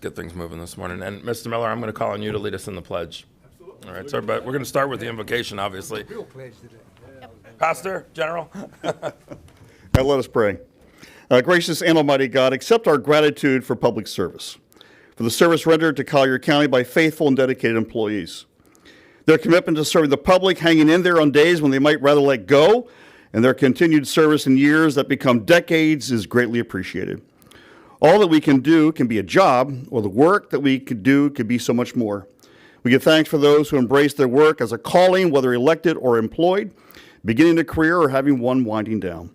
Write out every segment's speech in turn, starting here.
get things moving this morning. And Mr. Miller, I'm going to call on you to lead us in the pledge. Absolutely. All right, sir, but we're going to start with the invocation, obviously. Real pledge today. Pastor, General. Now let us pray. Gracious and almighty God, accept our gratitude for public service, for the service rendered to Collier County by faithful and dedicated employees. Their commitment to serving the public, hanging in there on days when they might rather let go, and their continued service in years that become decades is greatly appreciated. All that we can do can be a job, or the work that we could do could be so much more. We give thanks for those who embrace their work as a calling, whether elected or employed, beginning a career or having one winding down.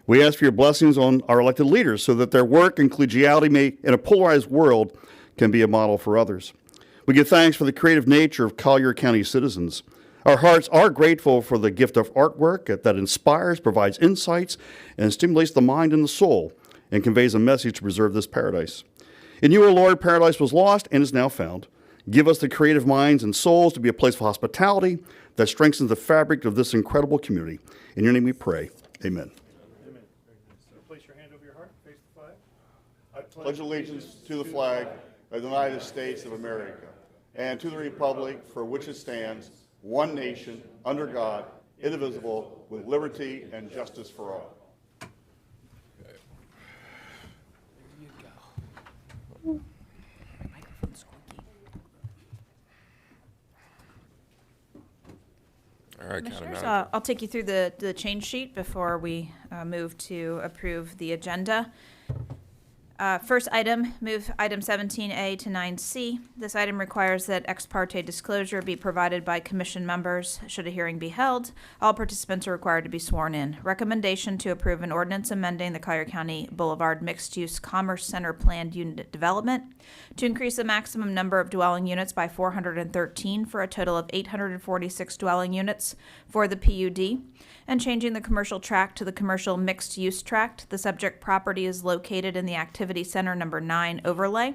We ask for your blessings on our elected leaders so that their work and collegiality may, in a polarized world, can be a model for others. We give thanks for the creative nature of Collier County citizens. Our hearts are grateful for the gift of artwork that inspires, provides insights, and stimulates the mind and the soul, and conveys a message to preserve this paradise. In you, O Lord, paradise was lost and is now found. Give us the creative minds and souls to be a place of hospitality that strengthens the fabric of this incredible community. In your name we pray. Amen. Amen. Very nice. So place your hand over your heart, face the flag. I pledge allegiance to the flag of the United States of America and to the republic for which it stands, one nation, under God, indivisible, with liberty and justice for all. All right, Commissioners, County I'll take you through the change sheet before we move to approve the agenda. First item, move item 17A to 9C. This item requires that ex parte disclosure be provided by commission members should a hearing be held. All participants are required to be sworn in. Recommendation to approve an ordinance amending the Collier County Boulevard Mixed-Use Commerce Center Planned Unit Development to increase the maximum number of dwelling units by 413 for a total of 846 dwelling units for the PUD, and changing the commercial tract to the commercial mixed-use tract. The subject property is located in the Activity Center Number 9 overlay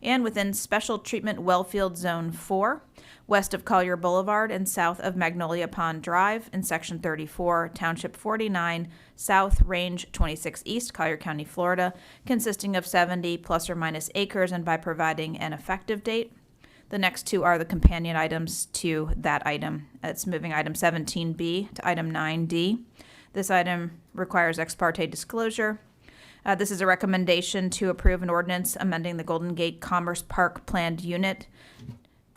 and within Special Treatment Wellfield Zone 4, west of Collier Boulevard and south of Magnolia Pond Drive in Section 34, Township 49, South, Range 26 East, Collier County, Florida, consisting of 70 plus or minus acres, and by providing an effective date. The next two are the companion items to that item. It's moving item 17B to item 9D. This item requires ex parte disclosure. This is a recommendation to approve an ordinance amending the Golden Gate Commerce Park Planned Unit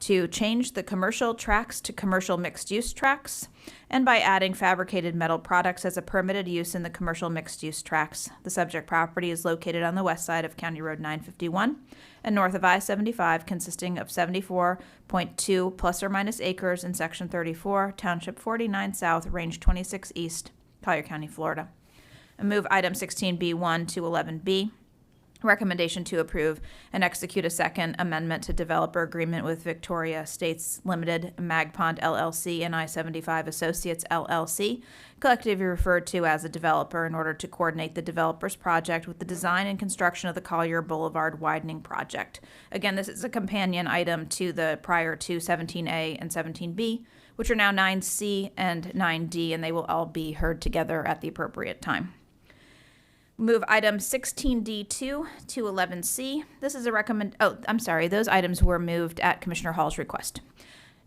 to change the commercial tracts to commercial mixed-use tracts, and by adding fabricated metal products as a permitted use in the commercial mixed-use tracts. The subject property is located on the west side of County Road 951 and north of I-75, consisting of 74.2 plus or minus acres in Section 34, Township 49 South, Range 26 East, Collier County, Florida. And move item 16B1 to 11B. Recommendation to approve and execute a second amendment to developer agreement with Victoria Estates Limited, Magpond LLC, and I-75 Associates LLC, collectively referred to as a developer, in order to coordinate the developer's project with the design and construction of the Collier Boulevard widening project. Again, this is a companion item to the prior two 17A and 17B, which are now 9C and 9D, and they will all be heard together at the appropriate time. Move item 16D2 to 11C. This is a those items were moved at Commissioner Hall's request.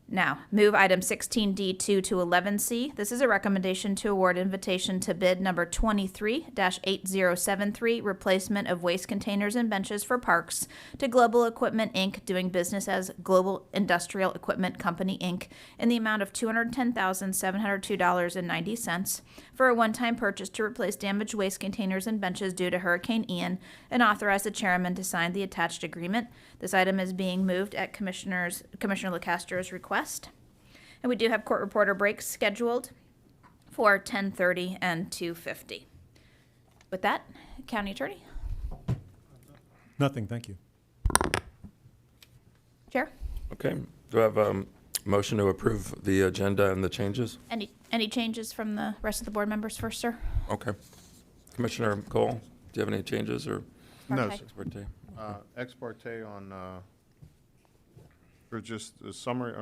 Now, move item 16D2 to 11C. This is a recommendation to award invitation to bid number 23-8073, replacement of waste containers and benches for parks, to Global Equipment, Inc., doing business as Global Industrial Equipment Company, Inc., in the amount of $210,702.90 for a one-time purchase to replace damaged waste containers and benches due to Hurricane Ian, and authorize the chairman to sign the attached agreement. This item is being moved at Commissioner LaCastro's request. And we do have court reporter breaks scheduled for 10:30 and 2:50. With that, County Attorney. Nothing, thank you. Chair, Okay. Do I have a motion to approve the agenda and the changes? any changes from the rest of the board members first, sir? Okay. Commissioner Cole, do you have any changes or? No, Okay. sir. Ex parte? Ex parte on, or just a summary,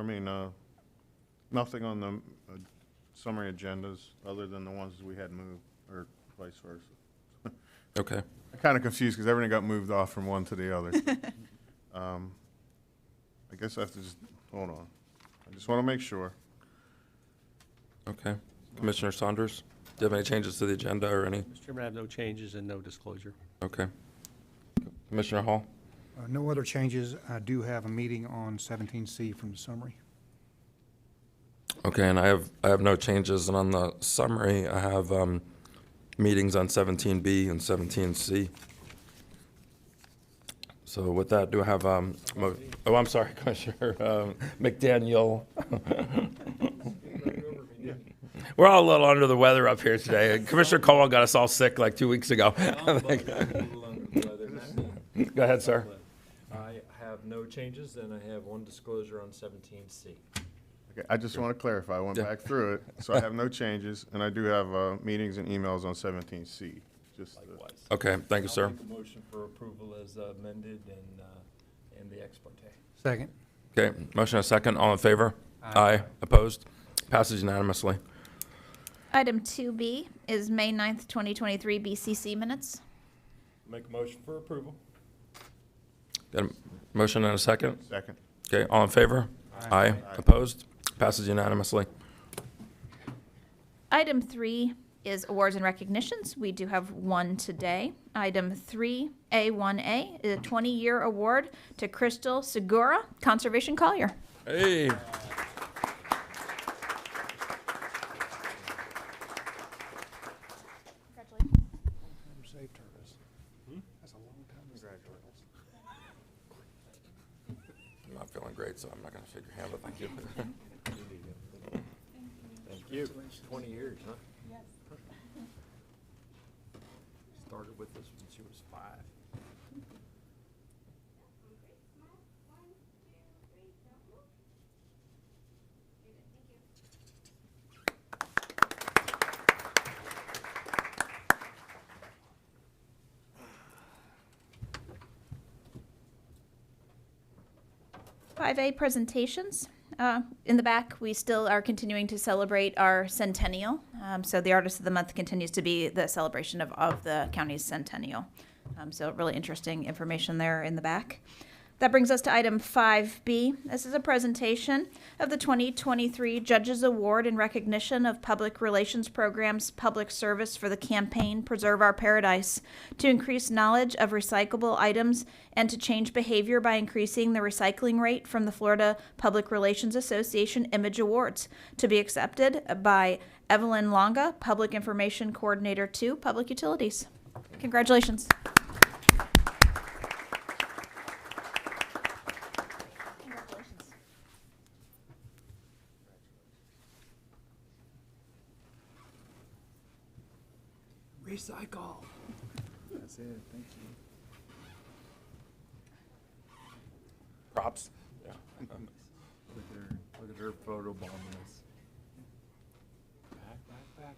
nothing on the summary agendas other than the ones we had moved, or vice versa. Okay. I'm kind of confused because everything got moved off from one to the other. I guess I have to just, hold on. I just want to make sure. Okay. Commissioner Saunders, do you have any changes to the agenda or any? Mr. Chairman, I have no changes and no disclosure. Okay. Commissioner Hall? No other changes. I do have a meeting on 17C from the summary. Okay, and I have no changes, and on the summary, I have meetings on 17B and 17C. So with that, do I have, oh, I'm sorry, Commissioner McDaniel. We're all a little under the weather up here today. Commissioner Cole got us all sick like 2 weeks ago. Go ahead, sir. I have no changes, and I have one disclosure on 17C. Okay, I just want to clarify. I went back through it, so I have no changes, and I do have meetings and emails on 17C. Just Likewise. Okay, thank you, sir. I'll make a motion for approval as amended and the ex parte. Second. Okay, motion and a second. All in favor? Aye. Opposed? Passes unanimously. Item 2B is May 9th, 2023 BCC minutes. Make a motion for approval. Got a motion and a second? second. Okay, all in favor? Aye. Opposed? Passes unanimously. Item 3 is awards and recognitions. We do have one today. Item 3A1A is a 20-year award to Crystal Segura, Conservation Collier. Hey. Saved service. That's a long time. I'm not feeling great, so I'm not going to shake your hand, but thank you. Thank you. 20 years, huh? Yes. Started with us when she was 5. Five A presentations. In the back, we still are continuing to celebrate our centennial. So the Artist of the Month continues to be the celebration of the county's centennial. So really interesting information there in the back. That brings us to item 5B. This is a presentation of the 2023 Judges Award in recognition of Public Relations Program's public service for the campaign Preserve Our Paradise to increase knowledge of recyclable items and to change behavior by increasing the recycling rate from the Florida Public Relations Association Image Awards, to be accepted by Evelyn Longa, Public Information Coordinator 2, Public Utilities. Congratulations. Recycle. That's it. Thank you. Props? Yeah. Look at her photo bombing us. Back.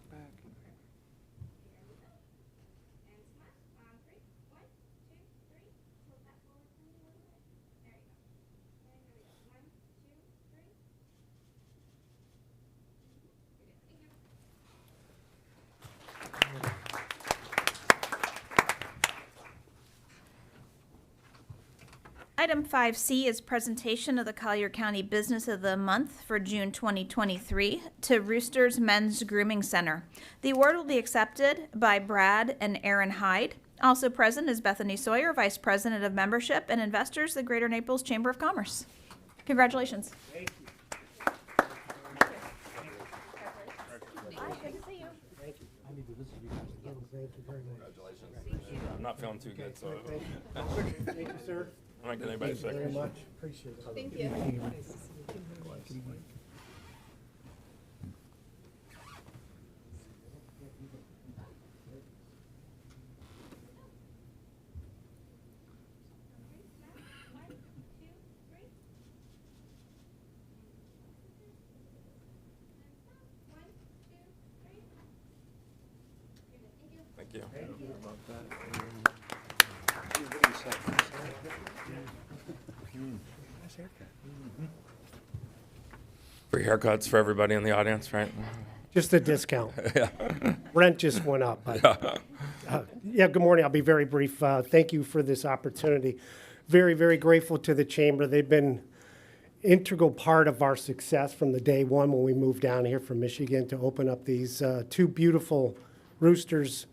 Item 5C is presentation of the Collier County Business of the Month for June 2023 to Roosters Men's Grooming Center. The award will be accepted by Brad and Aaron Hyde. Also present is Bethany Sawyer, Vice President of Membership and Investors, the Greater Naples Chamber of Commerce. Congratulations. Thank you. I'm not feeling too good, so Thank you, sir. I'm not getting anybody sick. Very much. Appreciate it. Thank you. Thank you. Free haircuts for everybody in the audience, right? Just a discount. Yeah. Rent just went up. But, yeah, good morning. I'll be very brief. Thank you for this opportunity. very, very grateful to the chamber. They've been integral part of our success from the day one when we moved down here from Michigan to open up these two beautiful Roosters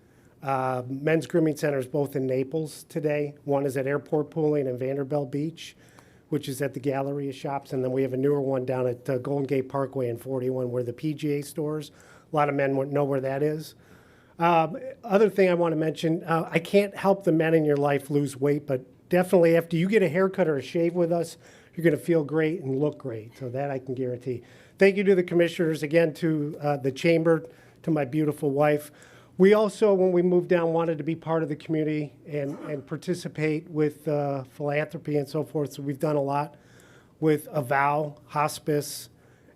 men's grooming centers, both in Naples today. One is at Airport Pooling in Vanderbilt Beach, which is at the Galleria Shops, and then we have a newer one down at Golden Gate Parkway in 41 where the PGA stores. A lot of men won't know where that is. Other thing I want to mention, I can't help the men in your life lose weight, but definitely after you get a haircut or a shave with us, you're going to feel great and look great. So that I can guarantee. Thank you to the commissioners, again to the chamber, to my beautiful wife. We also, when we moved down, wanted to be part of the community and participate with philanthropy and so forth. So we've done a lot with Avow, Hospice,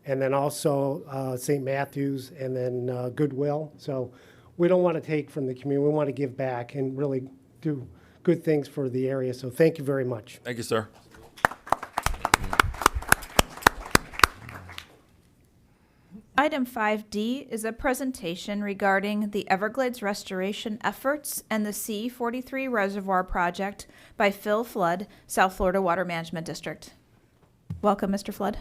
and then also St. Matthew's, and then Goodwill. So we don't want to take from the community. We want to give back and really do good things for the area. So thank you very much. Thank you, sir. Item 5D is a presentation regarding the Everglades restoration efforts and the C-43 Reservoir Project by Phil Flood, South Florida Water Management District. Welcome, Mr. Flood.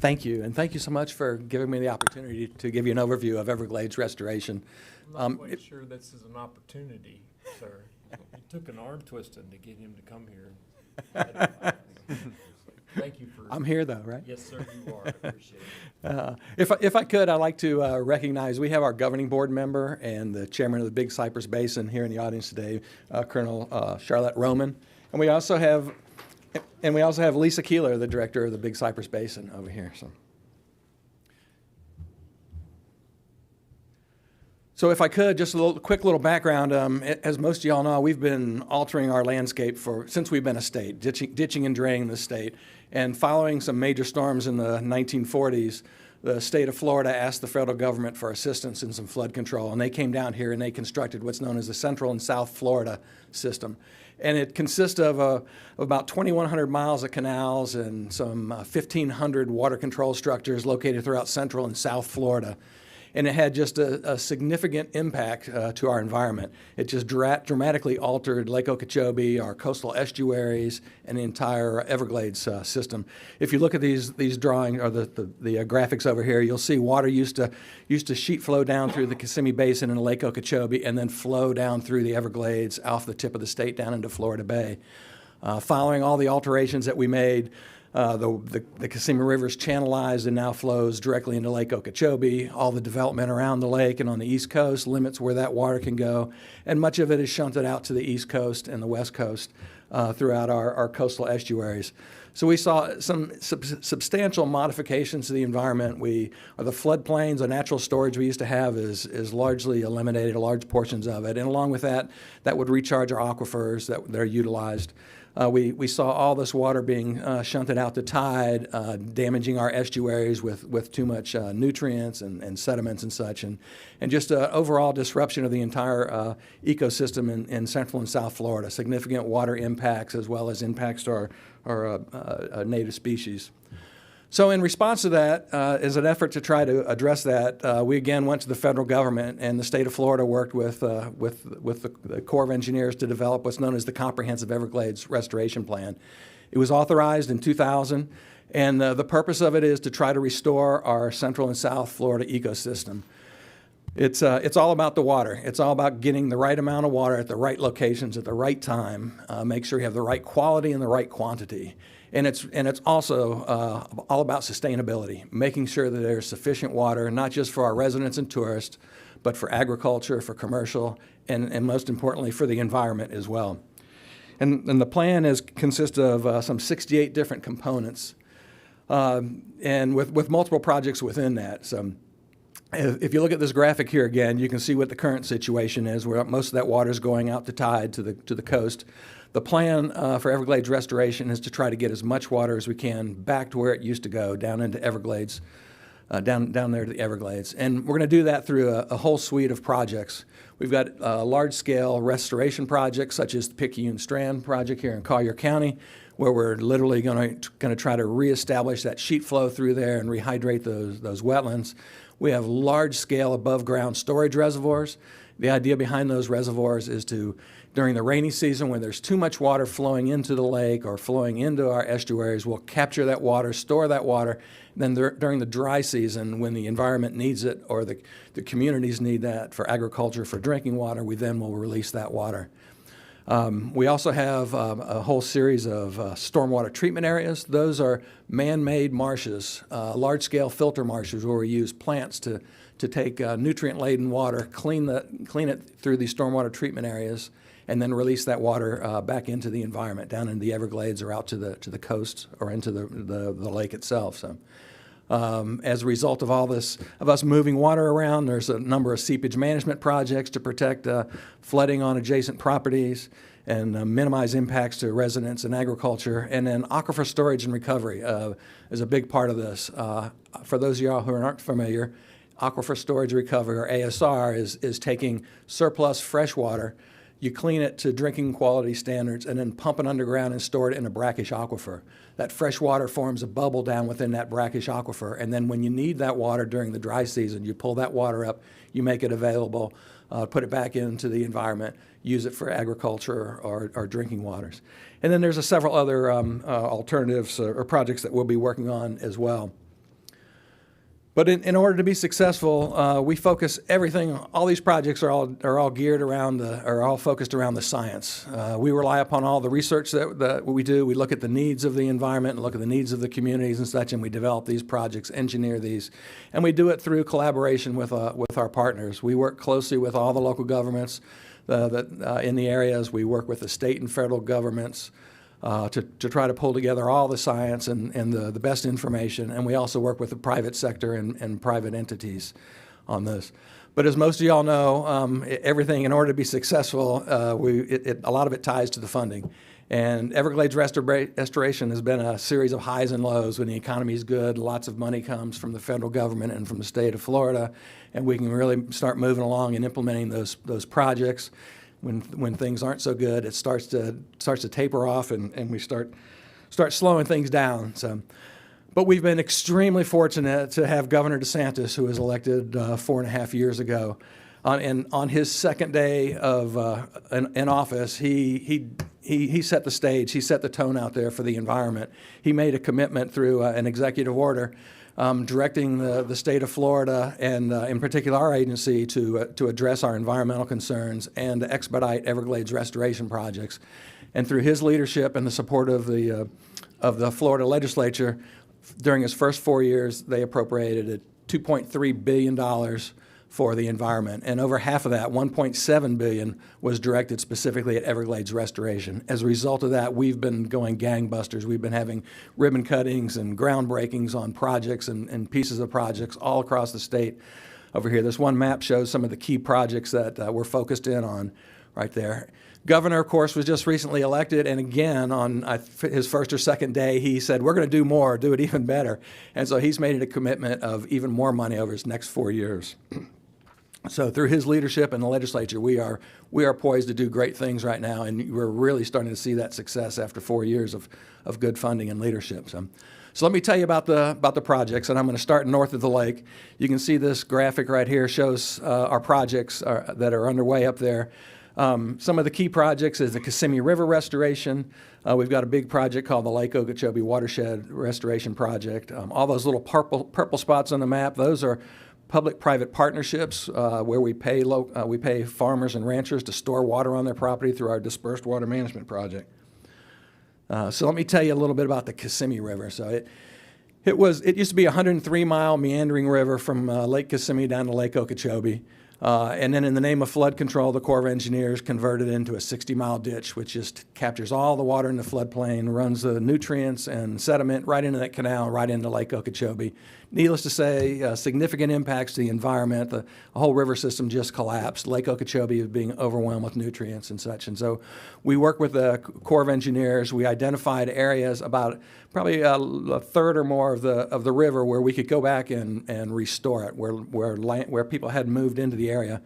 Thank you, and thank you so much for giving me the opportunity to give you an overview of Everglades restoration. I'm not quite sure this is an opportunity, sir. It took an arm twisting to get him to come here. Thank you for. I'm here though, right? Yes, sir, you are. I appreciate it. If I could, I'd like to recognize, we have our governing board member and the chairman of the Big Cypress Basin here in the audience today, Colonel Charlotte Roman. And we also have Lisa Keeler, the director of the Big Cypress Basin over here. So if I could, just a quick little background. As most of y'all know, we've been altering our landscape since we've been a state, ditching and draining the state. And following some major storms in the 1940s, the state of Florida asked the federal government for assistance in some flood control. And they came down here and they constructed what's known as the Central and South Florida system. And it consists of about 2,100 miles of canals and some 1,500 water control structures located throughout Central and South Florida. And it had just a significant impact to our environment. It just dramatically altered Lake Okeechobee, our coastal estuaries, and the entire Everglades system. If you look at these drawings or the graphics over here, you'll see water used to sheet flow down through the Kissimmee Basin and Lake Okeechobee, and then flow down through the Everglades off the tip of the state down into Florida Bay. Following all the alterations that we made, the Kissimmee River is channelized and now flows directly into Lake Okeechobee. All the development around the lake and on the East Coast limits where that water can go, and much of it is shunted out to the East Coast and the West Coast throughout our coastal estuaries. So we saw some substantial modifications to the environment. The floodplains, the natural storage we used to have is largely eliminated, large portions of it, and along with that would recharge our aquifers that are utilized. We saw all this water being shunted out to tide, damaging our estuaries with too much nutrients and sediments and such, and just an overall disruption of the entire ecosystem in Central and South Florida, significant water impacts as well as impacts to our native species. So in response to that, as an effort to try to address that, we again went to the federal government, and the state of Florida worked with the Corps of Engineers to develop what's known as the Comprehensive Everglades Restoration Plan. It was authorized in 2000, and the purpose of it is to try to restore our Central and South Florida ecosystem. It's all about the water. It's all about getting the right amount of water at the right locations at the right time, make sure you have the right quality and the right quantity. And it's also all about sustainability, making sure that there's sufficient water, not just for our residents and tourists, but for agriculture, for commercial, and most importantly, for the environment as well. And the plan consists of some 68 different components, and with multiple projects within that. So if you look at this graphic here again, you can see what the current situation is, where most of that water is going out to tide to the coast. The plan for Everglades restoration is to try to get as much water as we can back to where it used to go, down into Everglades, down there to the Everglades. And we're going to do that through a whole suite of projects. We've got large-scale restoration projects, such as the Picayune Strand project here in Collier County, where we're literally going to try to reestablish that sheet flow through there and rehydrate those wetlands. We have large-scale above-ground storage reservoirs. The idea behind those reservoirs is to During the rainy season, when there's too much water flowing into the lake or flowing into our estuaries, we'll capture that water, store that water. Then during the dry season, when the environment needs it or the communities need that for agriculture, for drinking water, we then will release that water. We also have a whole series of stormwater treatment areas. Those are man-made marshes, large-scale filter marshes where we use plants to take nutrient-laden water, clean it through these stormwater treatment areas, and then release that water back into the environment, down into the Everglades or out to the coast or into the lake itself. So, as a result of all this, of us moving water around, there's a number of seepage management projects to protect flooding on adjacent properties and minimize impacts to residents and agriculture. And then aquifer storage and recovery is a big part of this. For those of y'all who aren't familiar, aquifer storage and recovery, or ASR, is taking surplus fresh water, you clean it to drinking quality standards, and then pump it underground and store it in a brackish aquifer. That fresh water forms a bubble down within that brackish aquifer, and then when you need that water during the dry season, you pull that water up, you make it available, put it back into the environment, use it for agriculture or drinking waters. And then there's several other alternatives or projects that we'll be working on as well. But in order to be successful, we focus everything. All these projects are all geared around are all focused around the science. We rely upon all the research that we do. We look at the needs of the environment and look at the needs of the communities and such, and we develop these projects, engineer these, and we do it through collaboration with our partners. We work closely with all the local governments in the areas. We work with the state and federal governments. To try to pull together all the science and the best information. And we also work with the private sector and private entities on this. But as most of y'all know, everything, in order to be successful, a lot of it ties to the funding. And Everglades restoration has been a series of highs and lows. When the economy is good, lots of money comes from the federal government and from the state of Florida, and we can really start moving along and implementing those projects. When things aren't so good, it starts to taper off, and we start slowing things down. So, but we've been extremely fortunate to have Governor DeSantis, who was elected 4.5 years ago, and on his second day in office, he set the stage. He set the tone out there for the environment. He made a commitment through an executive order. Directing the state of Florida and in particular our agency to address our environmental concerns and to expedite Everglades restoration projects. And through his leadership and the support of the Florida legislature, during his first 4 years, they appropriated $2.3 billion for the environment. And over half of that, $1.7 billion, was directed specifically at Everglades restoration. As a result of that, we've been going gangbusters. We've been having ribbon cuttings and groundbreakings on projects and pieces of projects all across the state over here. This one map shows some of the key projects that we're focused in on right there. Governor, of course, was just recently elected, and again, on his first or second day, he said, we're going to do more, do it even better. And so he's made it a commitment of even more money over his next 4 years. So through his leadership and the legislature, we are poised to do great things right now, and we're really starting to see that success after 4 years of good funding and leadership. So let me tell you about the projects, and I'm going to start north of the lake. You can see this graphic right here shows our projects that are underway up there. Some of the key projects is the Kissimmee River restoration. We've got a big project called the Lake Okeechobee Watershed Restoration Project. All those little purple spots on the map, those are public-private partnerships where we pay farmers and ranchers to store water on their property through our dispersed water management project. So let me tell you a little bit about the Kissimmee River. So it used to be a 103-mile meandering river from Lake Kissimmee down to Lake Okeechobee. And then in the name of flood control, the Corps of Engineers converted it into a 60-mile ditch, which just captures all the water in the floodplain, runs the nutrients and sediment right into that canal, right into Lake Okeechobee. Needless to say, significant impacts to the environment. The whole river system just collapsed. Lake Okeechobee is being overwhelmed with nutrients and such. And so we work with the Corps of Engineers. We identified areas about probably a third or more of the river where we could go back and restore it, where people had moved into the area.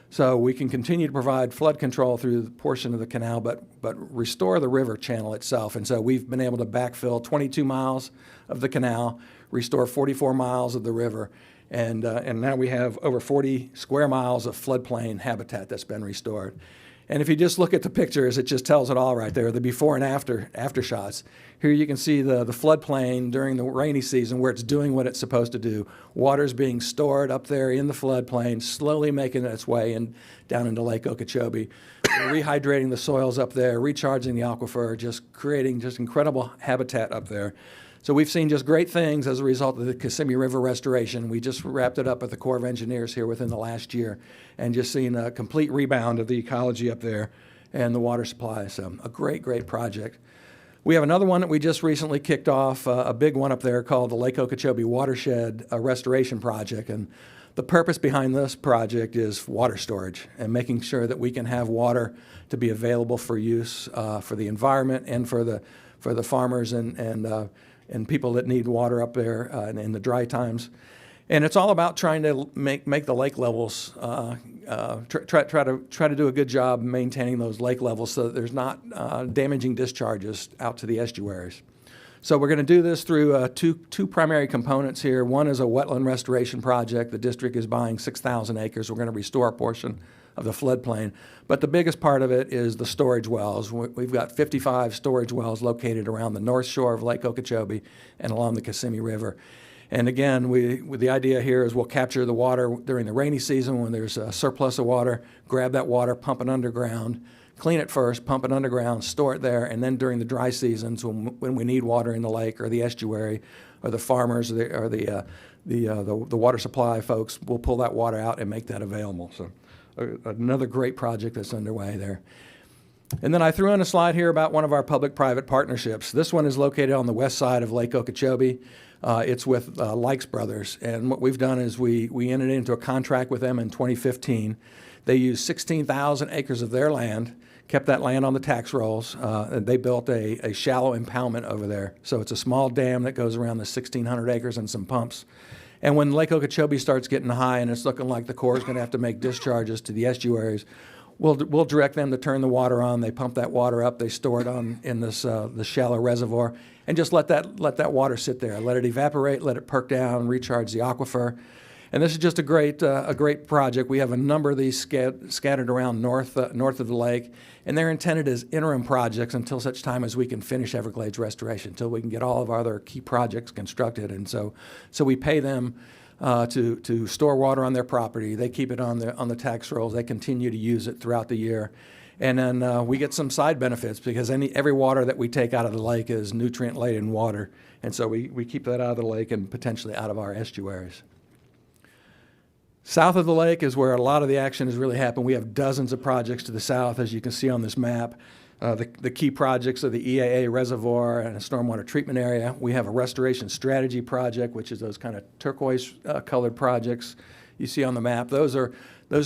So we can continue to provide flood control through the portion of the canal, but restore the river channel itself. And so we've been able to backfill 22 miles of the canal, restore 44 miles of the river, and now we have over 40 square miles of floodplain habitat that's been restored. And if you just look at the pictures, it just tells it all right there, the before and after shots. Here you can see the floodplain during the rainy season where it's doing what it's supposed to do. Water's being stored up there in the floodplain, slowly making its way down into Lake Okeechobee. We're rehydrating the soils up there, recharging the aquifer, just creating just incredible habitat up there. So we've seen just great things as a result of the Kissimmee River restoration. We just wrapped it up at the Corps of Engineers here within the last year and just seen a complete rebound of the ecology up there and the water supply. So a great, great project. We have another one that we just recently kicked off, a big one up there called the Lake Okeechobee Watershed Restoration Project. And the purpose behind this project is water storage and making sure that we can have water to be available for use for the environment and for the farmers and people that need water up there in the dry times. And it's all about trying to make the lake levels, try to do a good job maintaining those lake levels so that there's not damaging discharges out to the estuaries. So we're going to do this through two primary components here. One is a wetland restoration project. The district is buying 6,000 acres. We're going to restore a portion of the floodplain. But the biggest part of it is the storage wells. We've got 55 storage wells located around the north shore of Lake Okeechobee and along the Kissimmee River. And again, the idea here is we'll capture the water during the rainy season when there's a surplus of water, grab that water, pump it underground, clean it first, pump it underground, store it there, and then during the dry seasons when we need water in the lake or the estuary or the farmers or the water supply folks, we'll pull that water out and make that available. So another great project that's underway there. And then I threw in a slide here about one of our public-private partnerships. This one is located on the west side of Lake Okeechobee. It's with Likes Brothers, and what we've done is we entered into a contract with them in 2015. They used 16,000 acres of their land, kept that land on the tax rolls, and they built a shallow impoundment over there. So it's a small dam that goes around the 1,600 acres and some pumps. And when Lake Okeechobee starts getting high and it's looking like the Corps is going to have to make discharges to the estuaries, we'll direct them to turn the water on. They pump that water up. They store it in this shallow reservoir, and just let that water sit there. Let it evaporate. Let it perk down. Recharge the aquifer. And this is just a great project. We have a number of these scattered around north of the lake, and they're intended as interim projects until such time as we can finish Everglades restoration, until we can get all of our other key projects constructed. And so we pay them to store water on their property. They keep it on the tax rolls. They continue to use it throughout the year. And then we get some side benefits because every water that we take out of the lake is nutrient-laden water. And so we keep that out of the lake and potentially out of our estuaries. South of the lake is where a lot of the action has really happened. We have dozens of projects to the south, as you can see on this map. The key projects are the EAA reservoir and a stormwater treatment area. We have a restoration strategy project, which is those kind of turquoise colored projects you see on the map. Those are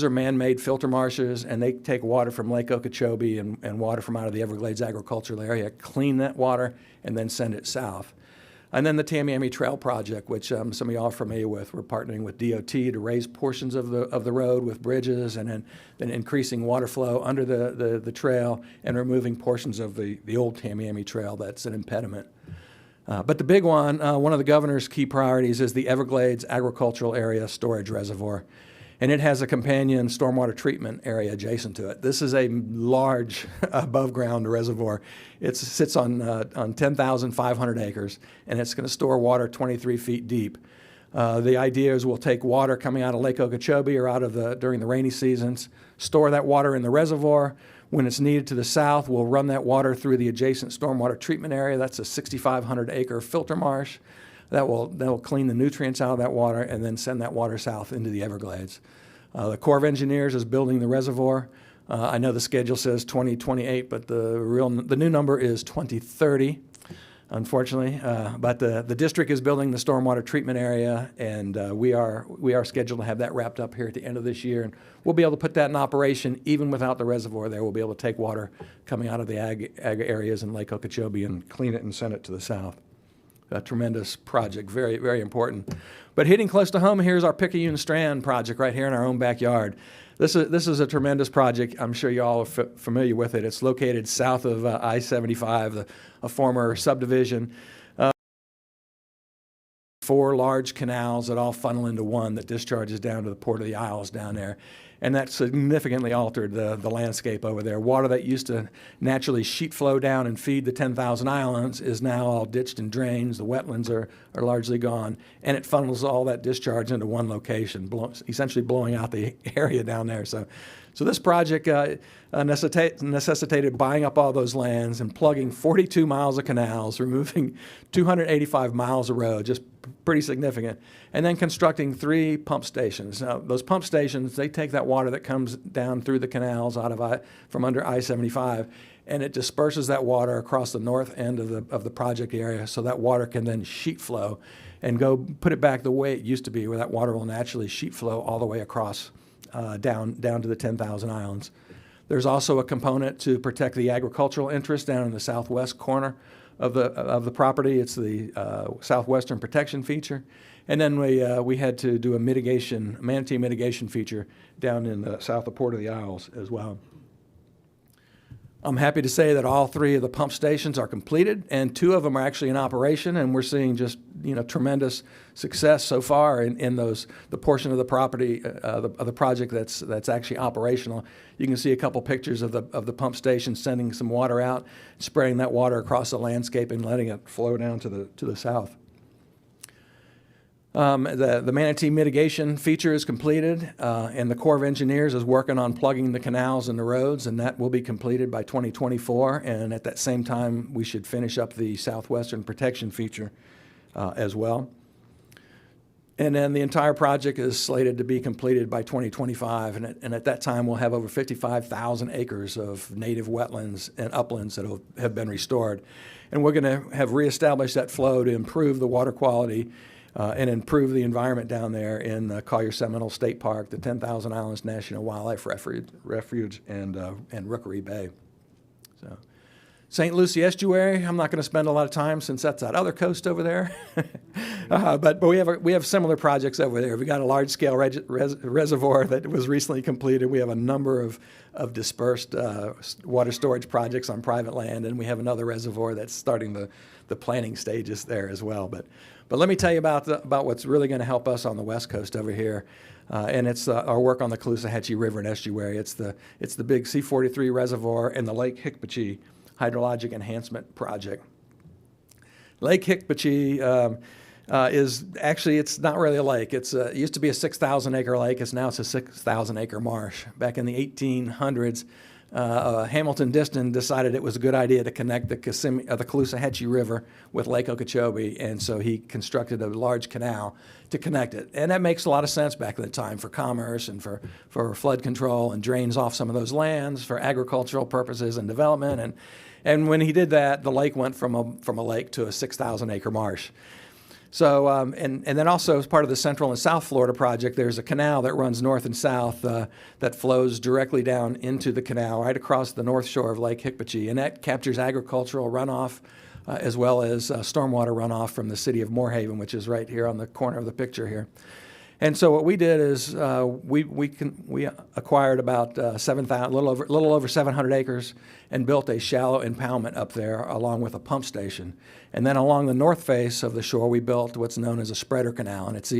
man-made filter marshes, and they take water from Lake Okeechobee and water from out of the Everglades agricultural area, clean that water, and then send it south. And then the Tamiami Trail project, which some of y'all are familiar with. We're partnering with DOT to raise portions of the road with bridges, and then increasing water flow under the trail and removing portions of the old Tamiami Trail that's an impediment. But the big one of the governor's key priorities is the Everglades Agricultural Area Storage Reservoir. And it has a companion stormwater treatment area adjacent to it. This is a large above-ground reservoir. It sits on 10,500 acres, and it's going to store water 23 feet deep. The idea is we'll take water coming out of Lake Okeechobee or during the rainy seasons, store that water in the reservoir. When it's needed to the south, we'll run that water through the adjacent stormwater treatment area. That's a 6,500-acre filter marsh. That will clean the nutrients out of that water and then send that water south into the Everglades. The Corps of Engineers is building the reservoir. I know the schedule says 2028, but the new number is 2030, unfortunately. But the district is building the stormwater treatment area, and we are scheduled to have that wrapped up here at the end of this year. And we'll be able to put that in operation even without the reservoir there. We'll be able to take water coming out of the ag areas in Lake Okeechobee and clean it and send it to the south. A tremendous project, very, very important. But hitting close to home, here's our Picayune Strand project right here in our own backyard. This is a tremendous project. I'm sure you all are familiar with it. It's located south of I-75, a former subdivision. 4 large canals that all funnel into one that discharges down to the Port of the Isles down there. and that significantly altered the landscape over there. Water that used to naturally sheet flow down and feed the 10,000 islands is now all ditched and drains. The wetlands are largely gone, and it funnels all that discharge into one location, essentially blowing out the area down there. So this project necessitated buying up all those lands and plugging 42 miles of canals, removing 285 miles of road, just pretty significant, and then constructing 3 pump stations. Now, those pump stations, they take that water that comes down through the canals from under I-75, and it disperses that water across the north end of the project area, so that water can then sheet flow and go put it back the way it used to be, where that water will naturally sheet flow all the way across down to the 10,000 islands. There's also a component to protect the agricultural interest down in the southwest corner of the property. It's the southwestern protection feature, and then we had to do a manatee mitigation feature down in the south of Port of the Isles as well. I'm happy to say that all 3 of the pump stations are completed, and 2 of them are actually in operation, and we're seeing just tremendous success so far in the portion of the property of the project that's actually operational. You can see a couple pictures of the pump station sending some water out, spraying that water across the landscape and letting it flow down to the south. The manatee mitigation feature is completed, and the Corps of Engineers is working on plugging the canals and the roads, and that will be completed by 2024. And at that same time, we should finish up the southwestern protection feature as well. And then the entire project is slated to be completed by 2025, and at that time, we'll have over 55,000 acres of native wetlands and uplands that have been restored. And we're going to have reestablished that flow to improve the water quality and improve the environment down there in the Collier Seminole State Park, the 10,000 Islands National Wildlife Refuge, and Rookery Bay. So, St. Lucie Estuary, I'm not going to spend a lot of time since that's that other coast over there. But we have similar projects over there. We got a large-scale reservoir that was recently completed. We have a number of dispersed water storage projects on private land, and we have another reservoir that's starting the planning stages there as well. But let me tell you about what's really going to help us on the West Coast over here, and it's our work on the Caloosahatchee River and Estuary. It's the big C-43 reservoir and the Lake Hickpachee Hydrologic Enhancement Project. Lake Hickpachee is actually, it's not really a lake. It used to be a 6,000 acre lake. It's a 6,000 acre marsh. Back in the 1800s, Hamilton Diston decided it was a good idea to connect the Caloosahatchee River with Lake Okeechobee, and so he constructed a large canal to connect it. And that makes a lot of sense back at the time for commerce and for flood control, and drains off some of those lands for agricultural purposes and development. And when he did that, the lake went from a lake to a 6,000 acre marsh. So, and then also as part of the Central and South Florida project, there's a canal that runs north and south that flows directly down into the canal right across the north shore of Lake Hickpachee, and that captures agricultural runoff as well as stormwater runoff from the city of Moorhaven, which is right here on the corner of the picture here. And so what we did is we acquired about a little over 700 acres and built a shallow impoundment up there along with a pump station. And then along the north face of the shore, we built what's known as a spreader canal, and it's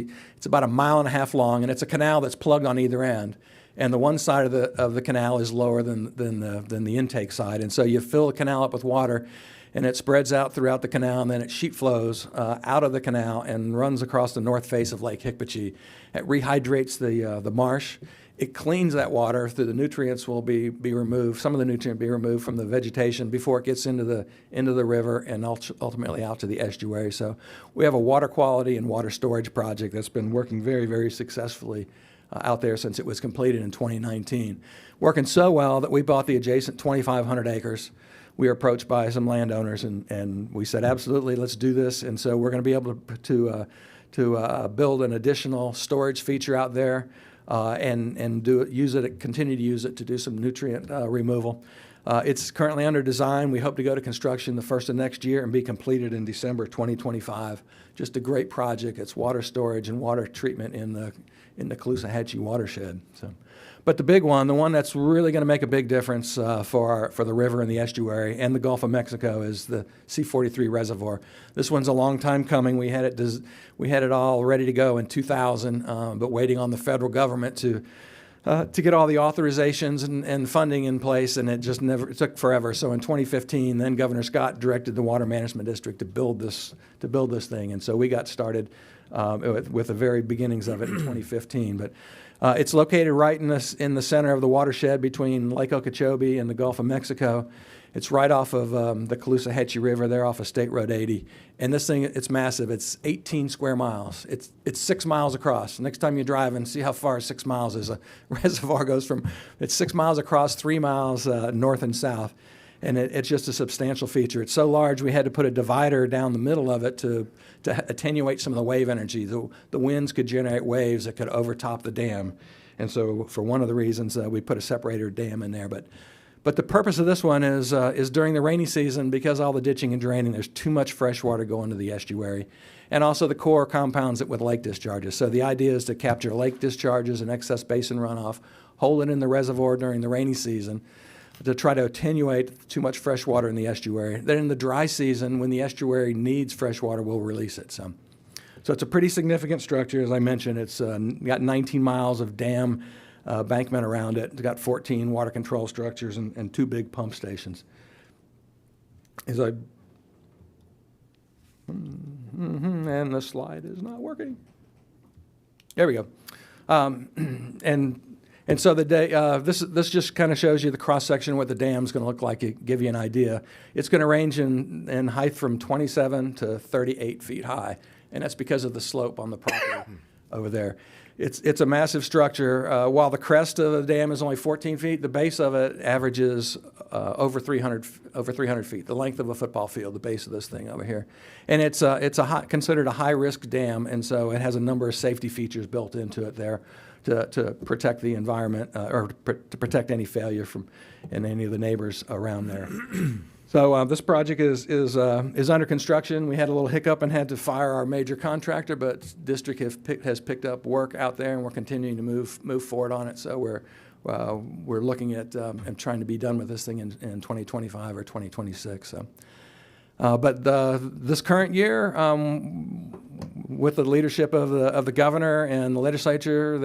about 1.5 miles long, and it's a canal that's plugged on either end. And the one side of the canal is lower than the intake side, and so you fill the canal up with water, and it spreads out throughout the canal, and then it sheet flows out of the canal and runs across the north face of Lake Hickpachee. It rehydrates the marsh. It cleans that water through the nutrients will be removed. Some of the nutrients be removed from the vegetation before it gets into the river and ultimately out to the estuary. So we have a water quality and water storage project that's been working very, very successfully out there since it was completed in 2019. Working so well that we bought the adjacent 2,500 acres. We were approached by some landowners, and we said, absolutely, let's do this. And so we're going to be able to build an additional storage feature out there and continue to use it to do some nutrient removal. It's currently under design. We hope to go to construction the first of next year and be completed in December 2025. Just a great project. It's water storage and water treatment in the Caloosahatchee watershed. So, but the big one, the one that's really going to make a big difference for the river and the estuary and the Gulf of Mexico, is the C-43 reservoir. This one's a long time coming. We had it all ready to go in 2000, but waiting on the federal government to to get all the authorizations and funding in place, and it took forever. So in 2015, then Governor Scott directed the Water Management District to build this thing, and so we got started with the very beginnings of it in 2015. But it's located right in the center of the watershed between Lake Okeechobee and the Gulf of Mexico. It's right off of the Caloosahatchee River there off of State Road 80. And this thing, it's massive. It's 18 square miles. It's 6 miles across. Next time you drive and see how far 6 miles is, a reservoir goes from, it's 6 miles across, 3 miles north and south. And it's just a substantial feature. It's so large we had to put a divider down the middle of it to attenuate some of the wave energy. The winds could generate waves that could overtop the dam. And so for one of the reasons, we put a separator dam in there. But the purpose of this one is during the rainy season, because all the ditching and draining, there's too much fresh water going to the estuary, and also the Corps compounds it with lake discharges. So the idea is to capture lake discharges and excess basin runoff, hold it in the reservoir during the rainy season to try to attenuate too much fresh water in the estuary. Then in the dry season, when the estuary needs fresh water, we'll release it. So it's a pretty significant structure. As I mentioned, it's got 19 miles of dam bankment around it. It's got 14 water control structures and 2 big pump stations. And the slide is not working. There we go. And so the day, this just kind of shows you the cross section of what the dam's going to look like. It give you an idea. It's going to range in height from 27 to 38 feet high, and that's because of the slope on the property over there. It's a massive structure. While the crest of the dam is only 14 feet, the base of it averages over 300 feet, the length of a football field, the base of this thing over here. And it's considered a high-risk dam, and so it has a number of safety features built into it there to protect the environment or to protect any failure from any of the neighbors around there. So this project is under construction. We had a little hiccup and had to fire our major contractor, but district has picked up work out there, and we're continuing to move forward on it. So we're looking at and trying to be done with this thing in 2025 or 2026. So. But this current year, with the leadership of the governor and the legislature,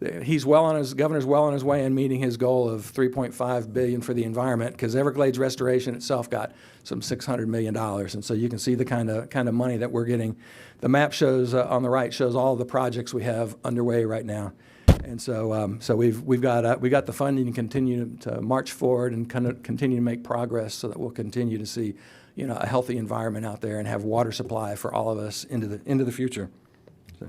governor's well on his way in meeting his goal of $3.5 billion for the environment, because Everglades restoration itself got some $600 million, and so you can see the kind of money that we're getting. The map shows on the right shows all the projects we have underway right now. And so we've got the funding to continue to march forward and kind of continue to make progress, so that we'll continue to see, a healthy environment out there and have water supply for all of us into the future. So,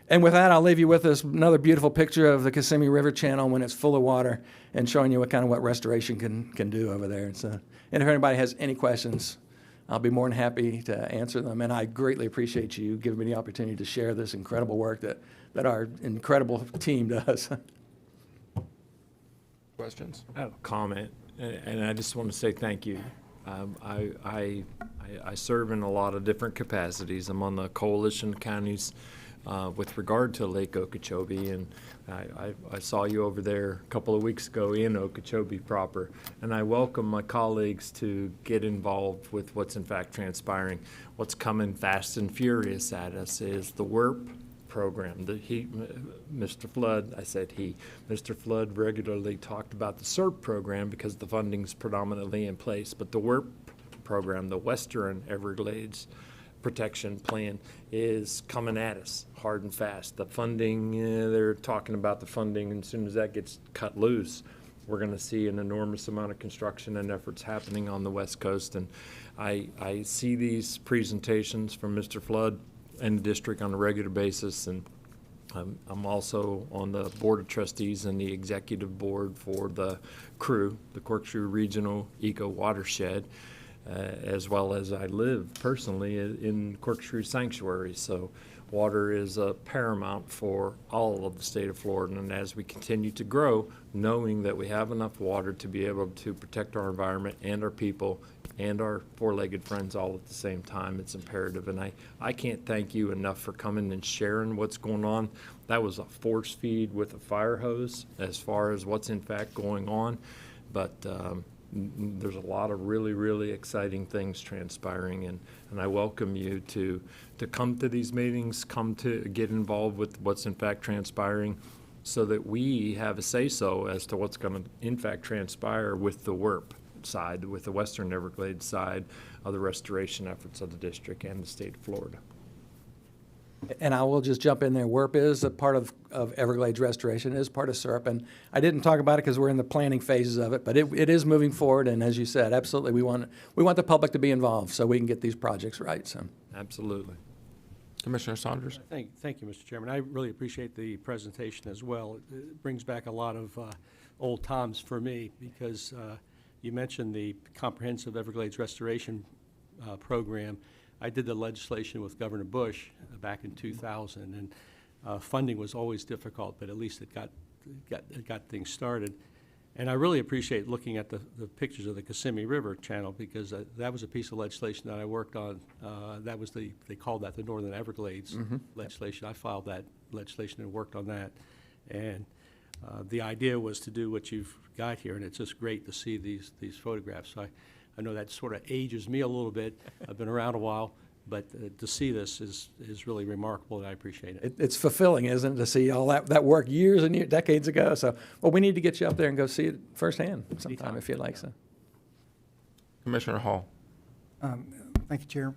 and with that, I'll leave you with another beautiful picture of the Kissimmee River channel when it's full of water, and showing you what restoration can do over there. And if anybody has any questions, I'll be more than happy to answer them. And I greatly appreciate you giving me the opportunity to share this incredible work that our incredible team does. Questions? I have a comment, and I just want to say thank you. I serve in a lot of different capacities. I'm on the coalition of counties with regard to Lake Okeechobee, and I saw you over there a couple of weeks ago in Okeechobee proper, and I welcome my colleagues to get involved with what's in fact transpiring. What's coming fast and furious at us is the WIRP program. Mr. Flood regularly talked about the SERP program because the funding's predominantly in place, but the WIRP program, the Western Everglades Protection Plan, is coming at us hard and fast. The funding, they're talking about the funding, and as soon as that gets cut loose, we're going to see an enormous amount of construction and efforts happening on the West Coast. And I see these presentations from Mr. Flood and the district on a regular basis, and I'm also on the Board of Trustees and the Executive Board for the CREW, the Corkscrew Regional Eco Watershed, as well as I live personally in Corkscrew Sanctuary. So water is paramount for all of the state of Florida, and as we continue to grow, knowing that we have enough water to be able to protect our environment and our people and our four-legged friends all at the same time, it's imperative. And I can't thank you enough for coming and sharing what's going on. That was a force feed with a fire hose as far as what's in fact going on, but there's a lot of really, really exciting things transpiring, and I welcome you to come to these meetings, come to get involved with what's in fact transpiring. so that we have a say-so as to what's going to in fact transpire with the WERP side, with the Western Everglades side of the restoration efforts of the district and the state of Florida. And I will just jump in there. WERP is a part of Everglades restoration, it is part of SERP. And I didn't talk about it because we're in the planning phases of it, but it is moving forward. And as you said, absolutely, we want the public to be involved so we can get these projects right. So. Absolutely. Commissioner Saunders? Thank you, Mr. Chairman. I really appreciate the presentation as well. It brings back a lot of old times for me because you mentioned the Comprehensive Everglades Restoration Program. I did the legislation with Governor Bush back in 2000, and funding was always difficult, but at least it got things started. And I really appreciate looking at the pictures of the Kissimmee River channel because that was a piece of legislation that I worked on. That was they called that the Northern Everglades legislation. I filed that legislation and worked on that. And the idea was to do what you've got here, and it's just great to see these photographs. So I know that sort of ages me a little bit. I've been around a while, but to see this is really remarkable, and I appreciate it. It's fulfilling, isn't it, to see all that work years and decades ago. So, well, we need to get you up there and go see it firsthand sometime if you'd like so. Commissioner Hall? Thank you, Chair.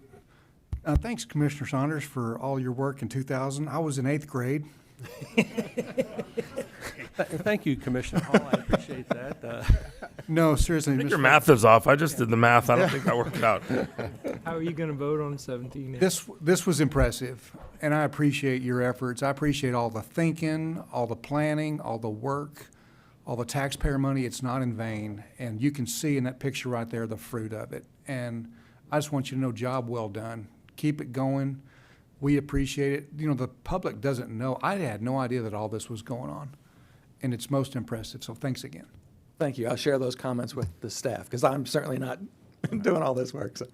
Thanks, Commissioner Saunders, for all your work in 2000. I was in 8th grade. Thank you, Commissioner Hall. I appreciate that. No, seriously. I think Mr. your math is off. I just did the math. I don't think that worked out. How are you going to vote on 17? This was impressive, and I appreciate your efforts. I appreciate all the thinking, all the planning, all the work, all the taxpayer money. It's not in vain, and you can see in that picture right there the fruit of it. And I just want you to know, job well done. Keep it going. We appreciate it. You know, the public doesn't know. I had no idea that all this was going on, and it's most impressive, so thanks again. Thank you. I'll share those comments with the staff because I'm certainly not doing all this work. So.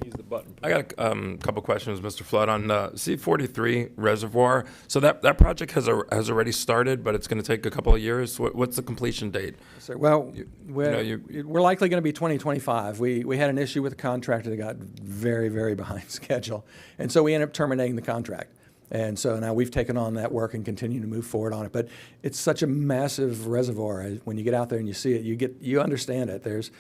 Use the button. I got a couple questions, Mr. Flood, on C-43 reservoir. So that project has already started, but it's going to take a couple of years. What's the completion date? So, well, you we're likely going to be 2025. We had an issue with the contractor that got very, very behind schedule, and so we ended up terminating the contract. And so now we've taken on that work and continue to move forward on it. But it's such a massive reservoir. When you get out there and you see it, you understand it. There's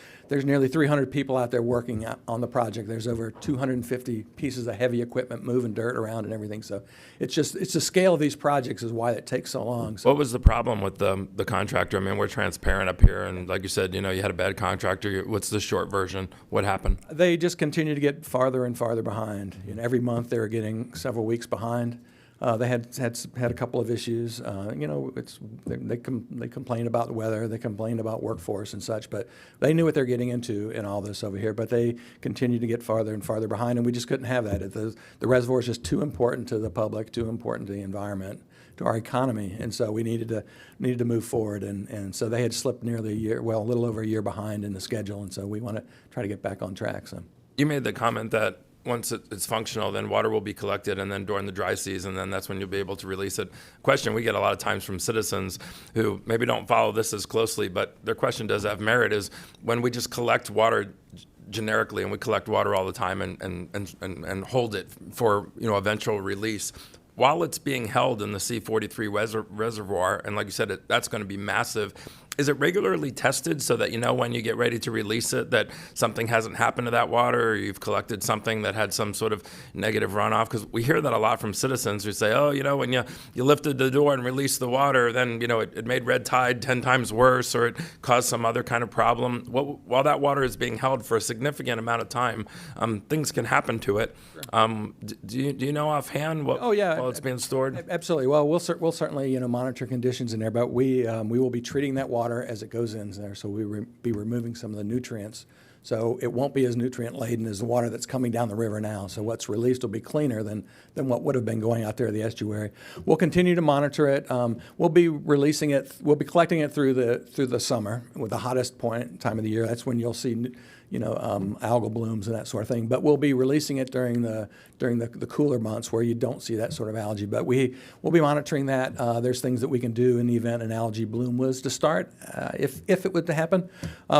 nearly 300 people out there working on the project. There's over 250 pieces of heavy equipment moving dirt around and everything. So it's the scale of these projects is why it takes so long. So What was the problem with the contractor? I mean, we're transparent up here, and like you said, you had a bad contractor. What's the short version? What happened? they just continue to get farther and farther behind. Every month they were getting several weeks behind. They had a couple of issues. They complain about the weather, they complain about workforce and such, but they knew what they're getting into in all this over here. But they continue to get farther and farther behind, and we just couldn't have that. The reservoir is just too important to the public, too important to the environment, to our economy, and so we needed to move forward. And so they had slipped nearly a year, well, a little over a year behind in the schedule, and so we want to try to get back on track. So You made the comment that once it's functional, then water will be collected, and then during the dry season, then that's when you'll be able to release it. Question we get a lot of times from citizens who maybe don't follow this as closely, but their question does have merit, is when we just collect water generically, and we collect water all the time and hold it for eventual release, while it's being held in the C-43 reservoir, and like you said, that's going to be massive, is it regularly tested so that when you get ready to release it that something hasn't happened to that water, or you've collected something that had some sort of negative runoff? Because we hear that a lot from citizens who say, when you lifted the door and released the water, then it made red tide 10 times worse, or it caused some other kind of problem. While that water is being held for a significant amount of time, things can happen to it. Sure. Do you know offhand while it's being stored? Absolutely. Well, we'll certainly monitor conditions in there, but we will be treating that water as it goes in there, so we will be removing some of the nutrients. So it won't be as nutrient laden as the water that's coming down the river now. So what's released will be cleaner than what would have been going out there in the estuary. We'll continue to monitor it. We'll be releasing it. We'll be collecting it through the summer with the hottest time of the year. That's when you'll see algal blooms and that sort of thing. But we'll be releasing it during the cooler months where you don't see that sort of algae. But we'll be monitoring that. There's things that we can do in the event an algae bloom was to start, if it were to happen.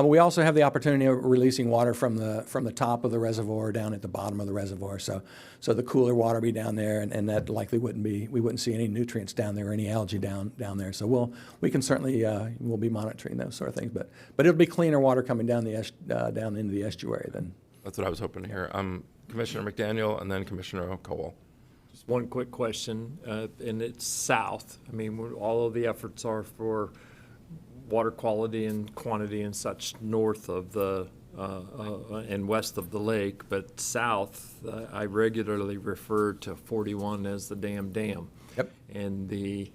We also have the opportunity of releasing water from the top of the reservoir down at the bottom of the reservoir. So the cooler water will be down there, and that likely we wouldn't see any nutrients down there or any algae down there. So we can certainly we'll be monitoring those sort of things. But it'll be cleaner water coming down down into the estuary then. That's what I was hoping to hear. Commissioner McDaniel and then Commissioner Cole. Just one quick question, and it's south. I mean, all of the efforts are for water quality and quantity and such north of the and west of the lake, but south, I regularly refer to 41 as the dam. Yep. And the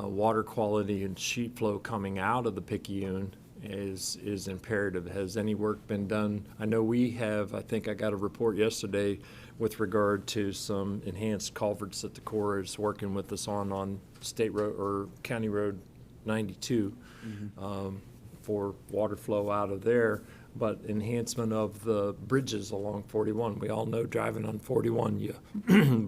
water quality and sheet flow coming out of the Picayune is imperative. Has any work been done? I know we have. I think I got a report yesterday with regard to some enhanced culverts that the Corps is working with us on State Road or County Road 92 for water flow out of there, but enhancement of the bridges along 41. We all know driving on 41, you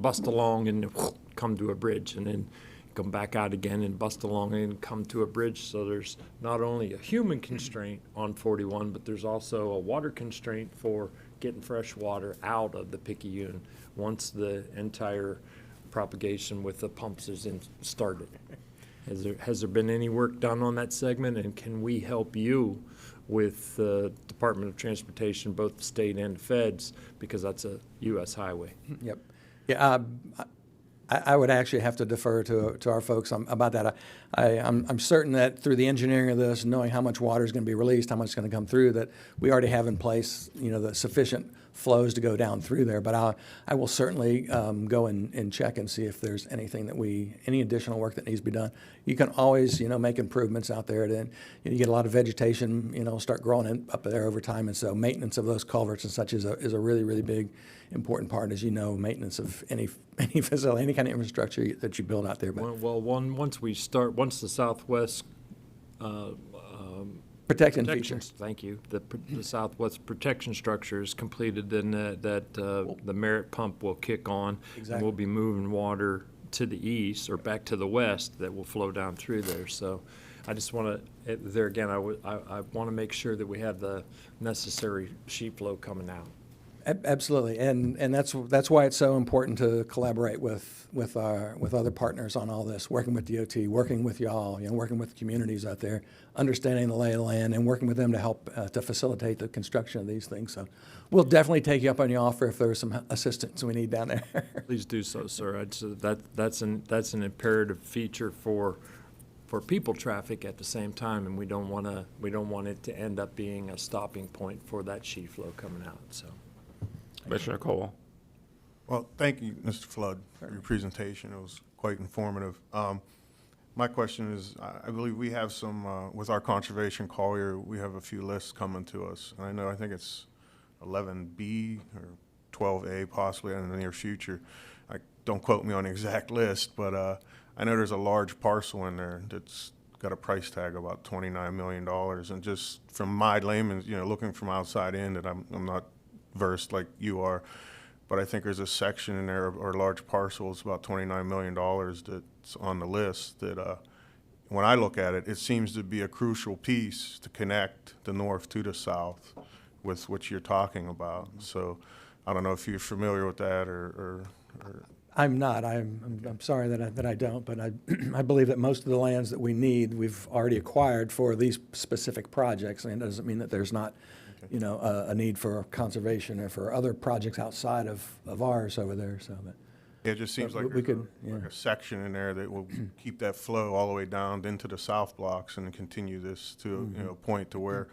bust along and come to a bridge, and then come back out again and bust along and come to a bridge. So there's not only a human constraint on 41, but there's also a water constraint for getting fresh water out of the Picayune once the entire propagation with the pumps is started. Has there been any work done on that segment, and can we help you with the Department of Transportation, both the state and the feds, because that's a U.S. highway? Yep. Yeah. I would actually have to defer to our folks about that. I'm certain that through the engineering of this, knowing how much water is going to be released, how much is going to come through, that we already have in place, the sufficient flows to go down through there. But I will certainly go and check and see if there's anything any additional work that needs to be done. You can always, make improvements out there. Then you get a lot of vegetation, start growing up there over time, and so maintenance of those culverts and such is a really, really big, important part, as you know, maintenance of any facility, any kind of infrastructure that you build out there. But once the Southwest protection protections, feature. thank you, the Southwest protection structure is completed, then the Merritt pump will kick on. Exactly. And we'll be moving water to the east or back to the west that will flow down through there. So I just want to, there again, I want to make sure that we have the necessary sheet flow coming out. Absolutely, and that's why it's so important to collaborate with other partners on all this, working with DOT, working with y'all, working with communities out there, understanding the lay of the land, and working with them to help to facilitate the construction of these things. So we'll definitely take you up on your offer if there's some assistance we need down there. Please do so, sir. That's an imperative feature for people traffic at the same time, and we don't want it to end up being a stopping point for that sheet flow coming out. So. Commissioner Cole. Well, thank you, Mr. Flood, for your presentation. It was quite informative. My question is, I believe we have some, with our conservation Collier, we have a few lists coming to us. And I think it's 11B or 12A possibly in the near future. Don't quote me on the exact list, but I know there's a large parcel in there that's got a price tag of about $29 million. And just from my layman, looking from outside in, that I'm not versed like you are, but I think there's a section in there, or a large parcel, it's about $29 million that's on the list that when I look at it, it seems to be a crucial piece to connect the north to the south with what you're talking about. So I don't know if you're familiar with that or I'm not. I'm sorry that I don't, but I believe that most of the lands that we need, we've already acquired for these specific projects, and it doesn't mean that there's not a need for conservation or for other projects outside of ours over there. So, but it just seems like we there's could, like a section in there that will keep that flow all the way down into the south blocks and continue this to a point to where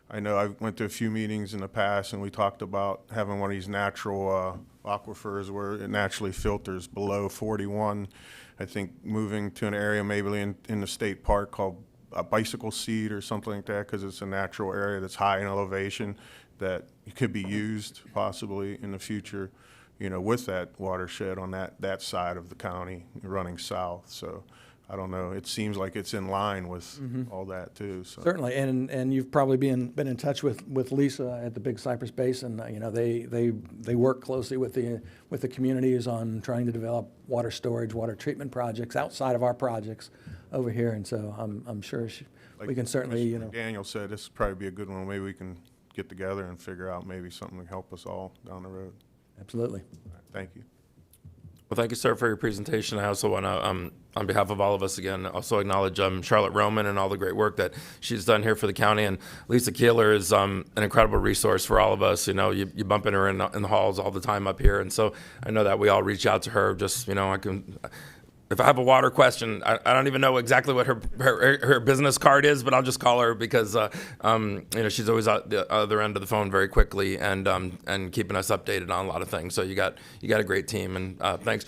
I know I went to a few meetings in the past and we talked about having one of these natural aquifers where it naturally filters below 41. I think moving to an area maybe in the state park called a bicycle seat or something like that, because it's a natural area that's high in elevation that could be used possibly in the future, with that watershed on that side of the county running south. So I don't know, it seems like it's in line with all that too, so. Certainly, and you've probably been in touch with Lisa at the Big Cypress Basin. You know, they work closely with the communities on trying to develop water storage, water treatment projects outside of our projects over here, and so I'm sure we can certainly, you know. Daniel said this would probably be a good one. Maybe we can get together and figure out maybe something to help us all down the road. Absolutely. Thank you. Well, thank you, sir, for your presentation. I also want to, on behalf of all of us, again, also acknowledge Charlotte Roman and all the great work that she's done here for the county. And Lisa Keeler is an incredible resource for all of us. You know, you bump into her in the halls all the time up here. And so I know that we all reach out to her. Just, you know, if I have a water question, I don't even know exactly what her business card is, but I'll just call her because you know, she's always at the other end of the phone very quickly and keeping us updated on a lot of things. So you got a great team, and thanks.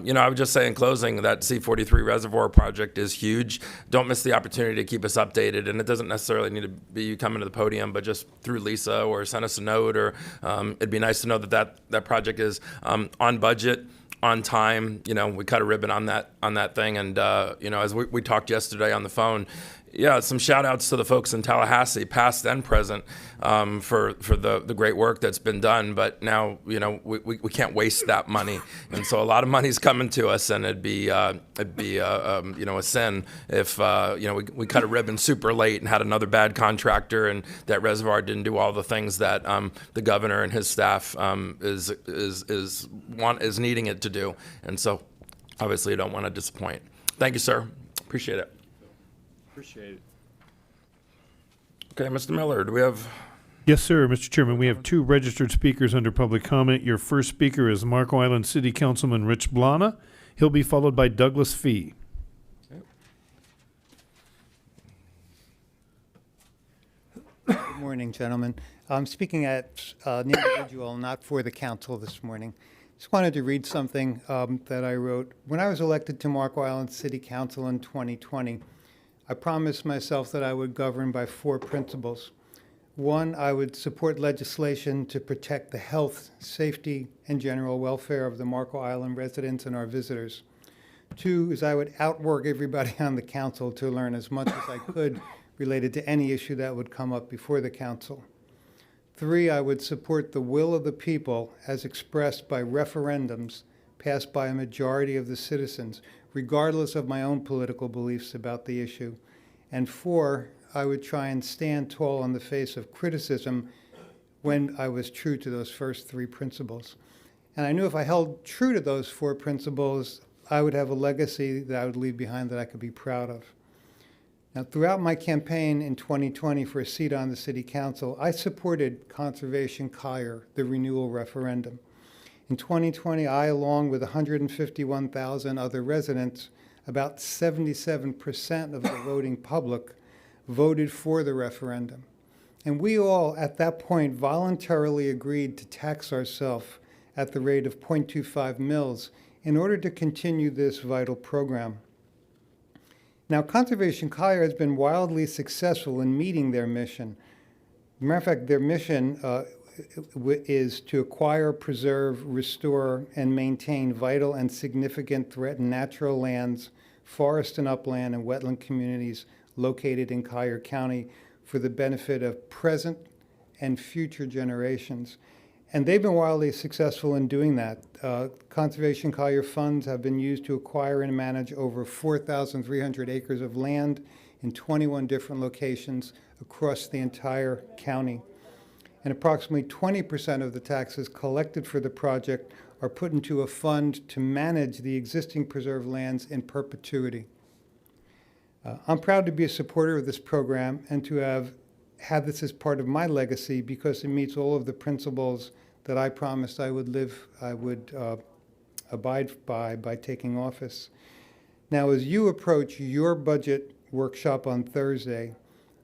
You know, I would just say in closing that C43 Reservoir project is huge. Don't miss the opportunity to keep us updated, and it doesn't necessarily need to be you coming to the podium, but just through Lisa or send us a note, or it'd be nice to know that project is on budget, on time. You know, we cut a ribbon on that thing, and you know, as we talked yesterday on the phone, yeah, some shout outs to the folks in Tallahassee, past and present, for the great work that's been done. But now, you know, we can't waste that money, and so a lot of money's coming to us, and it'd be you know, a sin if you know, we cut a ribbon super late and had another bad contractor, and that reservoir didn't do all the things that the governor and his staff is needing it to do, and so obviously you don't want to disappoint. Thank you, sir. Appreciate it. Appreciate it. Okay, Mr. Miller, do we have? Yes, sir, Mr. Chairman. We have 2 registered speakers under public comment. Your first speaker is Marco Island City Councilman Rich Blana. He'll be followed by Douglas Fee. Good morning, gentlemen. I'm speaking at an individual, not for the council this morning. Just wanted to read something that I wrote. When I was elected to Marco Island City Council in 2020, I promised myself that I would govern by 4 principles. 1, I would support legislation to protect the health, safety, and general welfare of the Marco Island residents and our visitors. 2 is I would outwork everybody on the council to learn as much as I could related to any issue that would come up before the council. 3, I would support the will of the people as expressed by referendums passed by a majority of the citizens, regardless of my own political beliefs about the issue. And 4, I would try and stand tall in the face of criticism when I was true to those first 3 principles. And I knew if I held true to those 4 principles, I would have a legacy that I would leave behind that I could be proud of. Now, throughout my campaign in 2020 for a seat on the City Council, I supported Conservation Collier, the renewal referendum. In 2020, I, along with 151,000 other residents, about 77% of the voting public, voted for the referendum. And we all, at that point, voluntarily agreed to tax ourselves at the rate of 0.25 mils in order to continue this vital program. Now, Conservation Collier has been wildly successful in meeting their mission. As a matter of fact, their mission is to acquire, preserve, restore, and maintain vital and significant threatened natural lands, forest and upland, and wetland communities located in Collier County for the benefit of present and future generations. And they've been wildly successful in doing that. Conservation Collier funds have been used to acquire and manage over 4,300 acres of land in 21 different locations across the entire county. And approximately 20% of the taxes collected for the project are put into a fund to manage the existing preserved lands in perpetuity. I'm proud to be a supporter of this program and to have had this as part of my legacy because it meets all of the principles that I promised I would abide by taking office. Now, as you approach your budget workshop on Thursday,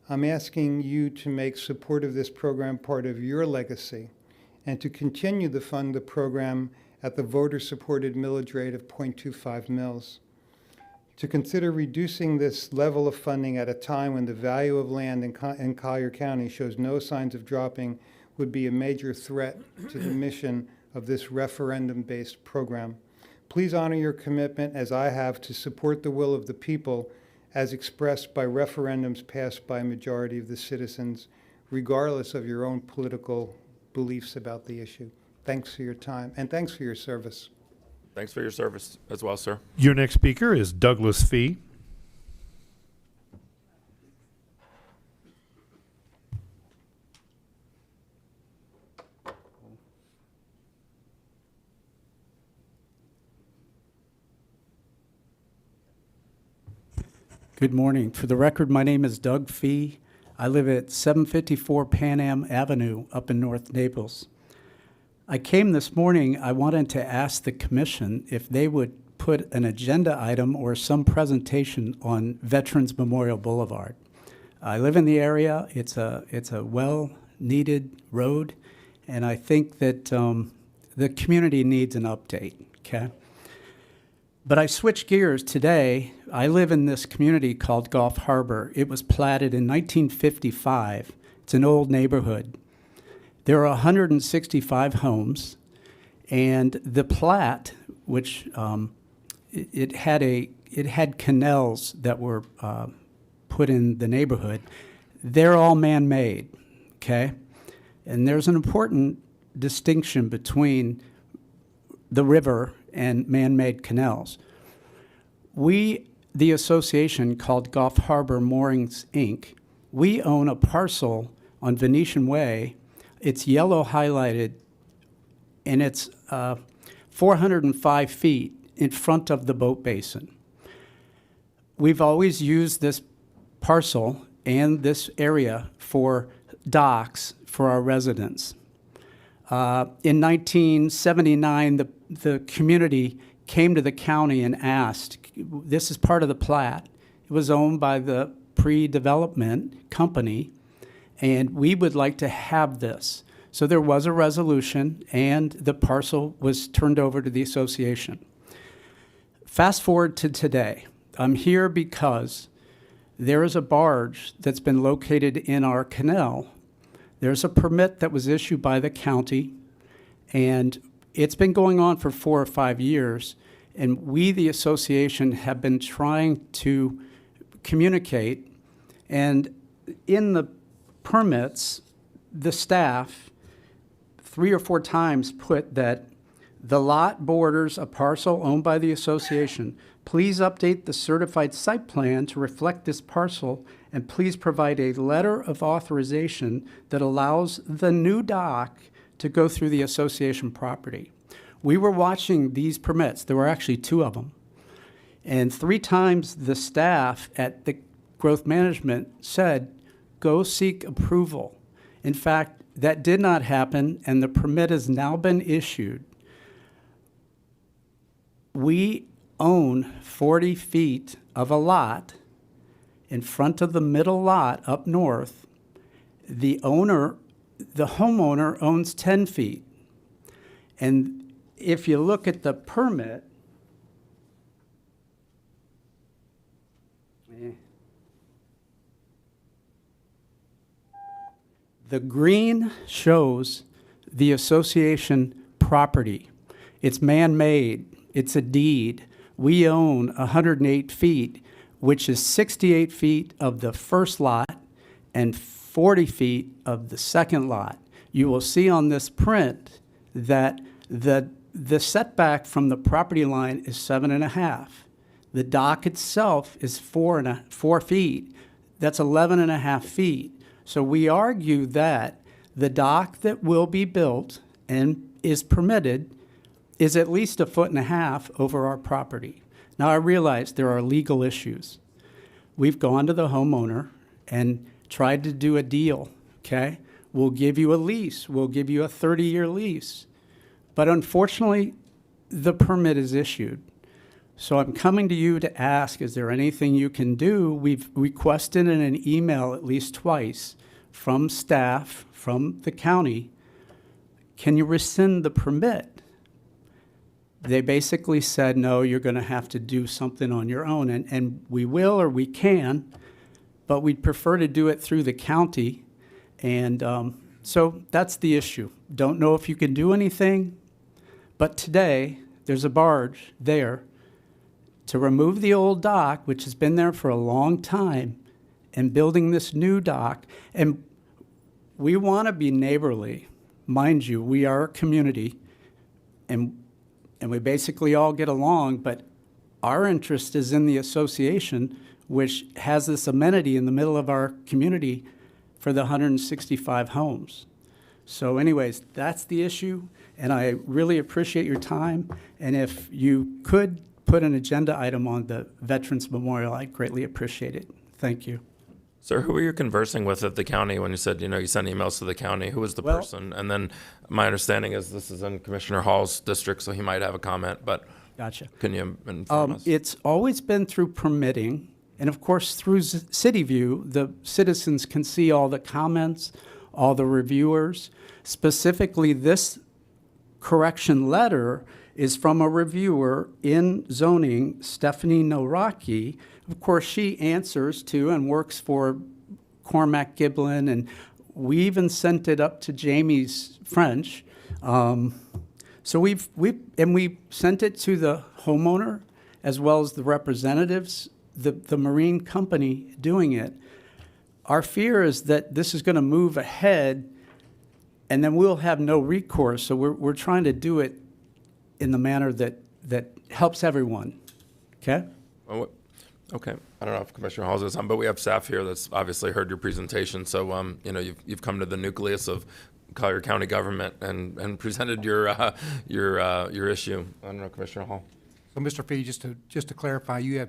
I'm asking you to make support of this program part of your legacy and to continue to fund the program at the voter-supported millage rate of 0.25 mils. To consider reducing this level of funding at a time when the value of land in Collier County shows no signs of dropping would be a major threat to the mission of this referendum-based program. Please honor your commitment, as I have, to support the will of the people as expressed by referendums passed by a majority of the citizens, regardless of your own political beliefs about the issue. Thanks for your time, and thanks for your service. Thanks for your service as well, sir. Your next speaker is Douglas Fee. Good morning. For the record, my name is Doug Fee. I live at 754 Pan Am Avenue up in North Naples. I came this morning, I wanted to ask the commission if they would put an agenda item or some presentation on Veterans Memorial Boulevard. I live in the area. It's a well-needed road, and I think that the community needs an update, okay? But I switched gears today. I live in this community called Gulf Harbor. It was platted in 1955. It's an old neighborhood. There are 165 homes, and the plat, which it had canals that were put in the neighborhood. They're all man-made, okay? And there's an important distinction between the river and man-made canals. We, the association called Gulf Harbor Moorings, Inc., we own a parcel on Venetian Way. It's yellow highlighted, and it's 405 feet in front of the boat basin. We've always used this parcel and this area for docks for our residents. In 1979, the community came to the county and asked, this is part of the plat. It was owned by the pre-development company, and we would like to have this. So there was a resolution, and the parcel was turned over to the association. Fast forward to today. I'm here because there is a barge that's been located in our canal. There's a permit that was issued by the county, and it's been going on for 4 or 5 years, and we, the association, have been trying to communicate, and in the permits, the staff 3 or 4 times put that the lot borders a parcel owned by the association. Please update the certified site plan to reflect this parcel, and please provide a letter of authorization that allows the new dock to go through the association property. We were watching these permits. There were actually 2 of them. And 3 times the staff at the growth management said, go seek approval. In fact, that did not happen, and the permit has now been issued. We own 40 feet of a lot in front of the middle lot up north. The homeowner owns 10 feet. And if you look at the permit, the green shows the association property. It's man-made. It's a deed. We own 108 feet, which is 68 feet of the first lot and 40 feet of the second lot. You will see on this print that the setback from the property line is 7.5. The dock itself is 4 feet. That's 11.5 feet. So we argue that the dock that will be built and is permitted is at least 1.5 feet over our property. Now, I realize there are legal issues. We've gone to the homeowner and tried to do a deal, okay? We'll give you a lease. We'll give you a 30-year lease. But unfortunately, the permit is issued. So I'm coming to you to ask, is there anything you can do? We've requested in an email at least twice from staff, from the county, can you rescind the permit? They basically said, no, you're going to have to do something on your own. And we will or we can, but we'd prefer to do it through the county. And so that's the issue. Don't know if you can do anything, but today there's a barge there to remove the old dock, which has been there for a long time, and building this new dock. And we want to be neighborly. Mind you, we are a community, and we basically all get along, but our interest is in the association, which has this amenity in the middle of our community for the 165 homes. So anyways, that's the issue, and I really appreciate your time. And if you could put an agenda item on the Veterans Memorial, I'd greatly appreciate it. Thank you. Sir, who were you conversing with at the county when you said, you sent emails to the county? Who was the Well- person? And then my understanding is this is in Commissioner Hall's district, so he might have a comment, but Gotcha. can you inform us? It's always been through permitting, and of course, through City View, the citizens can see all the comments, all the reviewers. Specifically, this correction letter is from a reviewer in zoning, Stephanie Noraki. Of course, she answers to and works for Cormac Giblin, and we even sent it up to Jamie's French. So we sent it to the homeowner as well as the representatives, the marine company doing it. Our fear is that this is going to move ahead, and then we'll have no recourse. So we're trying to do it in the manner that helps everyone. Okay? Well, okay. I don't know if Commissioner Hall's got something, but we have staff here that's obviously heard your presentation. So, you've come to the nucleus of Collier County government and presented your issue. I don't know, Commissioner Hall. So, Mr. Fee, just to clarify, you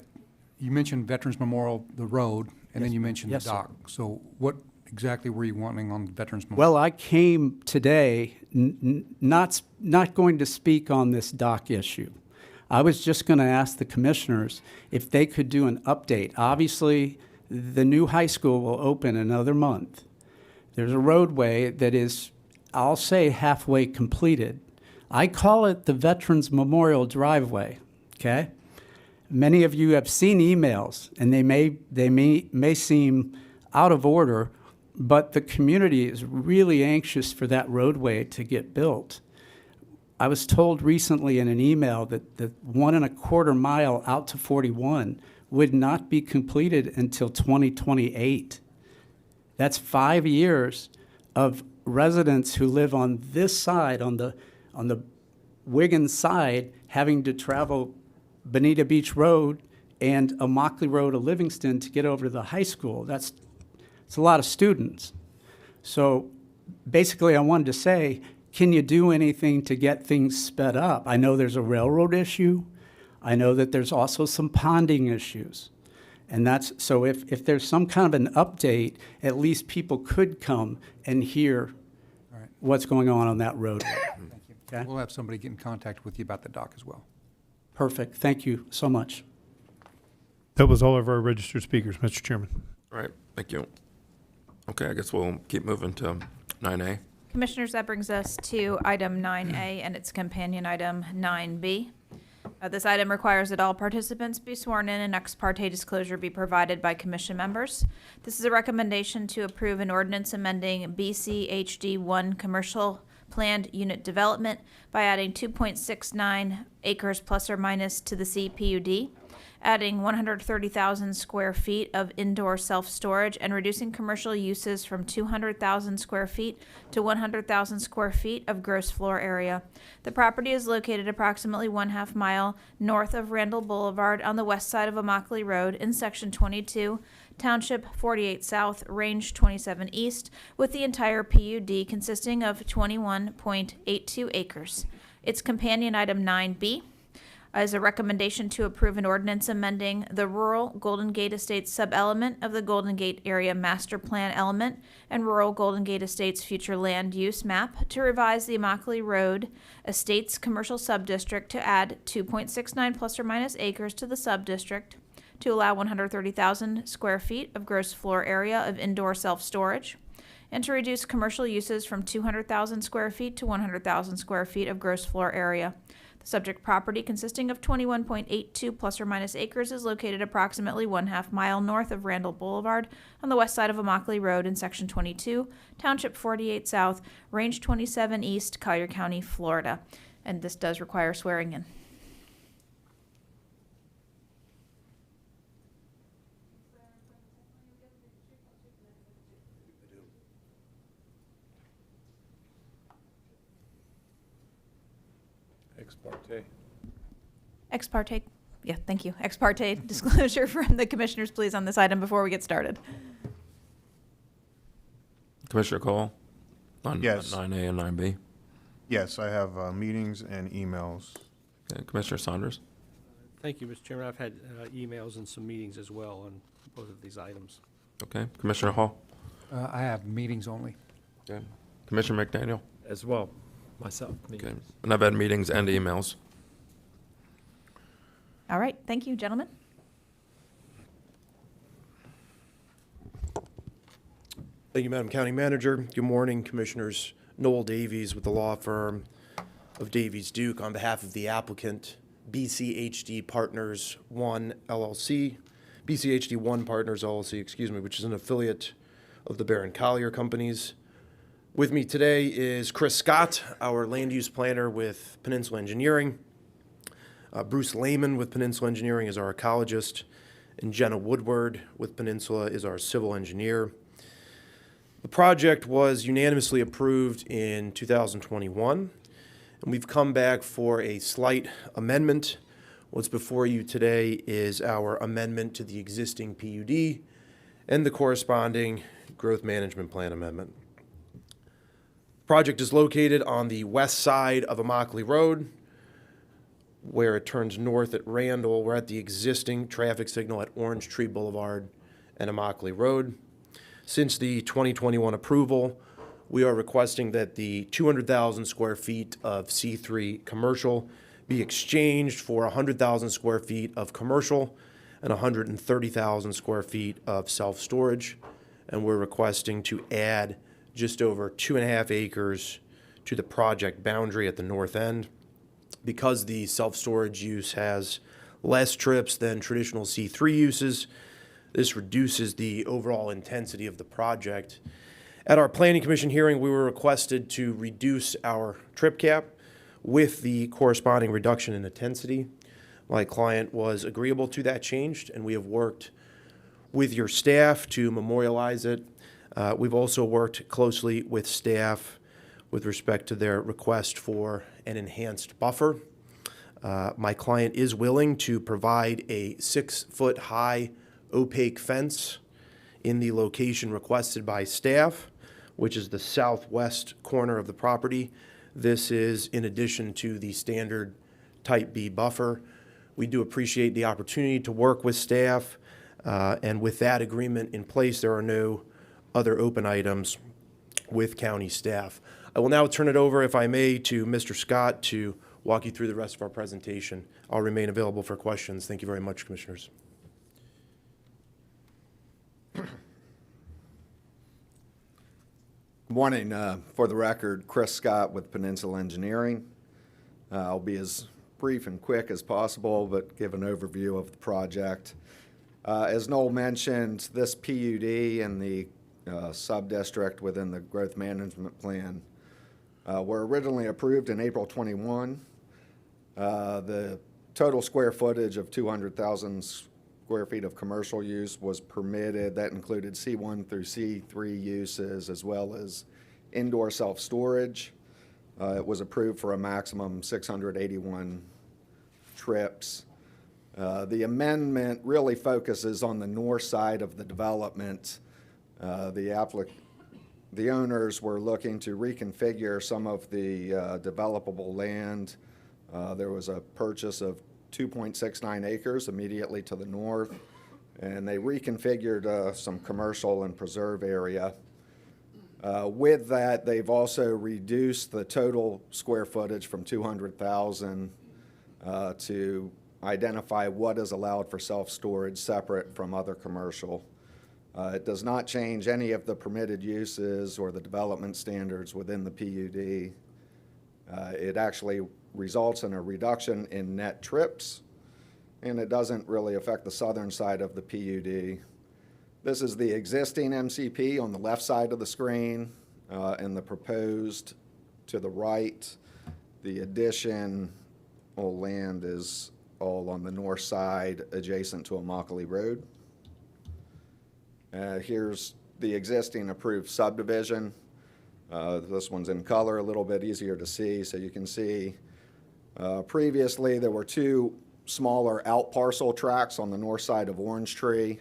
mentioned Veterans Memorial, the road, and then you mentioned Yes, the sir. dock. So what exactly were you wanting on Veterans Memorial? Well, I came today not going to speak on this dock issue. I was just going to ask the commissioners if they could do an update. Obviously, the new high school will open another month. There's a roadway that is, I'll say, halfway completed. I call it the Veterans Memorial Driveway, okay? Many of you have seen emails, and they may seem out of order, but the community is really anxious for that roadway to get built. I was told recently in an email that the 1.25 mile out to 41 would not be completed until 2028. That's 5 years of residents who live on this side, on the Wiggins side, having to travel Bonita Beach Road and Immokalee Road to Livingston to get over to the high school. It's a lot of students. So basically, I wanted to say, can you do anything to get things sped up? I know there's a railroad issue. I know that there's also some ponding issues. And so if there's some kind of an update, at least people could come and hear what's going on that road. Okay? We'll have somebody get in contact with you about the dock as well. Perfect. Thank you so much. That was all of our registered speakers, Mr. Chairman. All right, thank you. Okay, I guess we'll keep moving to 9A. Commissioners, that brings us to item 9A and its companion item 9B. This item requires that all participants be sworn in and ex parte disclosure be provided by commission members. This is a recommendation to approve an ordinance amending BCHD 1 commercial planned unit development by adding 2.69 acres plus or minus to the CPUD, adding 130,000 square feet of indoor self-storage, and reducing commercial uses from 200,000 square feet to 100,000 square feet of gross floor area. The property is located approximately 1/2 mile north of Randall Boulevard on the west side of Immokalee Road in Section 22, Township 48 South, Range 27 East, with the entire PUD consisting of 21.82 acres. Its companion item 9B is a recommendation to approve an ordinance amending the rural Golden Gate Estates sub-element of the Golden Gate Area Master Plan element and rural Golden Gate Estates future land use map to revise the Immokalee Road Estates commercial subdistrict to add 2.69 plus or minus acres to the subdistrict to allow 130,000 square feet of gross floor area of indoor self-storage, and to reduce commercial uses from 200,000 square feet to 100,000 square feet of gross floor area. The subject property, consisting of 21.82 plus or minus acres, is located approximately 1/2 mile north of Randall Boulevard on the west side of Immokalee Road in Section 22, Township 48 South, Range 27 East, Collier County, Florida. And this does require swearing in. Ex parte. Ex parte, yeah, thank you. Ex parte disclosure from the commissioners, please, on this item before we get started. Commissioner Cole? On Yes. 9A and 9B. Yes, I have meetings and emails. Okay, Commissioner Saunders? Thank you, Mr. Chairman. I've had emails and some meetings as well on both of these items. Okay, Commissioner Hall? I have meetings only. Okay. Commissioner McDaniel? As well, myself. Okay. And I've had meetings and emails. All right, thank you, gentlemen. Thank you, Madam County Manager. Good morning, Commissioners. Noel Davies with the law firm of Davies Duke on behalf of the applicant, BCHD Partners 1 LLC, BCHD 1 Partners LLC, excuse me, which is an affiliate of the Barron Collier Companies. With me today is Chris Scott, our land use planner with Peninsula Engineering. Bruce Lehman with Peninsula Engineering is our ecologist, and Jenna Woodward with Peninsula is our civil engineer. The project was unanimously approved in 2021, and we've come back for a slight amendment. What's before you today is our amendment to the existing PUD and the corresponding growth management plan amendment. The project is located on the west side of Immokalee Road, where it turns north at Randall. We're at the existing traffic signal at Orange Tree Boulevard and Immokalee Road. Since the 2021 approval, we are requesting that the 200,000 square feet of C3 commercial be exchanged for 100,000 square feet of commercial and 130,000 square feet of self-storage. And we're requesting to add just over 2.5 acres to the project boundary at the north end. Because the self-storage use has less trips than traditional C3 uses, this reduces the overall intensity of the project. At our Planning Commission hearing, we were requested to reduce our trip cap with the corresponding reduction in intensity. My client was agreeable to that change, and we have worked with your staff to memorialize it. We've also worked closely with staff with respect to their request for an enhanced buffer. My client is willing to provide a 6-foot-high opaque fence in the location requested by staff, which is the southwest corner of the property. This is in addition to the standard Type B buffer. We do appreciate the opportunity to work with staff, and with that agreement in place, there are no other open items with county staff. I will now turn it over, if I may, to Mr. Scott to walk you through the rest of our presentation. I'll remain available for questions. Thank you very much, Commissioners. Morning. For the record, Chris Scott with Peninsula Engineering. I'll be as brief and quick as possible, but give an overview of the project. As Noel mentioned, this PUD and the sub-district within the growth management plan were originally approved in April 21. The total square footage of 200,000 square feet of commercial use was permitted. That included C1 through C3 uses as well as indoor self-storage. It was approved for a maximum 681 trips. The amendment really focuses on the north side of the development. The owners were looking to reconfigure some of the developable land. There was a purchase of 2.69 acres immediately to the north, and they reconfigured some commercial and preserve area. With that, they've also reduced the total square footage from 200,000 to identify what is allowed for self-storage separate from other commercial. It does not change any of the permitted uses or the development standards within the PUD. It actually results in a reduction in net trips, and it doesn't really affect the southern side of the PUD. This is the existing MCP on the left side of the screen, and the proposed to the right. The additional land is all on the north side adjacent to Immokalee Road. Here's the existing approved subdivision. This one's in color, a little bit easier to see. So you can see previously there were two smaller out parcel tracts on the north side of Orange Tree.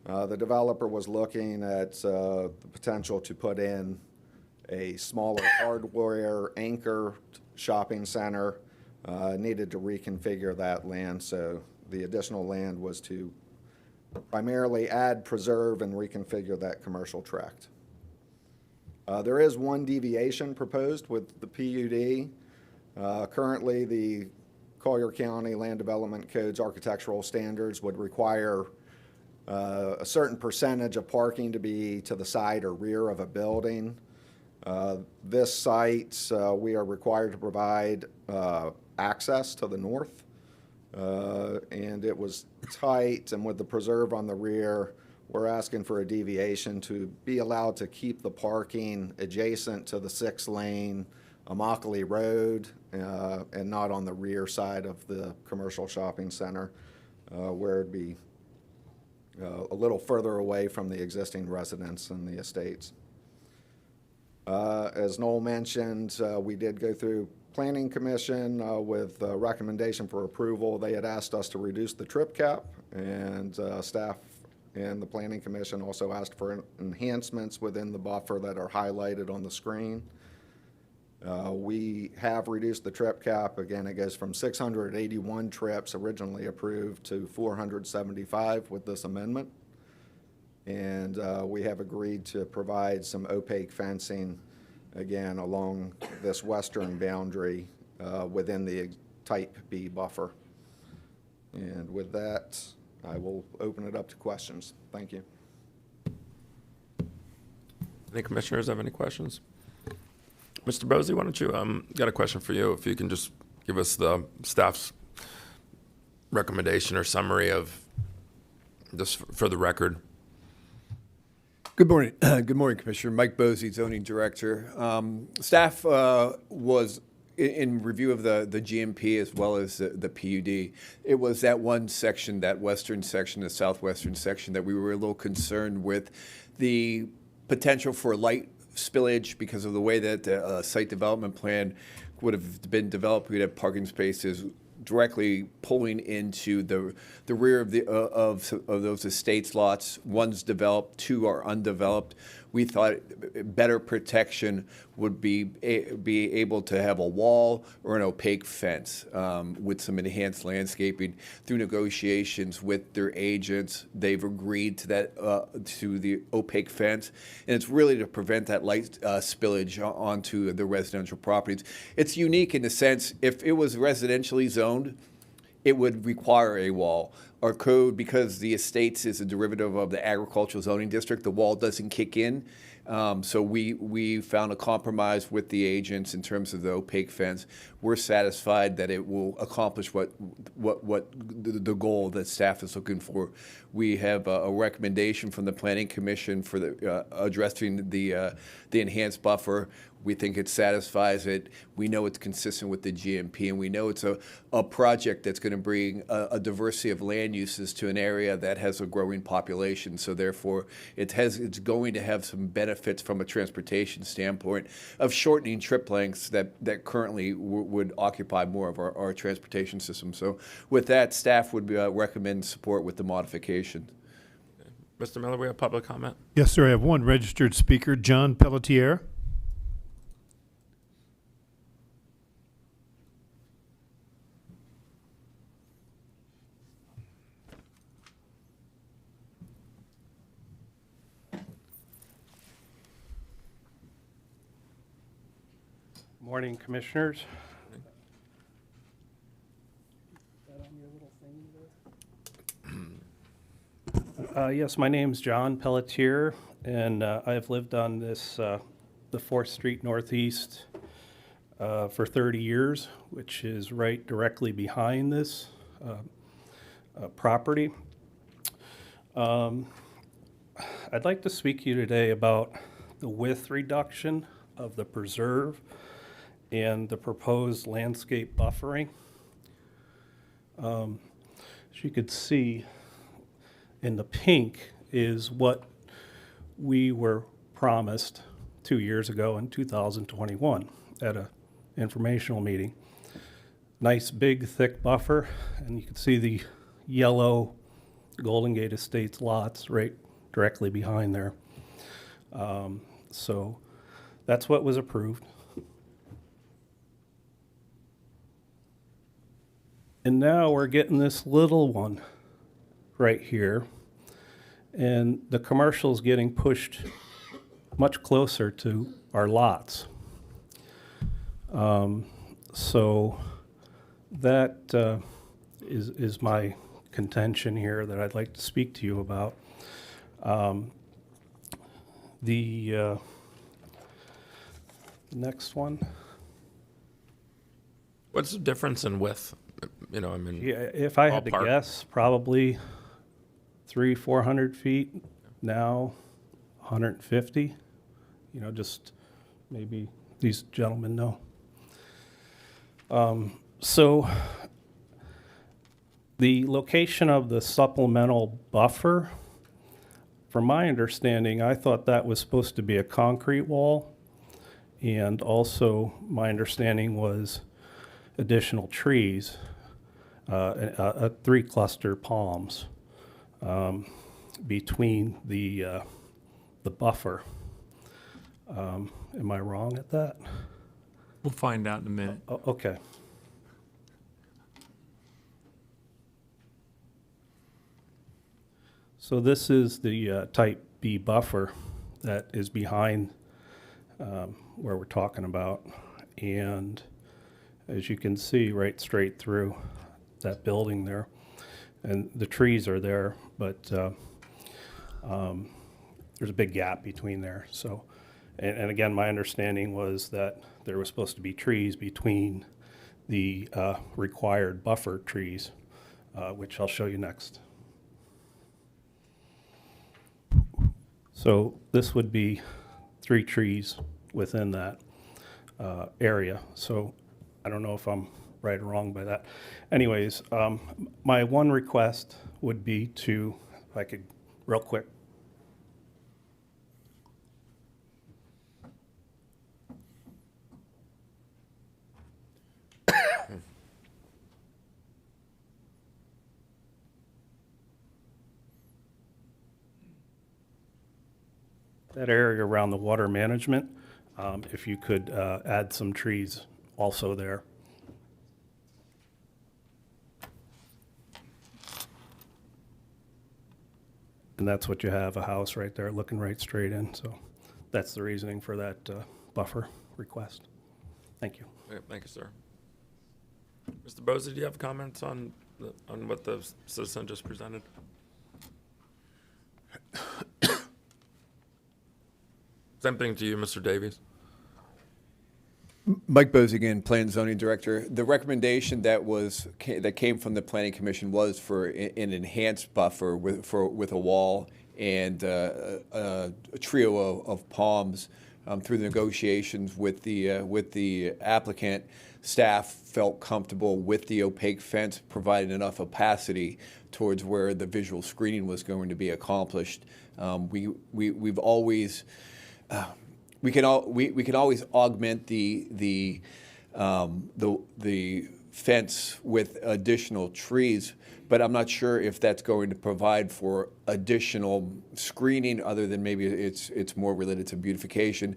The developer was looking at the potential to put in a smaller hardware anchor shopping center. Needed to reconfigure that land, so the additional land was to primarily add, preserve, and reconfigure that commercial tract. There is one deviation proposed with the PUD. Currently, the Collier County Land Development Code's architectural standards would require a certain percentage of parking to be to the side or rear of a building. This site, we are required to provide access to the north, and it was tight, and with the preserve on the rear, we're asking for a deviation to be allowed to keep the parking adjacent to the 6-lane Immokalee Road and not on the rear side of the commercial shopping center, where it'd be a little further away from the existing residents and the estates. As Noel mentioned, we did go through Planning Commission with a recommendation for approval. They had asked us to reduce the trip cap, and staff and the Planning Commission also asked for enhancements within the buffer that are highlighted on the screen. We have reduced the trip cap. Again, it goes from 681 trips originally approved to 475 with this amendment. And we have agreed to provide some opaque fencing, again, along this western boundary within the Type B buffer. And with that, I will open it up to questions. Thank you. Any commissioners have any questions? Mr. Bosey, why don't you, got a question for you. If you can just give us the staff's recommendation or summary of, just for the record. Good morning. Good morning, Commissioner. Mike Bosey, Zoning Director. Staff was in review of the GMP as well as the PUD. It was that one section, that western section, the southwestern section, that we were a little concerned with the potential for light spillage because of the way that the site development plan would have been developed. We'd have parking spaces directly pulling into the rear of those estates lots. One's developed, two are undeveloped. We thought better protection would be able to have a wall or an opaque fence with some enhanced landscaping. Through negotiations with their agents, they've agreed to that to the opaque fence, and it's really to prevent that light spillage onto the residential properties. It's unique in the sense if it was residentially zoned, it would require a wall. Our code, because the estates is a derivative of the agricultural zoning district, the wall doesn't kick in. So we found a compromise with the agents in terms of the opaque fence. We're satisfied that it will accomplish what the goal that staff is looking for. We have a recommendation from the Planning Commission for the addressing the enhanced buffer. We think it satisfies it. We know it's consistent with the GMP, and we know it's a project that's going to bring a diversity of land uses to an area that has a growing population. So therefore, it's going to have some benefits from a transportation standpoint of shortening trip lengths that currently would occupy more of our transportation system. So with that, staff would recommend support with the modification. Mr. Miller, we have public comment. Yes, sir. I have one registered speaker, John Pelletier. Morning, Commissioners. Yes, my name's John Pelletier, and I've lived on this, the 4th Street Northeast for 30 years, which is right directly behind this property. I'd like to speak to you today about the width reduction of the preserve and the proposed landscape buffering. As you could see, in the pink is what we were promised 2 years ago in 2021 at a informational meeting. Nice big thick buffer, and you can see the yellow Golden Gate Estates lots right directly behind there. So that's what was approved. And now we're getting this little one right here, and the commercial's getting pushed much closer to our lots. So that is my contention here that I'd like to speak to you about. The next one. What's the difference in width? You know, I mean, Yeah, if I had to ballpark. guess, probably 300-400 feet. Now, 150. You know, just maybe these gentlemen know. So the location of the supplemental buffer, from my understanding, I thought that was supposed to be a concrete wall. And also, my understanding was additional trees, 3 cluster palms between the buffer. Am I wrong at that? We'll find out in a minute. Okay. So this is the type B buffer that is behind where we're talking about. And as you can see, right straight through that building there. And the trees are there, but there's a big gap between there. So, and again, my understanding was that there was supposed to be trees between the required buffer trees, which I'll show you next. So this would be 3 trees within that area. So I don't know if I'm right or wrong by that. Anyways, my one request would be to, if I could, real quick. That area around the water management, if you could add some trees also there. And that's what you have, a house right there looking right straight in. So that's the reasoning for that buffer request. Thank you. Okay, thank you, sir. Mr. Bosey, do you have comments on what the citizen just presented? Same thing to you, Mr. Davies. Mike Bose again, Plan and Zoning Director. The recommendation that came from the Planning Commission was for an enhanced buffer with a wall and a trio of palms. Through the negotiations with the applicant, staff felt comfortable with the opaque fence, providing enough opacity towards where the visual screening was going to be accomplished. We've always we can always augment the fence with additional trees, but I'm not sure if that's going to provide for additional screening other than maybe it's more related to beautification.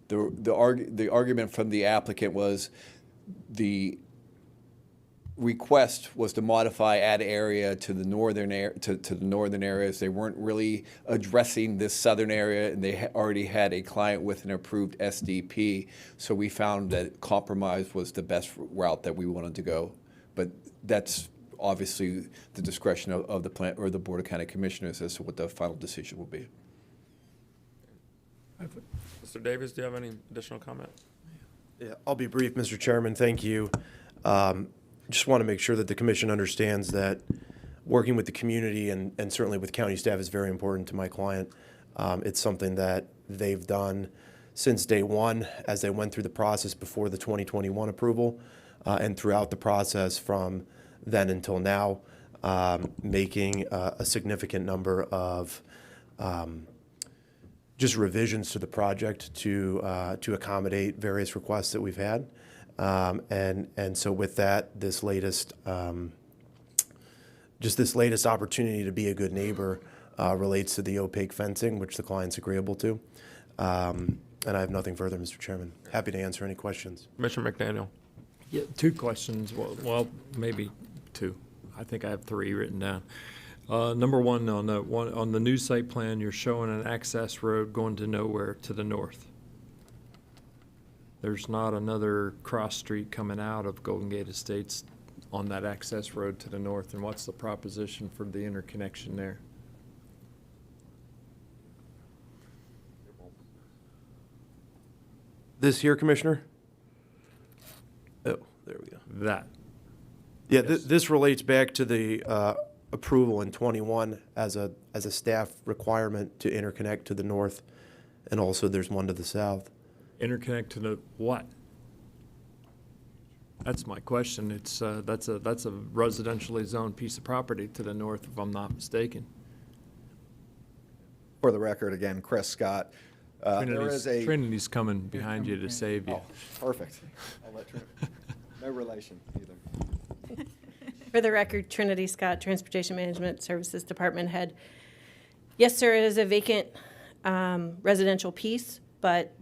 The argument from the applicant was the request was to modify add area to the northern areas. They weren't really addressing this southern area, and they already had a client with an approved SDP. So we found that compromise was the best route that we wanted to go. But that's obviously the discretion of the plant or the Board of County Commissioners as to what the final decision will be. Mr. Davies, do you have any additional comment? Yeah, I'll be brief, Mr. Chairman. Thank you. Just want to make sure that the commission understands that working with the community and certainly with county staff is very important to my client. It's something that they've done since day one as they went through the process before the 2021 approval and throughout the process from then until now, making a significant number of just revisions to the project to accommodate various requests that we've had. And so with that, this latest opportunity to be a good neighbor relates to the opaque fencing, which the client's agreeable to. And I have nothing further, Mr. Chairman. Happy to answer any questions. Commissioner McDaniel. Yeah, two questions. Well, maybe two. I think I have three written down. Number one, on the new site plan, you're showing an access road going to nowhere to the north. There's not another cross street coming out of Golden Gate Estates on that access road to the north. And what's the proposition for the interconnection there? This here, Commissioner? Oh, there we go. That. Yeah, this relates back to the approval in 21 as a staff requirement to interconnect to the north, and also there's one to the south. Interconnect to the what? That's my question. It's that's a residentially zoned piece of property to the north, if I'm not mistaken. For the record, again, Chris Scott. There is a Trinity's coming behind you to save you. Oh, perfect. I'll let no relation either. For the record, Trinity Scott, Transportation Management Services Department Head. Yes, sir, it is a vacant residential piece, but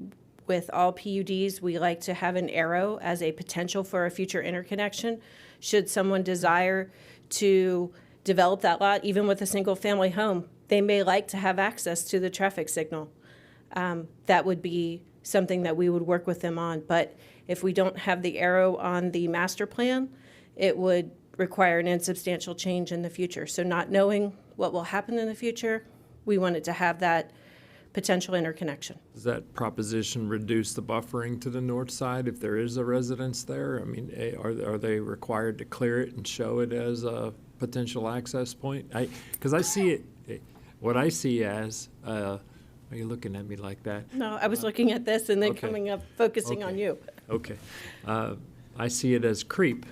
with all PUDs, we like to have an arrow as a potential for a future interconnection. Should someone desire to develop that lot, even with a single-family home, they may like to have access to the traffic signal. That would be something that we would work with them on. But if we don't have the arrow on the master plan, it would require an insubstantial change in the future. So not knowing what will happen in the future, we wanted to have that potential interconnection. Does that proposition reduce the buffering to the north side if there is a residence there? I mean, are they required to clear it and show it as a potential access point? Because I see it, what I see as, are you looking at me like that? No, I was looking at this and then okay. coming up, focusing on you. Okay. I see it as creep.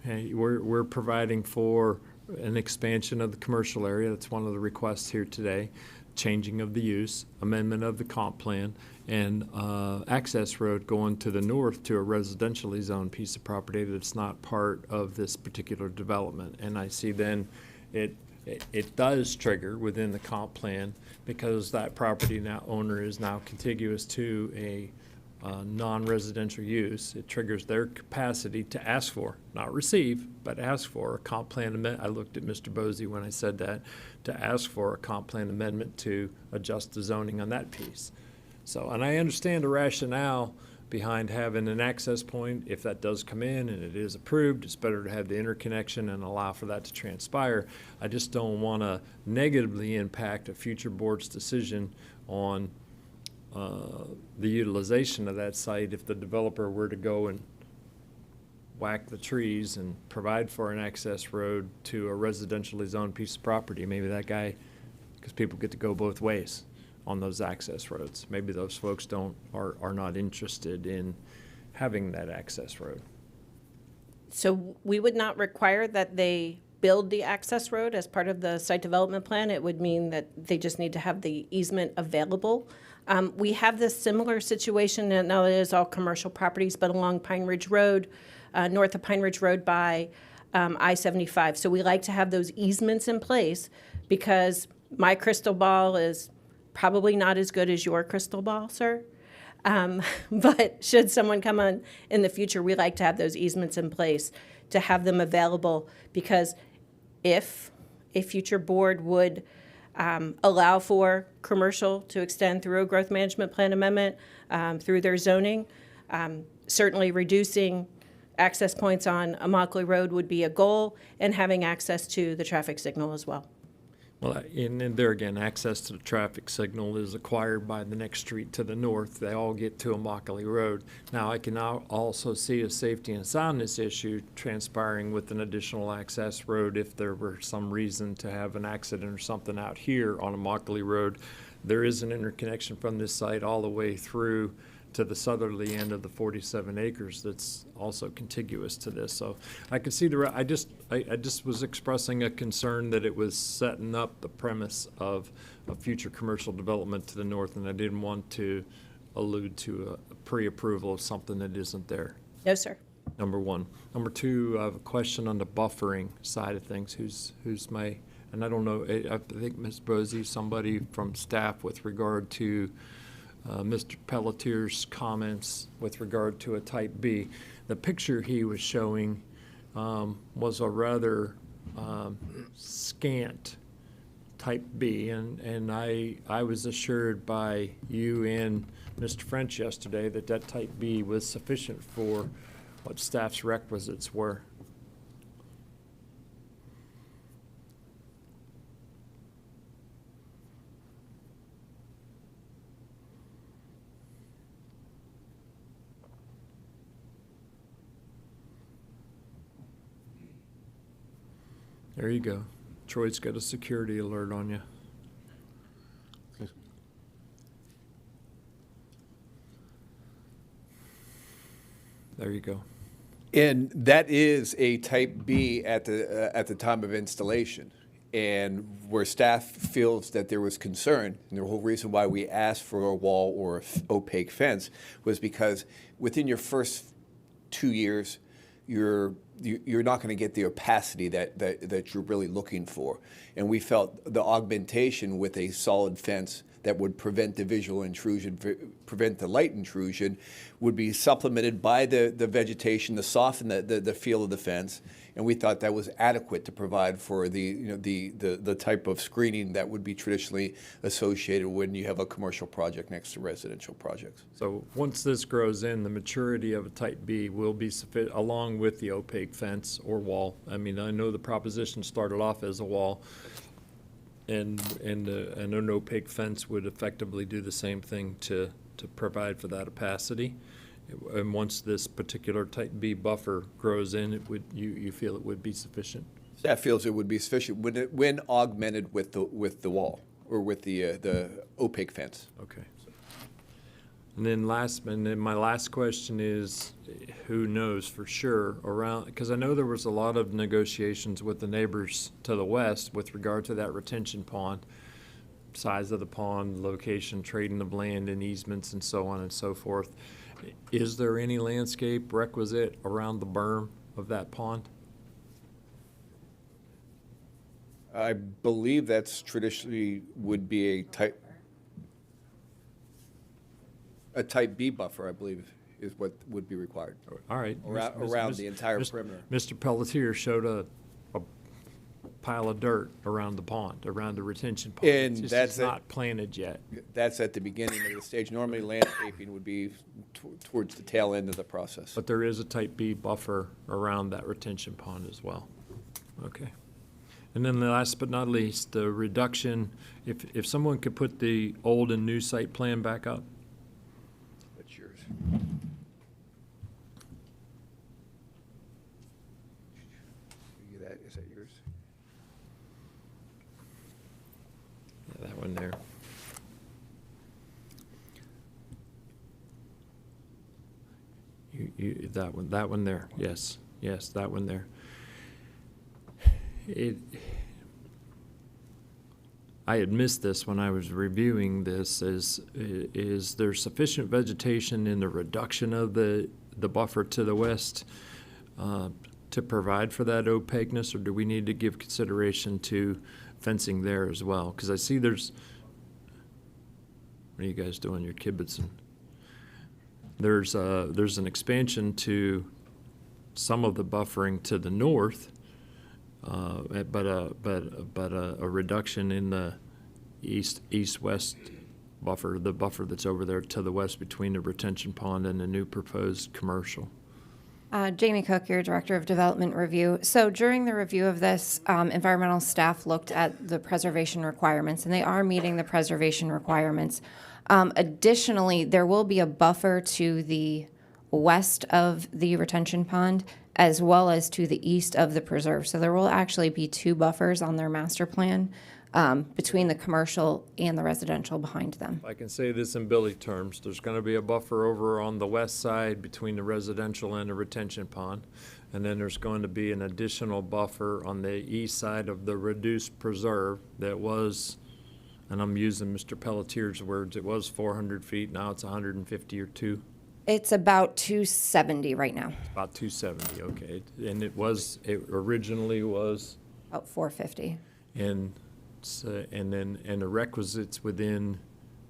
Hey, we're providing for an expansion of the commercial area. That's one of the requests here today. Changing of the use, amendment of the comp plan, and access road going to the north to a residentially zoned piece of property that's not part of this particular development. And I see then it does trigger within the comp plan because that property now owner is now contiguous to a non-residential use. It triggers their capacity to ask for, not receive, but ask for a comp plan amendment. I looked at Mr. Bosey when I said that, to ask for a comp plan amendment to adjust the zoning on that piece. So, and I understand the rationale behind having an access point. If that does come in and it is approved, it's better to have the interconnection and allow for that to transpire. I just don't want to negatively impact a future board's decision on the utilization of that site if the developer were to go and whack the trees and provide for an access road to a residentially zoned piece of property. Maybe that guy, because people get to go both ways on those access roads. Maybe those folks are not interested in having that access road. So we would not require that they build the access road as part of the site development plan. It would mean that they just need to have the easement available. We have this similar situation, and now it is all commercial properties, but along Pine Ridge Road, north of Pine Ridge Road by I-75. So we like to have those easements in place because my crystal ball is probably not as good as your crystal ball, sir. But should someone come on in the future, we like to have those easements in place to have them available, because if a future board would allow for commercial to extend through a growth management plan amendment, through their zoning, certainly reducing access points on Immokalee Road would be a goal, and having access to the traffic signal as well. Well, and there again, access to the traffic signal is acquired by the next street to the north. They all get to Immokalee Road. Now, I can now also see a safety and soundness issue transpiring with an additional access road if there were some reason to have an accident or something out here on Immokalee Road there is an interconnection from this site all the way through to the southerly end of the 47 acres that's also contiguous to this. So I can see I just was expressing a concern that it was setting up the premise of a future commercial development to the north, and I didn't want to allude to a pre-approval of something that isn't there. No, sir. Number one. Number two, I have a question on the buffering side of things. Who's my, and I don't know, I think Ms. Brosey, somebody from staff with regard to Mr. Pelletier's comments with regard to a type B. The picture he was showing was a rather scant type B, and I was assured by you and Mr. French yesterday that that type B was sufficient for what staff's requisites were. There you go. Troy's got a security alert on you. There you go. And that is a type B at the time of installation. And where staff feels that there was concern, and the whole reason why we asked for a wall or opaque fence was because within your first 2 years, you're not going to get the opacity that you're really looking for. And we felt the augmentation with a solid fence that would prevent the visual intrusion, prevent the light intrusion, would be supplemented by the vegetation to soften the feel of the fence. And we thought that was adequate to provide for the type of screening that would be traditionally associated when you have a commercial project next to residential projects. So once this grows in, the maturity of a type B will be sufficient, along with the opaque fence or wall. I mean, I know the proposition started off as a wall, and an opaque fence would effectively do the same thing to provide for that opacity. And once this particular type B buffer grows in, it would, you feel it would be sufficient? Staff feels it would be sufficient when augmented with the wall or with the opaque fence. Okay. And then my last question is, who knows for sure around, because I know there was a lot of negotiations with the neighbors to the west with regard to that retention pond, size of the pond, location, trading of land and easements and so on and so forth. Is there any landscape requisite around the berm of that pond? I believe that's traditionally would be a type B buffer, I believe, is what would be required. All right. Around the entire perimeter. Mr. Pelletier showed a pile of dirt around the pond, around the retention pond. And It's that's not planted yet. That's at the beginning of the stage. Normally, landscaping would be towards the tail end of the process. But there is a type B buffer around that retention pond as well. Okay. And then the last but not least, the reduction, if someone could put the old and new site plan back up. That's yours. Is that yours? Yeah, that one there. That one there. Yes, that one there. I had missed this when I was reviewing this. Is there sufficient vegetation in the reduction of the buffer to the west to provide for that opaqueness, or do we need to give consideration to fencing there as well? Because I see there's, what are you guys doing? You're kibitzing. There's an expansion to some of the buffering to the north, but a reduction in the east-west buffer, the buffer that's over there to the west between the retention pond and the new proposed commercial. Jamie Cook, your Director of Development Review. So during the review of this, environmental staff looked at the preservation requirements, and they are meeting the preservation requirements. Additionally, there will be a buffer to the west of the retention pond as well as to the east of the preserve. So there will actually be two buffers on their master plan. between the commercial and the residential behind them. I can say this in Billy terms, there's gonna be a buffer over on the west side between the residential and the retention pond. And then there's going to be an additional buffer on the east side of the reduced preserve that was, and I'm using Mr. Pelletier's words, it was 400 feet, now it's 150 or 2, It's about 270 right now, about 270, okay. And it originally was, about 450. and the requisites within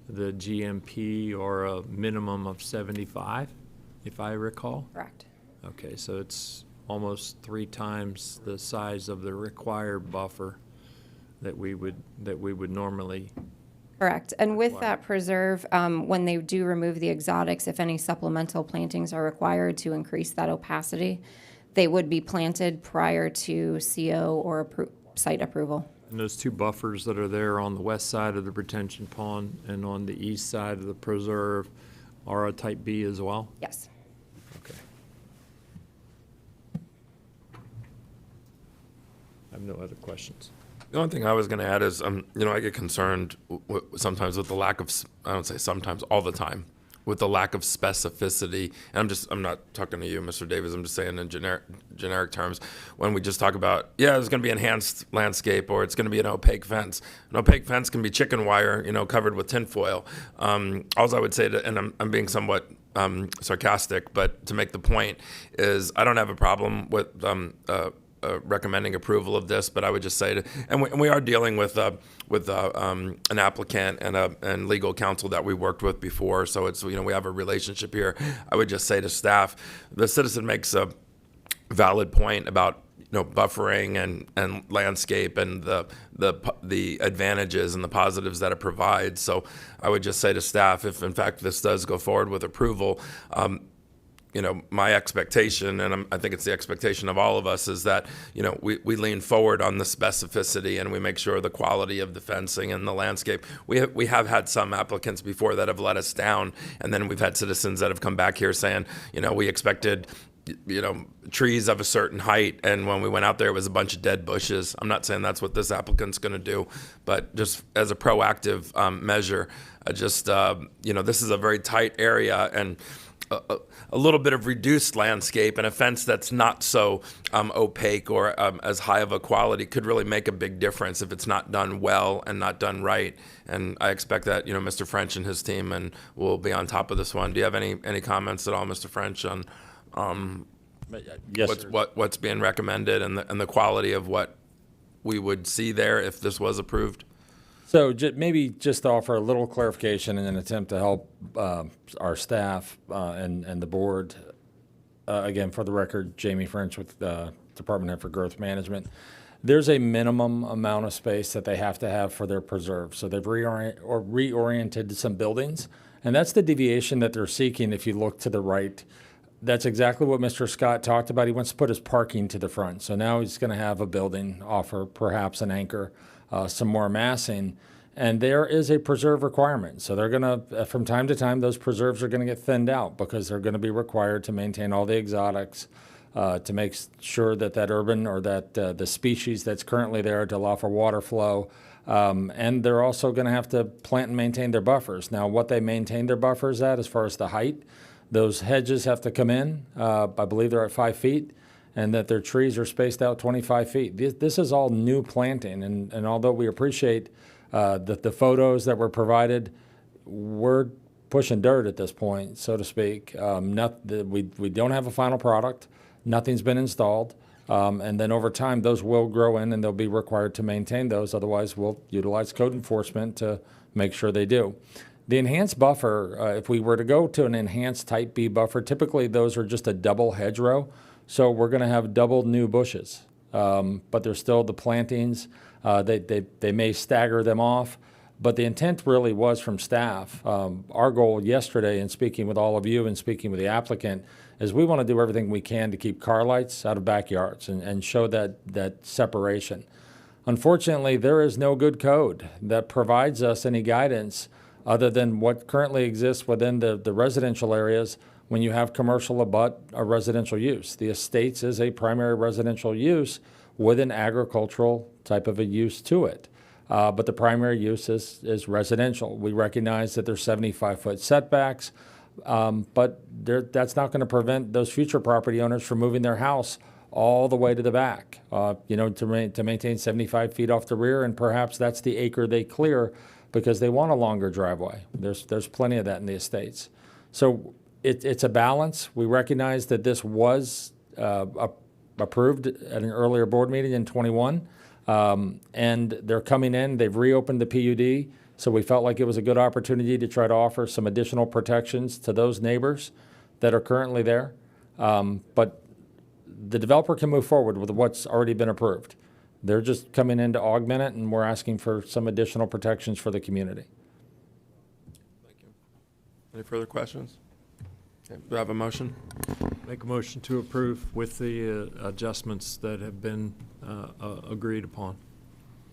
the GMP are a minimum of 75, if I recall? Correct. Okay, so it's almost 3 times the size of the required buffer that we would normally. Correct. And with that preserve, when they do remove the exotics, if any supplemental plantings are required to increase that opacity, they would be planted prior to CO or site approval. And those 2 buffers that are there on the west side of the retention pond and on the east side of the preserve are a type B as well? Yes. Okay. I have no other questions. The only thing I was going to add is, I get concerned sometimes with the lack of, I don't say sometimes, all the time, with the lack of specificity. And I'm not talking to you, Mr. Davis, I'm just saying in generic terms, when we just talk about, there's going to be enhanced landscape or it's going to be an opaque fence. An opaque fence can be chicken wire, covered with tinfoil. All I would say, and I'm being somewhat sarcastic, but to make the point is I don't have a problem with recommending approval of this, but I would just say, and we are dealing with an applicant and legal counsel that we worked with before, so it's we have a relationship here. I would just say to staff, the citizen makes a valid point about buffering and landscape and the advantages and the positives that it provides. So I would just say to staff, if in fact this does go forward with approval, my expectation, and I think it's the expectation of all of us, is that, we lean forward on the specificity and we make sure the quality of the fencing and the landscape. We have had some applicants before that have let us down, and then we've had citizens that have come back here saying, we expected, trees of a certain height, and when we went out there, it was a bunch of dead bushes. I'm not saying that's what this applicant's going to do, but just as a proactive measure, this is a very tight area, and a little bit of reduced landscape and a fence that's not so opaque or as high of a quality could really make a big difference if it's not done well and not done right. And I expect that, Mr. French and his team and will be on top of this one. Do you have any comments at all, Mr. French, on Yes, sir. what's being recommended and the quality of what we would see there if this was approved? So maybe just to offer a little clarification in an attempt to help our staff and the board. Again, for the record, Jamie French with the Department Head for Growth Management. There's a minimum amount of space that they have to have for their preserve. So they've reoriented some buildings, and that's the deviation that they're seeking. If you look to the right, that's exactly what Mr. Scott talked about. He wants to put his parking to the front. So now he's going to have a building, offer perhaps an anchor, some more massing, and there is a preserve requirement. So they're going to, from time to time, those preserves are going to get thinned out because they're going to be required to maintain all the exotics, to make sure that urban or that the species that's currently there to allow for water flow. And they're also going to have to plant and maintain their buffers. Now, what they maintain their buffers at as far as the height, those hedges have to come in. I believe they're at 5 feet. And that their trees are spaced out 25 feet. This is all new planting, and although we appreciate the photos that were provided, we're pushing dirt at this point, so to speak. We don't have a final product. Nothing's been installed. And then over time, those will grow in, and they'll be required to maintain those. Otherwise, we'll utilize code enforcement to make sure they do. The enhanced buffer, if we were to go to an enhanced type B buffer, typically those are just a double hedgerow. So we're going to have double new bushes, but there's still the plantings. They may stagger them off, but the intent really was from staff. Our goal yesterday in speaking with all of you and speaking with the applicant is we want to do everything we can to keep car lights out of backyards and show that separation. Unfortunately, there is no good code that provides us any guidance other than what currently exists within the residential areas when you have commercial abut a residential use. The estates is a primary residential use with an agricultural type of a use to it. but the primary use is residential. We recognize that there's 75-foot setbacks, but that's not going to prevent those future property owners from moving their house all the way to the back, to maintain 75 feet off the rear, and perhaps that's the acre they clear because they want a longer driveway. There's plenty of that in the estates. So it's a balance. We recognize that this was approved at an earlier board meeting in 21, and they're coming in. They've reopened the PUD, so we felt like it was a good opportunity to try to offer some additional protections to those neighbors that are currently there. But the developer can move forward with what's already been approved. They're just coming in to augment it, and we're asking for some additional protections for the community. Thank you. Any further questions? Okay, do I have a motion? Make a motion to approve with the adjustments that have been agreed upon.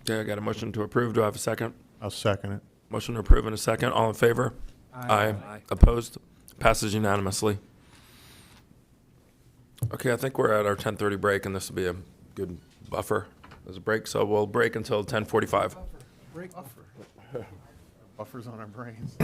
Okay, I got a motion to approve. Do I have a second? I'll second it. Motion to approve in a second. All in favor? Aye. Opposed? Passes unanimously. Okay, I think we're at our 10:30 break, and this will be a good buffer as a break. So we'll break until 10:45. Buffers on our brains.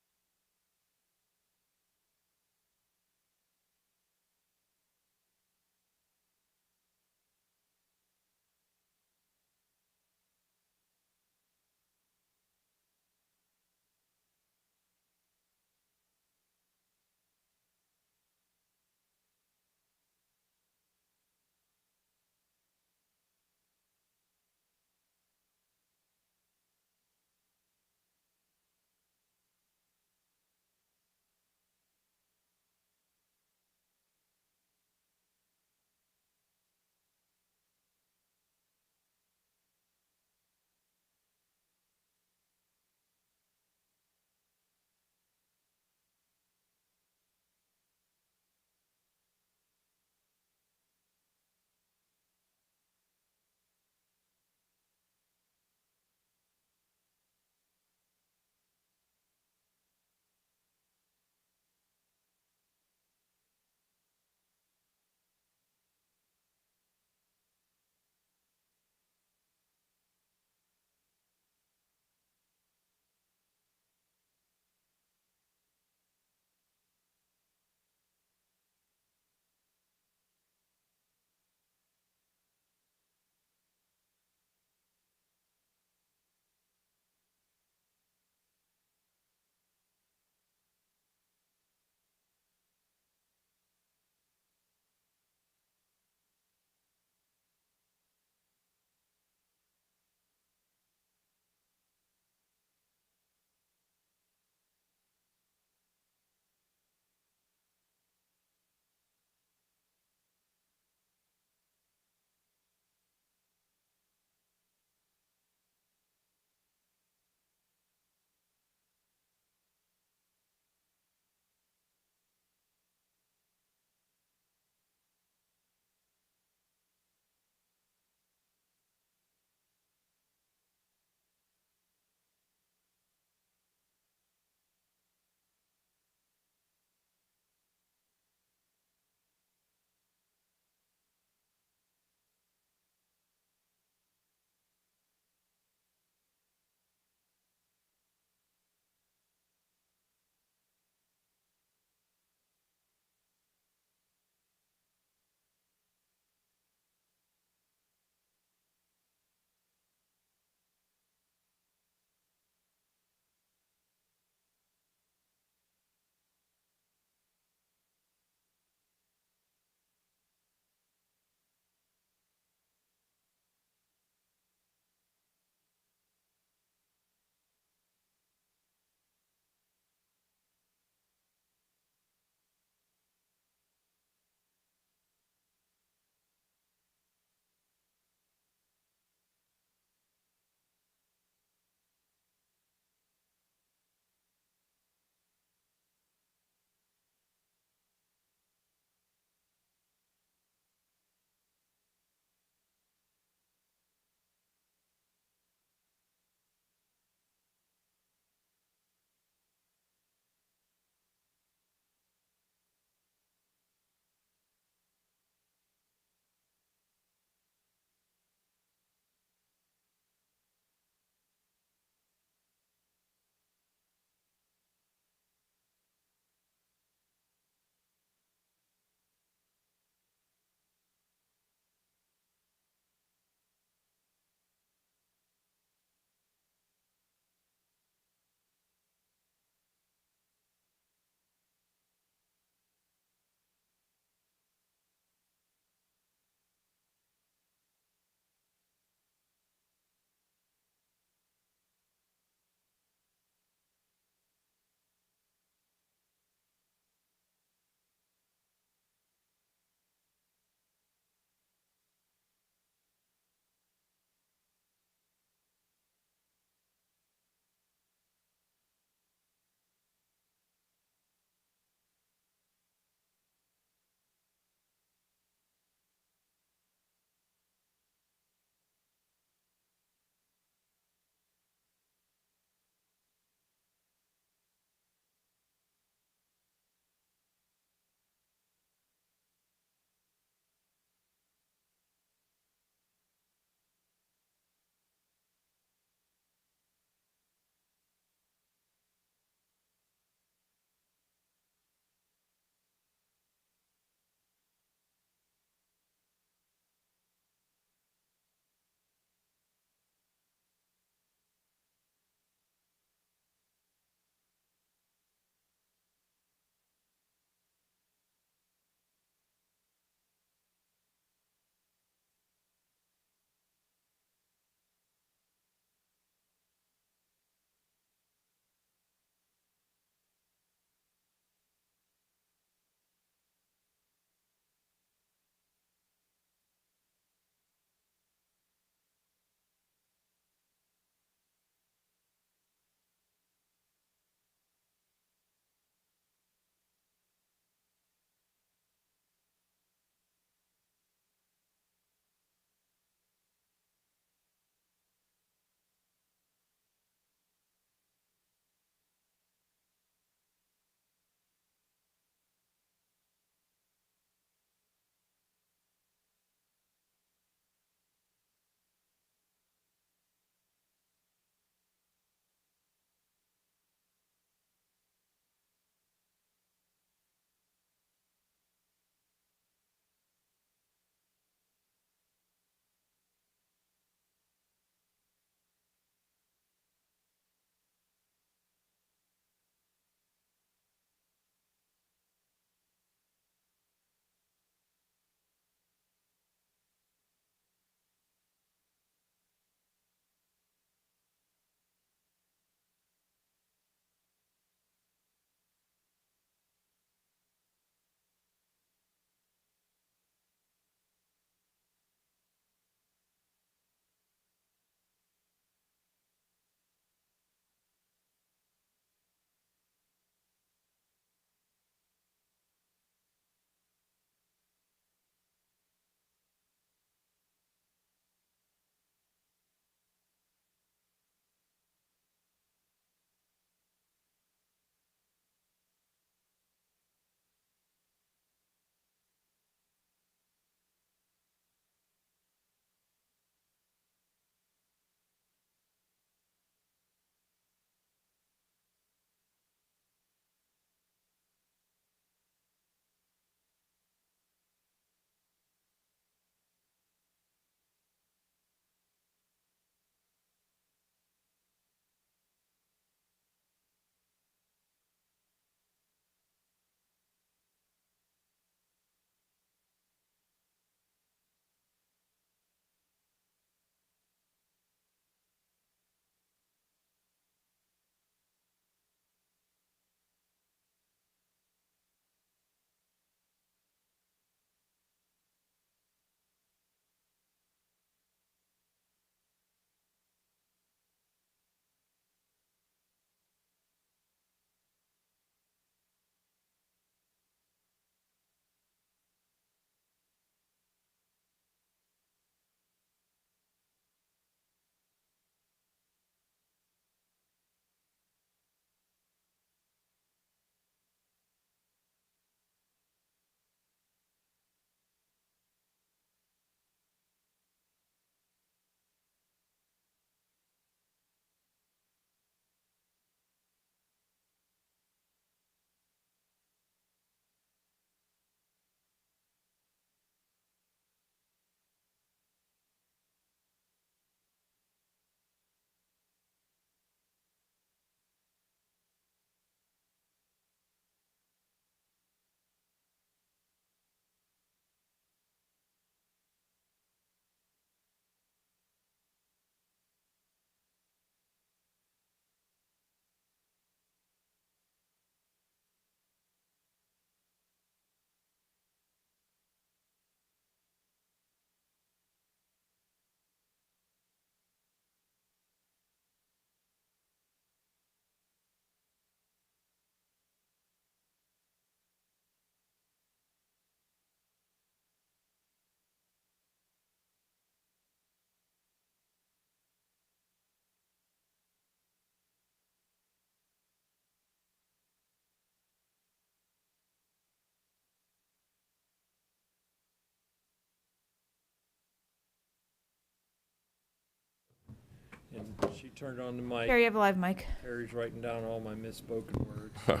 And she turned on the mic. Carrie, you have a live mic. Carrie's writing down all my misspoken words.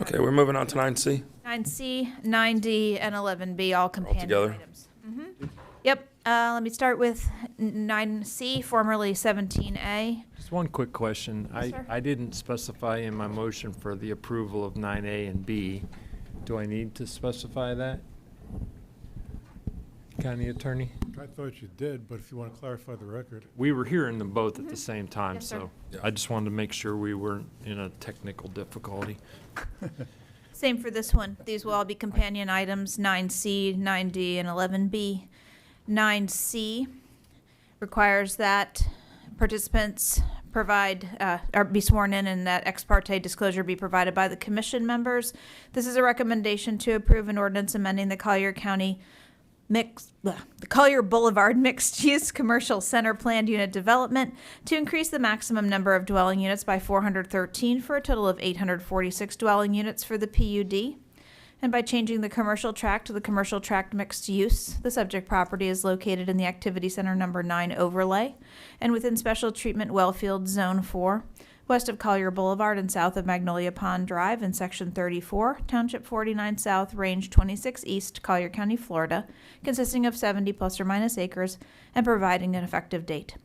Okay, we're moving on to 9C. 9C, 9D, and 11B, all companion together? items. Yep, let me start with 9C, formerly 17A. Just one quick question. Yes, sir. I didn't specify in my motion for the approval of 9A and B. Do I need to specify that? County Attorney? I thought you did, but if you want to clarify the record. We were hearing them both at the same time, Yes, sir. so I just wanted to make sure we weren't in a technical difficulty. Same for this one. These will all be companion items, 9C, 9D, and 11B. 9C requires that participants provide, or be sworn in, and that ex parte disclosure be provided by the commission members. This is a recommendation to approve an ordinance amending the Collier County the Collier Boulevard Mixed-Use Commercial Center Planned Unit Development to increase the maximum number of dwelling units by 413 for a total of 846 dwelling units for the PUD. And by changing the commercial tract to the commercial tract mixed use, the subject property is located in the Activity Center Number 9 overlay and within Special Treatment Wellfield Zone 4, west of Collier Boulevard and south of Magnolia Pond Drive in Section 34, Township 49 South, Range 26 East, Collier County, Florida, consisting of 70 plus or minus acres, and providing an effective date.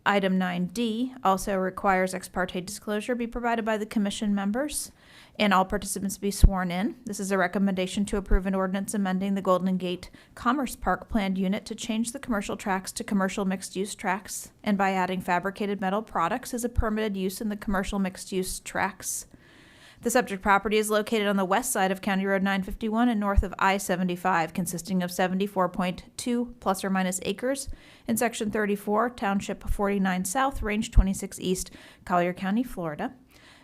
Item 9D also requires ex parte disclosure be provided by the commission members and all participants be sworn in. This is a recommendation to approve an ordinance amending the Golden Gate Commerce Park planned unit to change the commercial tracts to commercial mixed-use tracts, and by adding fabricated metal products as a permitted use in the commercial mixed-use tracts. The subject property is located on the west side of County Road 951 and north of I-75, consisting of 74.2 plus or minus acres in Section 34, Township 49 South, Range 26 East, Collier County, Florida.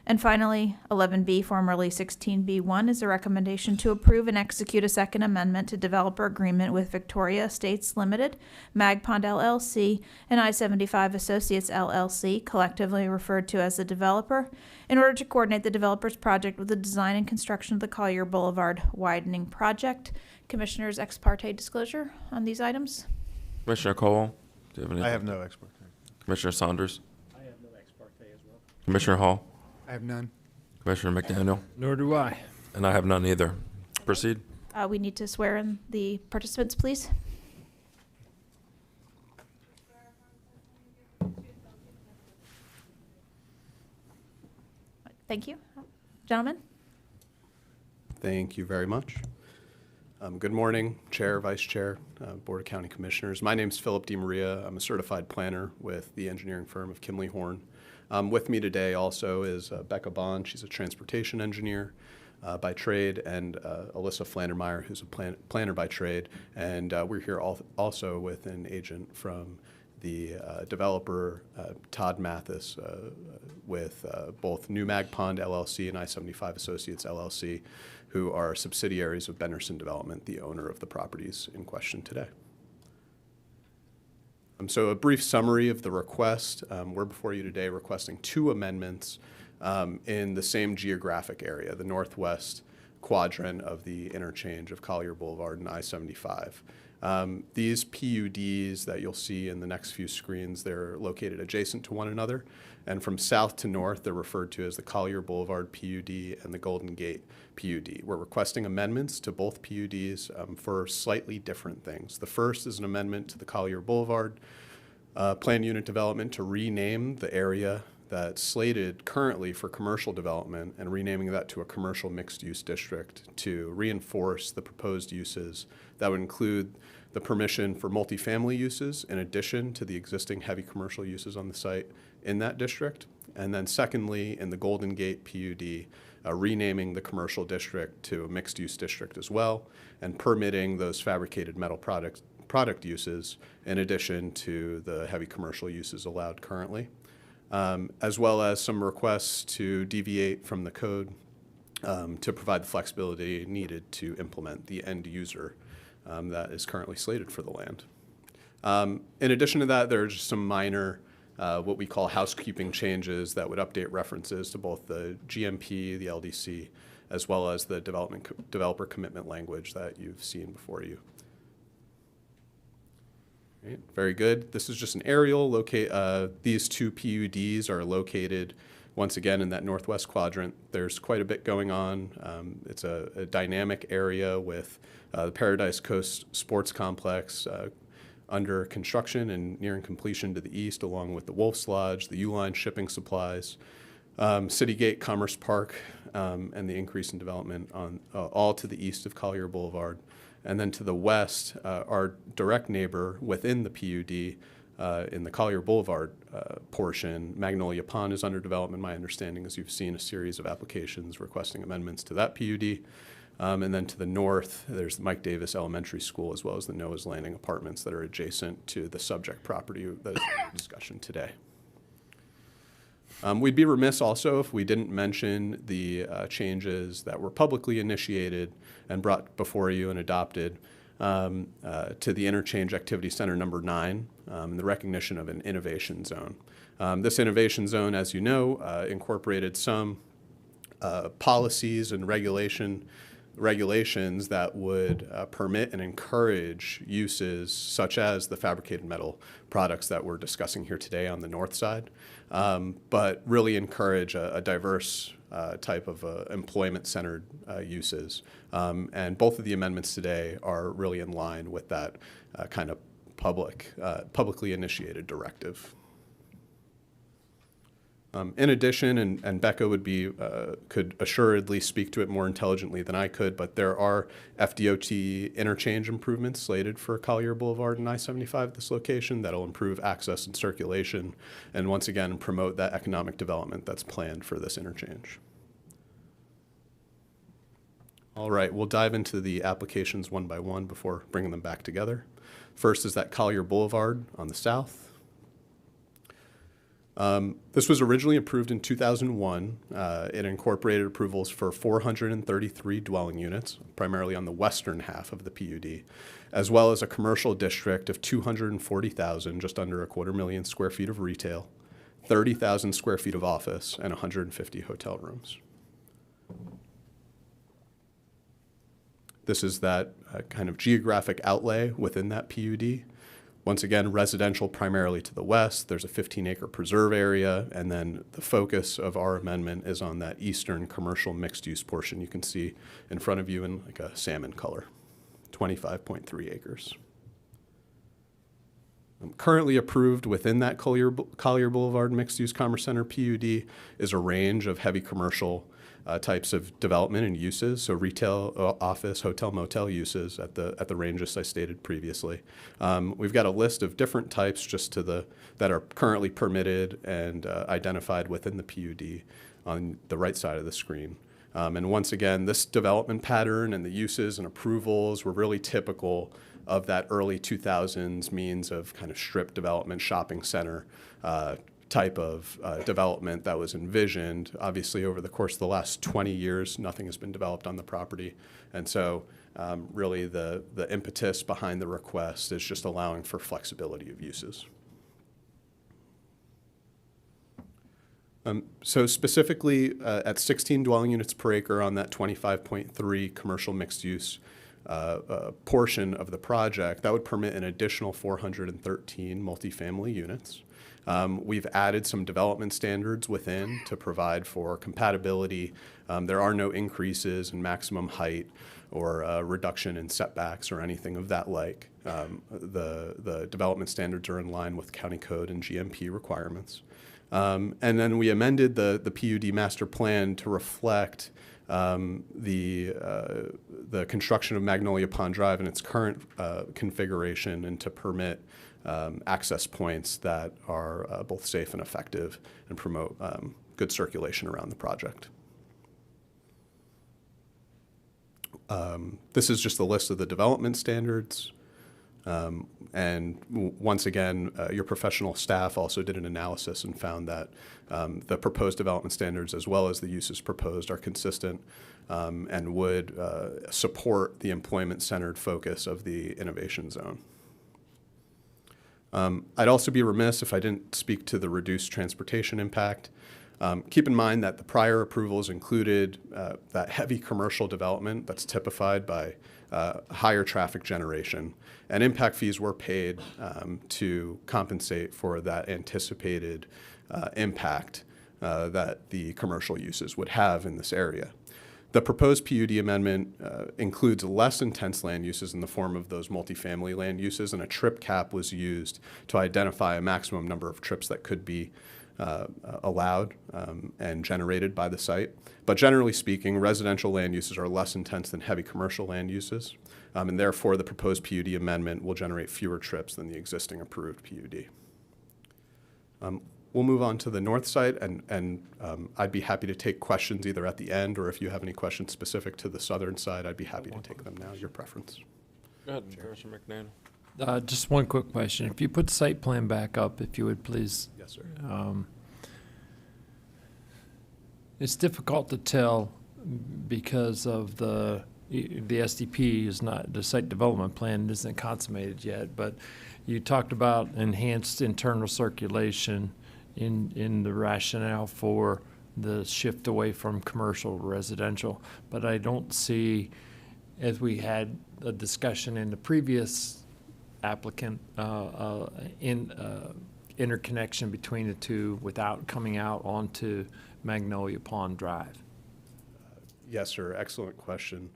And finally, 11B, formerly 16B1, is a recommendation to approve and execute a second amendment to developer agreement with Victoria Estates Limited, Mag Pond LLC, and I-75 Associates LLC, collectively referred to as the developer, in order to coordinate the developer's project with the design and construction of the Collier Boulevard widening project. Commissioners, ex parte disclosure on these items? Commissioner Cole, do you have any? I have no expert. Commissioner Saunders? I have no ex parte as well. Commissioner Hall? I have none. Commissioner McDaniel? Nor do I. And I have none either. Proceed. We need to swear in the participants, please. Thank you. Gentlemen? Thank you very much. Good morning, Chair, Vice Chair, Board of County Commissioners. My name is Philip DiMaria. I'm a certified planner with the engineering firm of Kimley Horn. With me today also is Becca Bond. She's a transportation engineer by trade, and Alyssa Flandermeyer, who's a planner by trade. And we're here also with an agent from the developer, Todd Mathis, with both New Mag Pond LLC and I-75 Associates LLC, who are subsidiaries of Benderson Development, the owner of the properties in question today. So a brief summary of the request. We're before you today requesting two amendments in the same geographic area, the northwest quadrant of the interchange of Collier Boulevard and I-75. These PUDs that you'll see in the next few screens, they're located adjacent to one another. And from south to north, they're referred to as the Collier Boulevard PUD and the Golden Gate PUD. We're requesting amendments to both PUDs for slightly different things. The first is an amendment to the Collier Boulevard Planned Unit Development to rename the area that's slated currently for commercial development and renaming that to a commercial mixed-use district to reinforce the proposed uses that would include the permission for multifamily uses in addition to the existing heavy commercial uses on the site in that district. And then secondly, in the Golden Gate PUD, renaming the commercial district to a mixed-use district as well, and permitting those fabricated metal product uses in addition to the heavy commercial uses allowed currently, as well as some requests to deviate from the code to provide the flexibility needed to implement the end user that is currently slated for the land. In addition to that, there are just some minor what we call housekeeping changes that would update references to both the GMP, the LDC, as well as the developer commitment language that you've seen before you. Right, very good. This is just an aerial. These two PUDs are located once again in that northwest quadrant. There's quite a bit going on. It's a dynamic area with the Paradise Coast Sports Complex under construction and nearing completion to the east, along with the Wolf's Lodge, the U-Line shipping supplies, City Gate Commerce Park, and the increase in development on all to the east of Collier Boulevard. And then to the west, our direct neighbor within the PUD in the Collier Boulevard portion, Magnolia Pond, is under development. My understanding is you've seen a series of applications requesting amendments to that PUD. And then to the north, there's the Mike Davis Elementary School, as well as the Noah's Landing apartments that are adjacent to the subject property that is under discussion today. We'd be remiss also if we didn't mention the changes that were publicly initiated and brought before you and adopted to the Interchange Activity Center number 9, and the recognition of an innovation zone. This innovation zone, as you know, incorporated some policies and regulations that would permit and encourage uses such as the fabricated metal products that we're discussing here today on the north side, but really encourage a diverse type of employment-centered uses. And both of the amendments today are really in line with that kind of publicly initiated directive. In addition, and Becca could assuredly speak to it more intelligently than I could, but there are FDOT interchange improvements slated for Collier Boulevard and I-75 at this location that'll improve access and circulation, and once again promote that economic development that's planned for this interchange. All right, we'll dive into the applications one by one before bringing them back together. First is that Collier Boulevard on the south. This was originally approved in 2001. It incorporated approvals for 433 dwelling units, primarily on the western half of the PUD, as well as a commercial district of 240,000, just under 250,000 square feet of retail, 30,000 square feet of office, and 150 hotel rooms. This is that kind of geographic outlay within that PUD. Once again, residential primarily to the west. There's a 15-acre preserve area, and then the focus of our amendment is on that eastern commercial mixed-use portion you can see in front of you in like a salmon color, 25.3 acres. Currently approved within that Collier Boulevard mixed-use commerce center PUD is a range of heavy commercial types of development and uses, so retail, office, hotel, motel uses at the ranges I stated previously. We've got a list of different types just that are currently permitted and identified within the PUD on the right side of the screen. And once again, this development pattern and the uses and approvals were really typical of that early 2000s means of kind of strip development, shopping center type of development that was envisioned. Obviously, over the course of the last 20 years, nothing has been developed on the property. And so really the impetus behind the request is just allowing for flexibility of uses. So specifically at 16 dwelling units per acre on that 25.3 commercial mixed use portion of the project, that would permit an additional 413 multifamily units. We've added some development standards within to provide for compatibility. There are no increases in maximum height or reduction in setbacks or anything of that like. The development standards are in line with county code and GMP requirements. And then we amended the PUD master plan to reflect the construction of Magnolia Pond Drive in its current configuration and to permit access points that are both safe and effective and promote good circulation around the project. This is just a list of the development standards. And once again, your professional staff also did an analysis and found that the proposed development standards as well as the uses proposed are consistent and would support the employment-centered focus of the innovation zone. I'd also be remiss if I didn't speak to the reduced transportation impact. Keep in mind that the prior approvals included that heavy commercial development that's typified by higher traffic generation, and impact fees were paid to compensate for that anticipated impact that the commercial uses would have in this area. The proposed PUD amendment includes less intense land uses in the form of those multifamily land uses, and a trip cap was used to identify a maximum number of trips that could be allowed and generated by the site. But generally speaking, residential land uses are less intense than heavy commercial land uses, and therefore the proposed PUD amendment will generate fewer trips than the existing approved PUD. We'll move on to the north side, and I'd be happy to take questions either at the end, or if you have any questions specific to the southern side, I'd be happy to take them now, your preference. Go ahead, Commissioner McNeil. Just one quick question. If you put the site plan back up, if you would please. Yes, sir. It's difficult to tell because of the SDP is not, the site development plan isn't consummated yet, but you talked about enhanced internal circulation in the rationale for the shift away from commercial to residential. But I don't see, as we had a discussion in the previous applicant, interconnection between the two without coming out onto Magnolia Pond Drive. Yes, sir. Excellent question.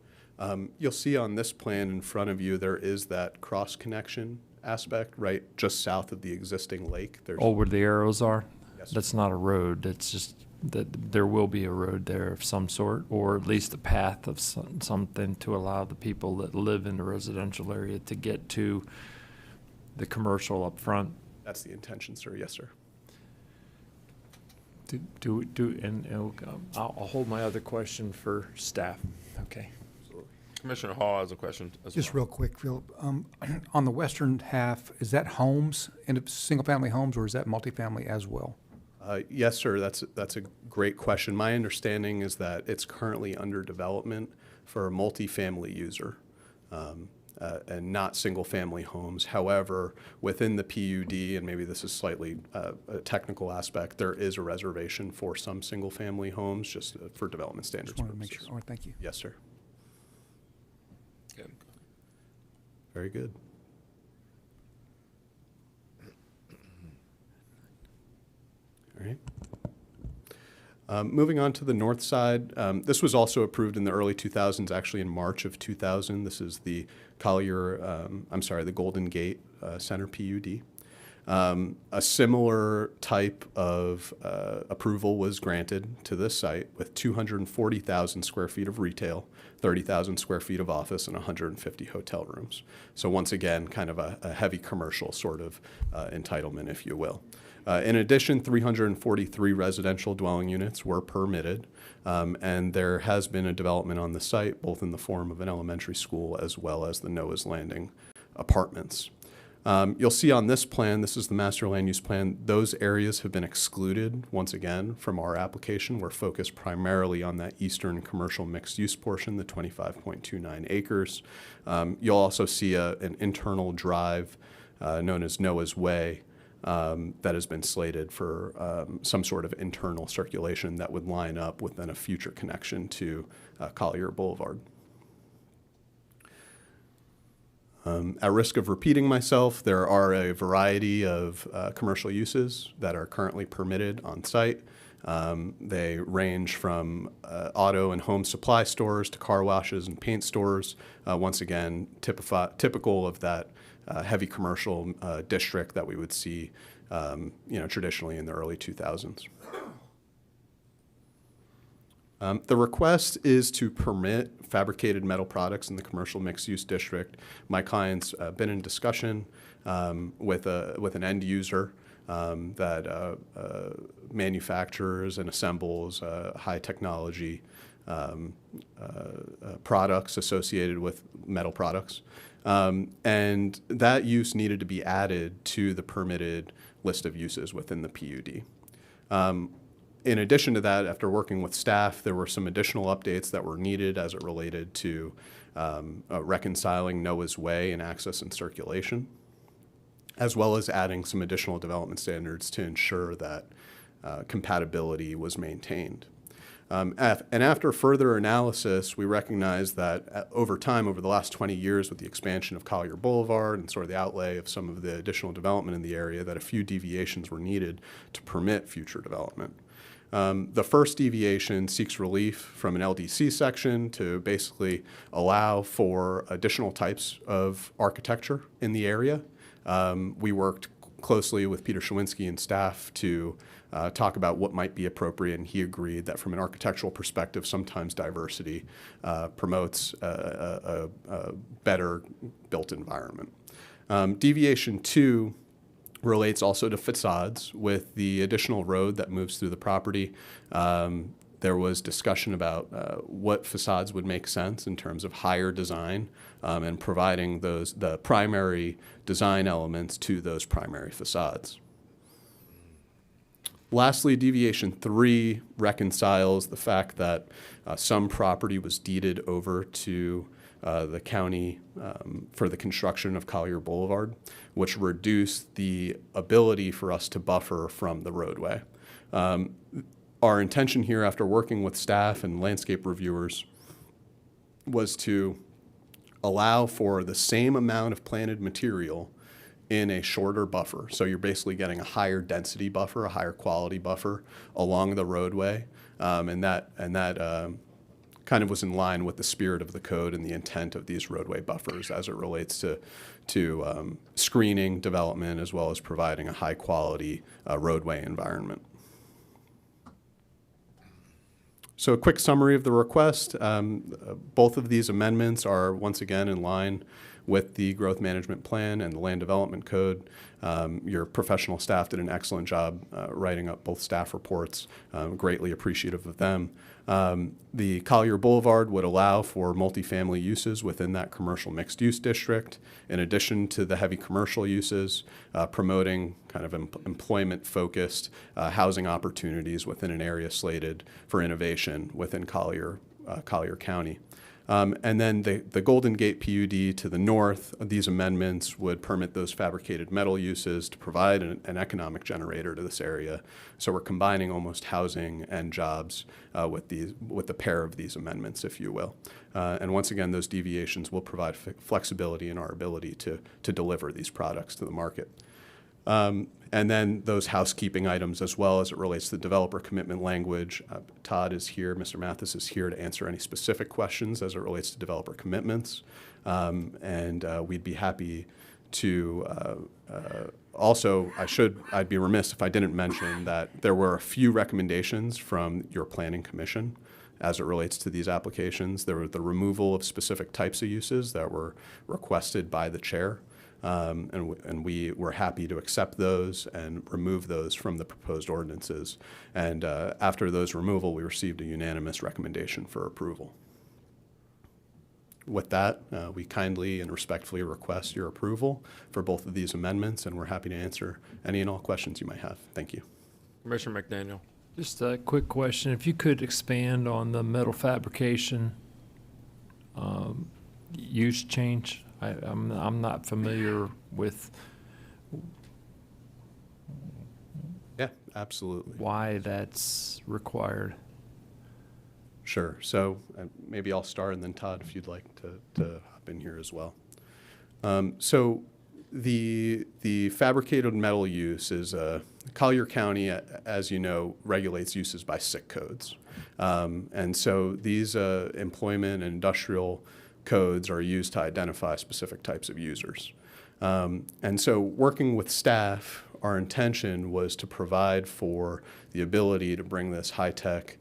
You'll see on this plan in front of you, there is that cross connection aspect right just south of the existing lake. There's Where the arrows are? Yes, sir. That's not a road. It's just that there will be a road there of some sort, or at least a path of something to allow the people that live in the residential area to get to the commercial up front. That's the intention, sir. Yes, sir. I'll hold my other question for staff. Okay. Commissioner Hall has a question as well. Just real quick, Philip, on the western half, is that homes, single-family homes, or is that multifamily as well? Yes, sir. That's a great question. My understanding is that it's currently under development for a multifamily user and not single-family homes. However, within the PUD, and maybe this is slightly a technical aspect, there is a reservation for some single-family homes just for development standards Just wanted to make purposes. sure. All right, thank you. Yes, sir. Good. Very good. All right. Moving on to the north side, this was also approved in the early 2000s, actually in March of 2000. This is the Collier, the Golden Gate Center PUD. A similar type of approval was granted to this site with 240,000 square feet of retail, 30,000 square feet of office, and 150 hotel rooms. So once again, kind of a heavy commercial sort of entitlement, if you will. In addition, 343 residential dwelling units were permitted, and there has been a development on the site, both in the form of an elementary school as well as the Noah's Landing apartments. You'll see on this plan, this is the master land use plan, those areas have been excluded, once again, from our application. We're focused primarily on that eastern commercial mixed use portion, the 25.29 acres. You'll also see an internal drive known as Noah's Way, that has been slated for some sort of internal circulation that would line up with then a future connection to Collier Boulevard. At risk of repeating myself, there are a variety of commercial uses that are currently permitted on site. They range from auto and home supply stores to car washes and paint stores. Once again, typical of that heavy commercial district that we would see, traditionally in the early 2000s. The request is to permit fabricated metal products in the commercial mixed-use district. My client's been in discussion with an end user that manufactures and assembles high technology products associated with metal products. And that use needed to be added to the permitted list of uses within the PUD. In addition to that, after working with staff, there were some additional updates that were needed as it related to reconciling Noah's Way and access and circulation, as well as adding some additional development standards to ensure that compatibility was maintained. And after further analysis, we recognized that over time, over the last 20 years, with the expansion of Collier Boulevard and sort of the outlay of some of the additional development in the area, that a few deviations were needed to permit future development. The first deviation seeks relief from an LDC section to basically allow for additional types of architecture in the area. We worked closely with Peter Shawinski and staff to talk about what might be appropriate, and he agreed that from an architectural perspective, sometimes diversity promotes a better built environment. Deviation 2 relates also to facades. With the additional road that moves through the property, there was discussion about what facades would make sense in terms of higher design and providing the primary design elements to those primary facades. Lastly, deviation 3 reconciles the fact that some property was deeded over to the county for the construction of Collier Boulevard, which reduced the ability for us to buffer from the roadway. Our intention here, after working with staff and landscape reviewers, was to allow for the same amount of planted material in a shorter buffer. So you're basically getting a higher density buffer, a higher quality buffer along the roadway, and that kind of was in line with the spirit of the code and the intent of these roadway buffers as it relates to screening development as well as providing a high quality roadway environment. So a quick summary of the request. Both of these amendments are once again in line with the growth management plan and the land development code. Your professional staff did an excellent job writing up both staff reports. Greatly appreciative of them. The Collier Boulevard would allow for multifamily uses within that commercial mixed-use district, in addition to the heavy commercial uses, promoting kind of employment-focused housing opportunities within an area slated for innovation within Collier County. And then the Golden Gate PUD to the north, these amendments would permit those fabricated metal uses to provide an economic generator to this area. So we're combining almost housing and jobs with the pair of these amendments, if you will. And once again, those deviations will provide flexibility in our ability to deliver these products to the market. And then those housekeeping items as well as it relates to the developer commitment language. Todd is here, Mr. Mathis is here to answer any specific questions as it relates to developer commitments. And we'd be happy to also, I'd be remiss if I didn't mention that there were a few recommendations from your planning commission as it relates to these applications. There were the removal of specific types of uses that were requested by the chair. And we were happy to accept those and remove those from the proposed ordinances. And after those removal, we received a unanimous recommendation for approval. With that, we kindly and respectfully request your approval for both of these amendments, and we're happy to answer any and all questions you might have. Thank you. Commissioner McDaniel. Just a quick question. If you could expand on the metal fabrication use change. I'm not familiar with. Yeah, absolutely. Why that's required. Sure. So maybe I'll start, and then Todd, if you'd like to hop in here as well. So the fabricated metal use is Collier County, as you know, regulates uses by SIC codes, and so these employment and industrial codes are used to identify specific types of users. And so working with staff, our intention was to provide for the ability to bring this high-tech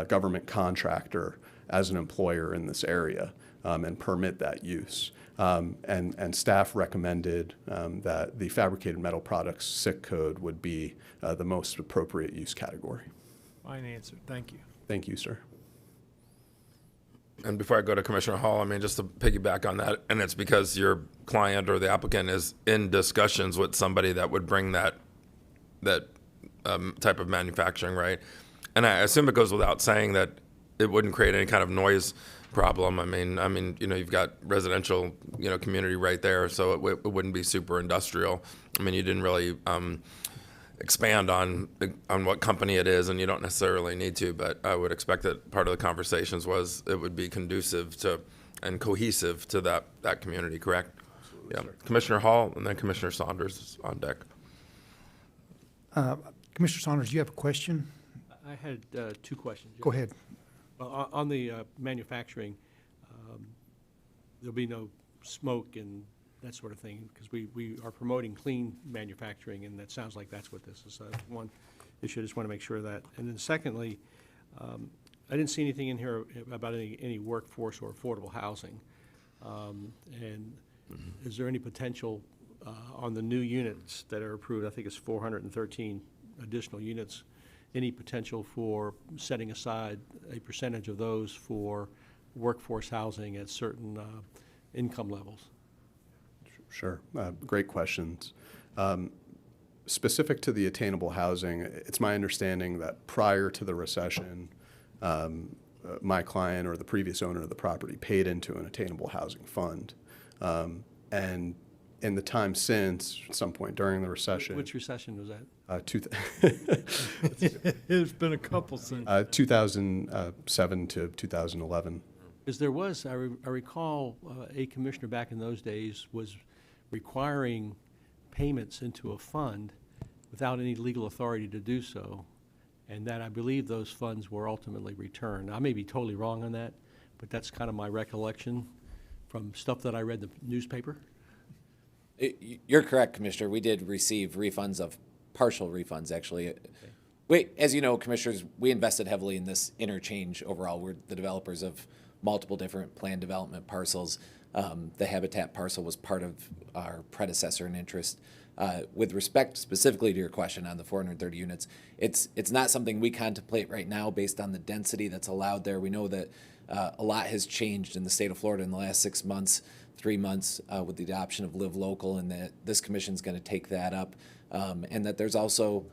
government contractor as an employer in this area and permit that use. And staff recommended that the fabricated metal products SIC code would be the most appropriate use category. Fine answer. Thank you. Thank you, sir. And before I go to Commissioner Hall, I mean, just to piggyback on that, and it's because your client or the applicant is in discussions with somebody that would bring that type of manufacturing, right? And I assume it goes without saying that it wouldn't create any kind of noise problem. I mean, you know, you've got residential, you know, community right there, so it wouldn't be super industrial. I mean, you didn't really expand on what company it is, and you don't necessarily need to, but I would expect that part of the conversations was it would be conducive to and cohesive to that community, correct? Yeah. Commissioner Hall and then Commissioner Saunders is on deck. Commissioner Saunders, do you have a question? I had two questions. Go ahead. Well, on the manufacturing, there'll be no smoke and that sort of thing, because we are promoting clean manufacturing, and that sounds like that's what this is. One issue, I just want to make sure of that. And then secondly, I didn't see anything in here about any workforce or affordable housing. And is there any potential on the new units that are approved? I think it's 413 additional units. Any potential for setting aside a percentage of those for workforce housing at certain income levels? Sure. Great questions. Specific to the attainable housing, it's my understanding that prior to the recession, my client or the previous owner of the property paid into an attainable housing fund. And in the time since, at some point during the recession. Which recession was that? It's been a couple since. 2007 to 2011. Because there was, I recall, a commissioner back in those days was requiring payments into a fund without any legal authority to do so, and that I believe those funds were ultimately returned. I may be totally wrong on that, but that's kind of my recollection from stuff that I read in the newspaper. You're correct, Commissioner. We did receive refunds of partial refunds, actually. Okay. As you know, Commissioners, we invested heavily in this interchange overall. We're the developers of multiple different planned development parcels. The Habitat parcel was part of our predecessor in interest. With respect specifically to your question on the 430 units, it's not something we contemplate right now based on the density that's allowed there. We know that a lot has changed in the state of Florida in the last 6 months, 3 months with the adoption of Live Local, and that this commission's going to take that up, and that there's also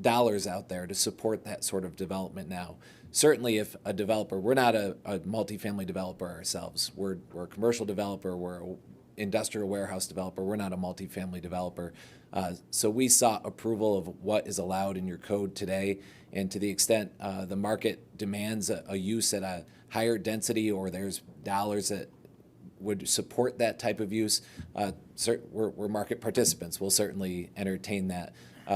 dollars out there to support that sort of development now. Certainly if a developer, we're not a multifamily developer ourselves. We're a commercial developer, we're an industrial warehouse developer, we're not a multifamily developer. So we sought approval of what is allowed in your code today, and to the extent the market demands a use at a higher density or there's dollars that would support that type of use, we're market participants. We'll certainly entertain that.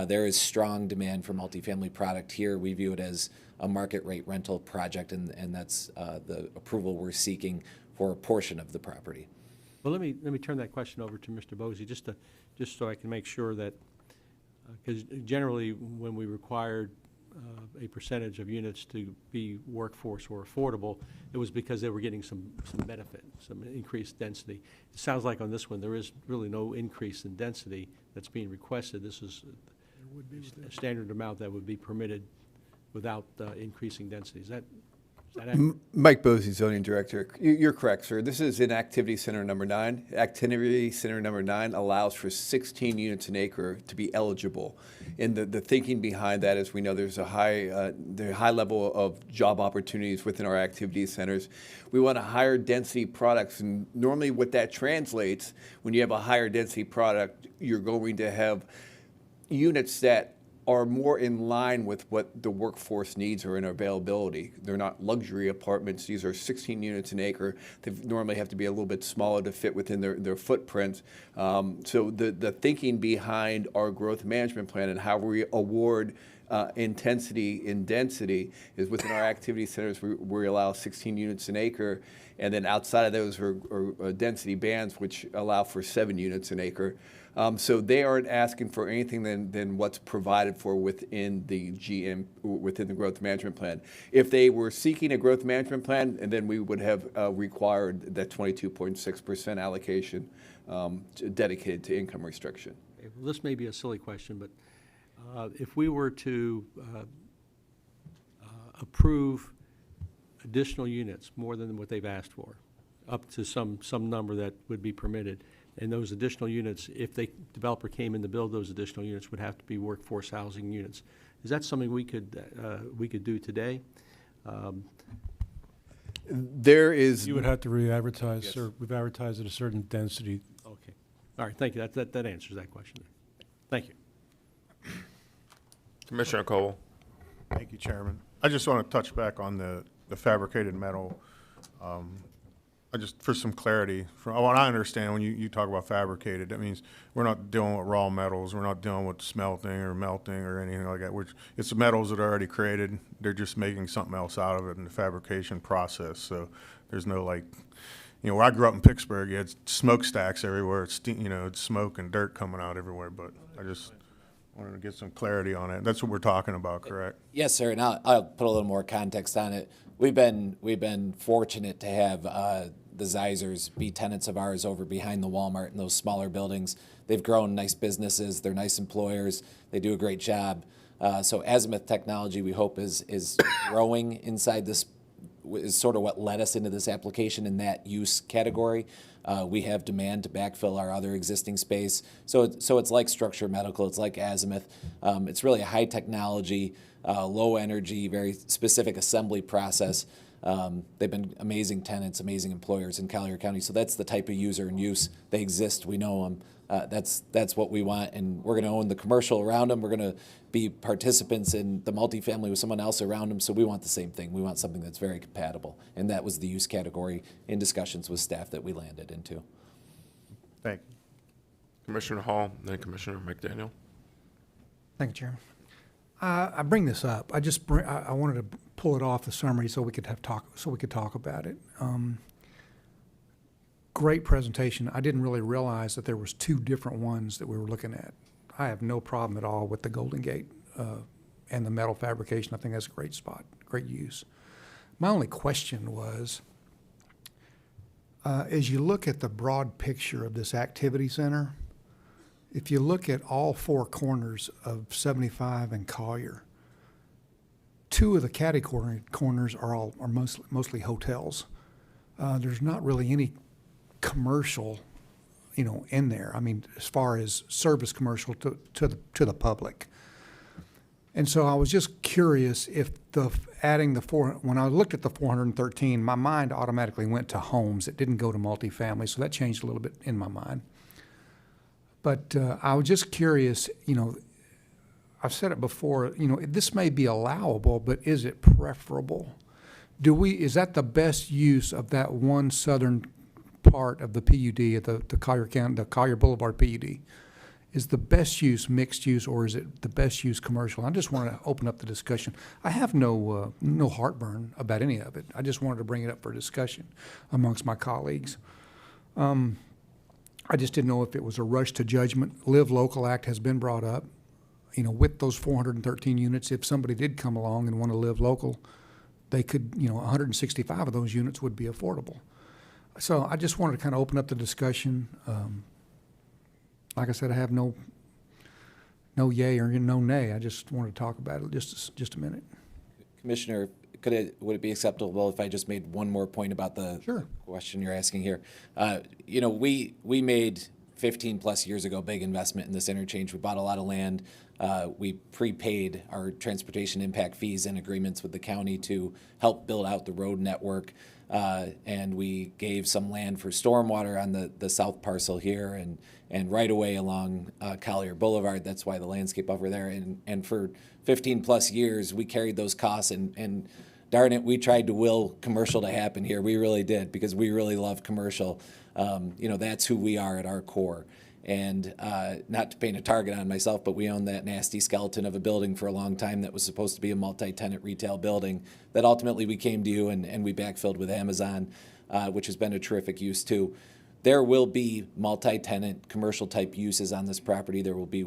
There is strong demand for multifamily product here. We view it as a market rate rental project, and that's the approval we're seeking for a portion of the property. Well, let me turn that question over to Mr. Bosey, just so I can make sure that, because generally when we required a percentage of units to be workforce or affordable, it was because they were getting some benefit, some increased density. It sounds like on this one there is really no increase in density that's being requested. This is a standard amount that would be permitted without increasing density. Is that accurate? Mike Bosey, Zoning Director. You're correct, sir. This is in Activity Center number 9. Activity Center number 9 allows for 16 units an acre to be eligible. And the thinking behind that is we know there's a high level of job opportunities within our activity centers. We want a higher density products, and normally what that translates, when you have a higher density product, you're going to have units that are more in line with what the workforce needs are in availability. They're not luxury apartments. These are 16 units an acre. They normally have to be a little bit smaller to fit within their footprint. So the thinking behind our growth management plan and how we award intensity and density is within our activity centers we allow 16 units an acre, and then outside of those are density bands which allow for 7 units an acre. So they aren't asking for anything than what's provided for within the within the growth management plan. If they were seeking a growth management plan, and then we would have required that 22.6% allocation dedicated to income restriction. Okay, well, this may be a silly question, but if we were to approve additional units more than what they've asked for, up to some number that would be permitted, and those additional units, if the developer came in to build those additional units, would have to be workforce housing units. Is that something we could do today? There is. You would have to re-advertise, Yes. sir. We've advertised at a certain density. Okay. All right. Thank you. That answers that question. Thank you. Commissioner Cole. Thank you, Chairman. I just want to touch back on the fabricated metal. For some clarity, from what I understand, when you talk about fabricated, that means we're not dealing with raw metals. We're not dealing with smelting or melting or anything like that. It's the metals that are already created. They're just making something else out of it in the fabrication process. So there's no where I grew up in Pittsburgh, you had smokestacks everywhere. It's smoke and dirt coming out everywhere. But I just wanted to get some clarity on it. That's what we're talking about, correct? Yes, sir, and I'll put a little more context on it. We've been fortunate to have the Zeisers be tenants of ours over behind the Walmart in those smaller buildings. They've grown nice businesses. They're nice employers. They do a great job. So Azimuth Technology, we hope, is growing inside this, is sort of what led us into this application in that use category. We have demand to backfill our other existing space. So it's like Structure Medical. It's like Azimuth. It's really a high technology, low energy, very specific assembly process. They've been amazing tenants, amazing employers in Collier County. So that's the type of user and use. They exist. We know them. That's what we want, and we're going to own the commercial around them. We're going to be participants in the multifamily with someone else around them. So we want the same thing. We want something that's very compatible, and that was the use category in discussions with staff that we landed into. Thank you. Commissioner Hall, then Commissioner McDaniel. Thank you, Chairman. I bring this up. I wanted to pull it off the summary so we could talk about it. Great presentation. I didn't really realize that there was two different ones that we were looking at. I have no problem at all with the Golden Gate and the metal fabrication. I think that's a great spot, great use. My only question was, as you look at the broad picture of this activity center, if you look at all four corners of 75 and Collier, two of the catty corners are mostly hotels. There's not really any commercial, in there. I mean, as far as service commercial to the public. And so I was just curious if when I looked at the 413, my mind automatically went to homes. It didn't go to multifamily, so that changed a little bit in my mind. But I was just curious, I've said it before, this may be allowable, but is it preferable? Is that the best use of that one southern part of the PUD, the Collier Boulevard PUD? Is the best use mixed use, or is it the best use commercial? I just want to open up the discussion. I have no heartburn about any of it. I just wanted to bring it up for discussion amongst my colleagues. I just didn't know if it was a rush to judgment. Live Local Act has been brought up. With those 413 units, if somebody did come along and want to live local, they could, 165 of those units would be affordable. So I just wanted to kind of open up the discussion. Like I said, I have no yay or no nay. I just wanted to talk about it just a minute. Commissioner, would it be acceptable if I just made one more point about the question you're asking here? We made 15 plus years ago big investment in this interchange. We bought a lot of land. We prepaid our transportation impact fees and agreements with the county to help build out the road network. And we gave some land for stormwater on the south parcel here and right away along Collier Boulevard. That's why the landscape over there. And for 15 plus years, we carried those costs and darn it, we tried to will commercial to happen here. We really did, because we really love commercial. That's who we are at our core. And not to paint a target on myself, but we owned that nasty skeleton of a building for a long time that was supposed to be a multi-tenant retail building that ultimately we came to you and we backfilled with Amazon, which has been a terrific use too. There will be multi-tenant commercial type uses on this property. There will be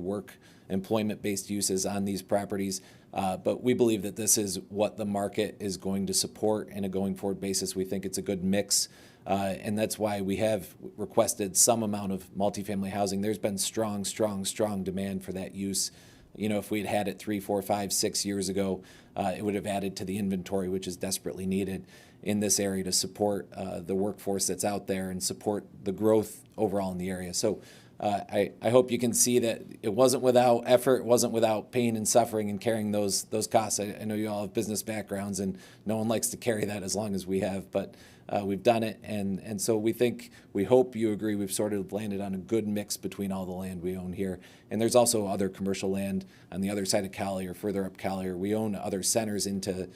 employment-based uses on these properties. But we believe that this is what the market is going to support in a going forward basis. We think it's a good mix. And that's why we have requested some amount of multifamily housing. There's been strong demand for that use. If we'd had it 3, 4, 5, 6 years ago, it would have added to the inventory, which is desperately needed in this area to support the workforce that's out there and support the growth overall in the area. So I hope you can see that it wasn't without effort, it wasn't without pain and suffering and carrying those costs. I know you all have business backgrounds, and no one likes to carry that as long as we have, but We've done it, and so we hope you agree we've sort of landed on a good mix between all the land we own here. And there's also other commercial land on the other side of Collier, further up Collier. We own other centers into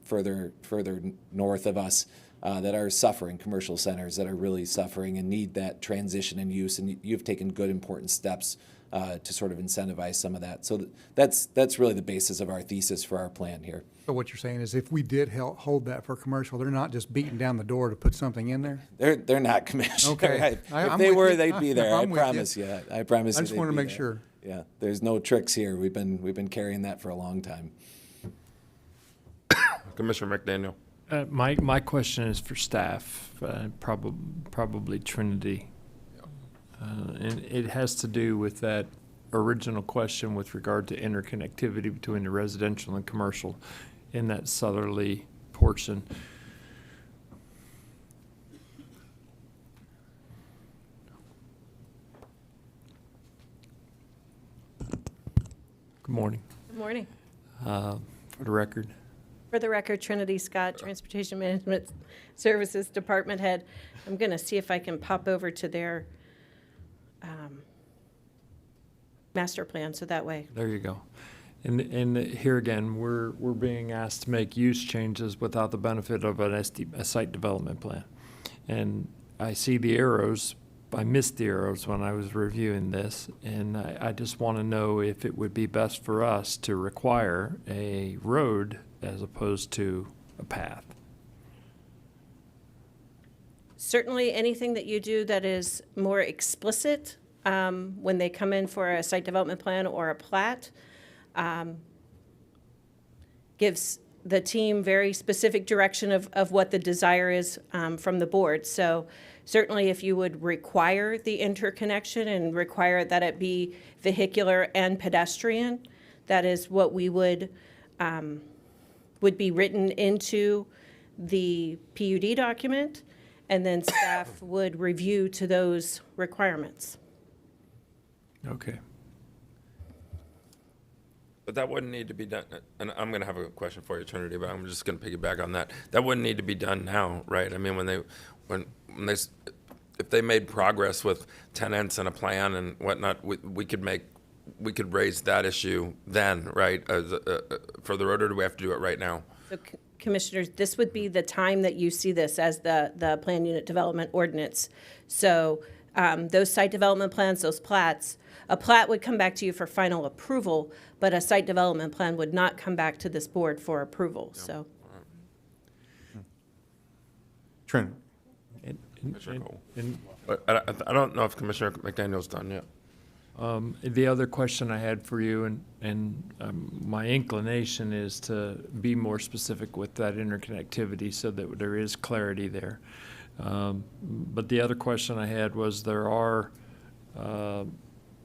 further north of us that are suffering, commercial centers that are really suffering and need that transition in use. And you've taken good, important steps to sort of incentivize some of that. So that's really the basis of our thesis for our plan here. So what you're saying is if we did hold that for commercial, they're not just beating down the door to put something in there? They're not, Commissioner. Okay. If they were, they'd be there. I promise you. I promise you. I just want to make sure. Yeah, there's no tricks here. We've been carrying that for a long time. Commissioner McDaniel. My question is for staff, probably Trinity. And it has to do with that original question with regard to interconnectivity between the residential and commercial in that southerly portion. Good morning. Good morning. For the record. For the record, Trinity Scott, Transportation Management Services Department Head. I'm going to see if I can pop over to their master plan, so that way. There you go. And here again, we're being asked to make use changes without the benefit of a site development plan. And I see the arrows. I missed the arrows when I was reviewing this, and I just want to know if it would be best for us to require a road as opposed to a path. Certainly, anything that you do that is more explicit when they come in for a site development plan or a plat gives the team very specific direction of what the desire is from the board. So certainly if you would require the interconnection and require that it be vehicular and pedestrian, that is what we would be written into the PUD document, and then staff would review to those requirements. Okay. But that wouldn't need to be done, and I'm going to have a question for you, Trinity, but I'm just going to piggyback on that. That wouldn't need to be done now, right? I mean, if they made progress with tenants and a plan and whatnot, we could raise that issue then, right? For the road, or do we have to do it right now? So Commissioners, this would be the time that you see this as the plan unit development ordinance. So those site development plans, those plats, a plat would come back to you for final approval, but a site development plan would not come back to this board for approval, so. Trent. But I don't know if Commissioner McDaniel's done yet. The other question I had for you, and my inclination is to be more specific with that interconnectivity so that there is clarity there. But the other question I had was there are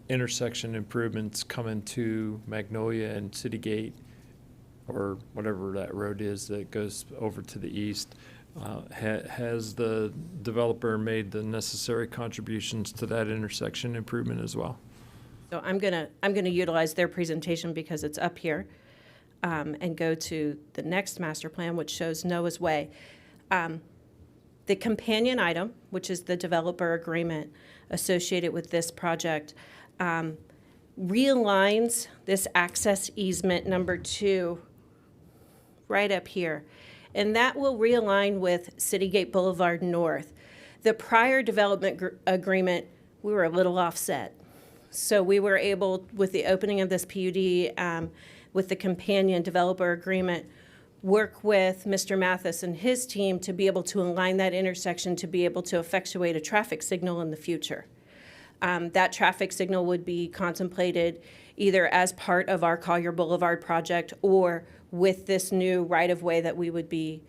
intersection improvements coming to Magnolia and City Gate, or whatever that road is that goes over to the east. Has the developer made the necessary contributions to that intersection improvement as well? So I'm gonna utilize their presentation because it's up here, and go to the next master plan, which shows Noah's Way. The companion item, which is the developer agreement associated with this project, realigns this access easement number 2 right up here. And that will realign with City Gate Boulevard North. The prior development agreement, we were a little offset. So we were able, with the opening of this PUD, with the companion developer agreement, work with Mr. Mathis and his team to be able to align that intersection to be able to effectuate a traffic signal in the future. That traffic signal would be contemplated either as part of our Collier Boulevard project or with this new right-of-way that we would be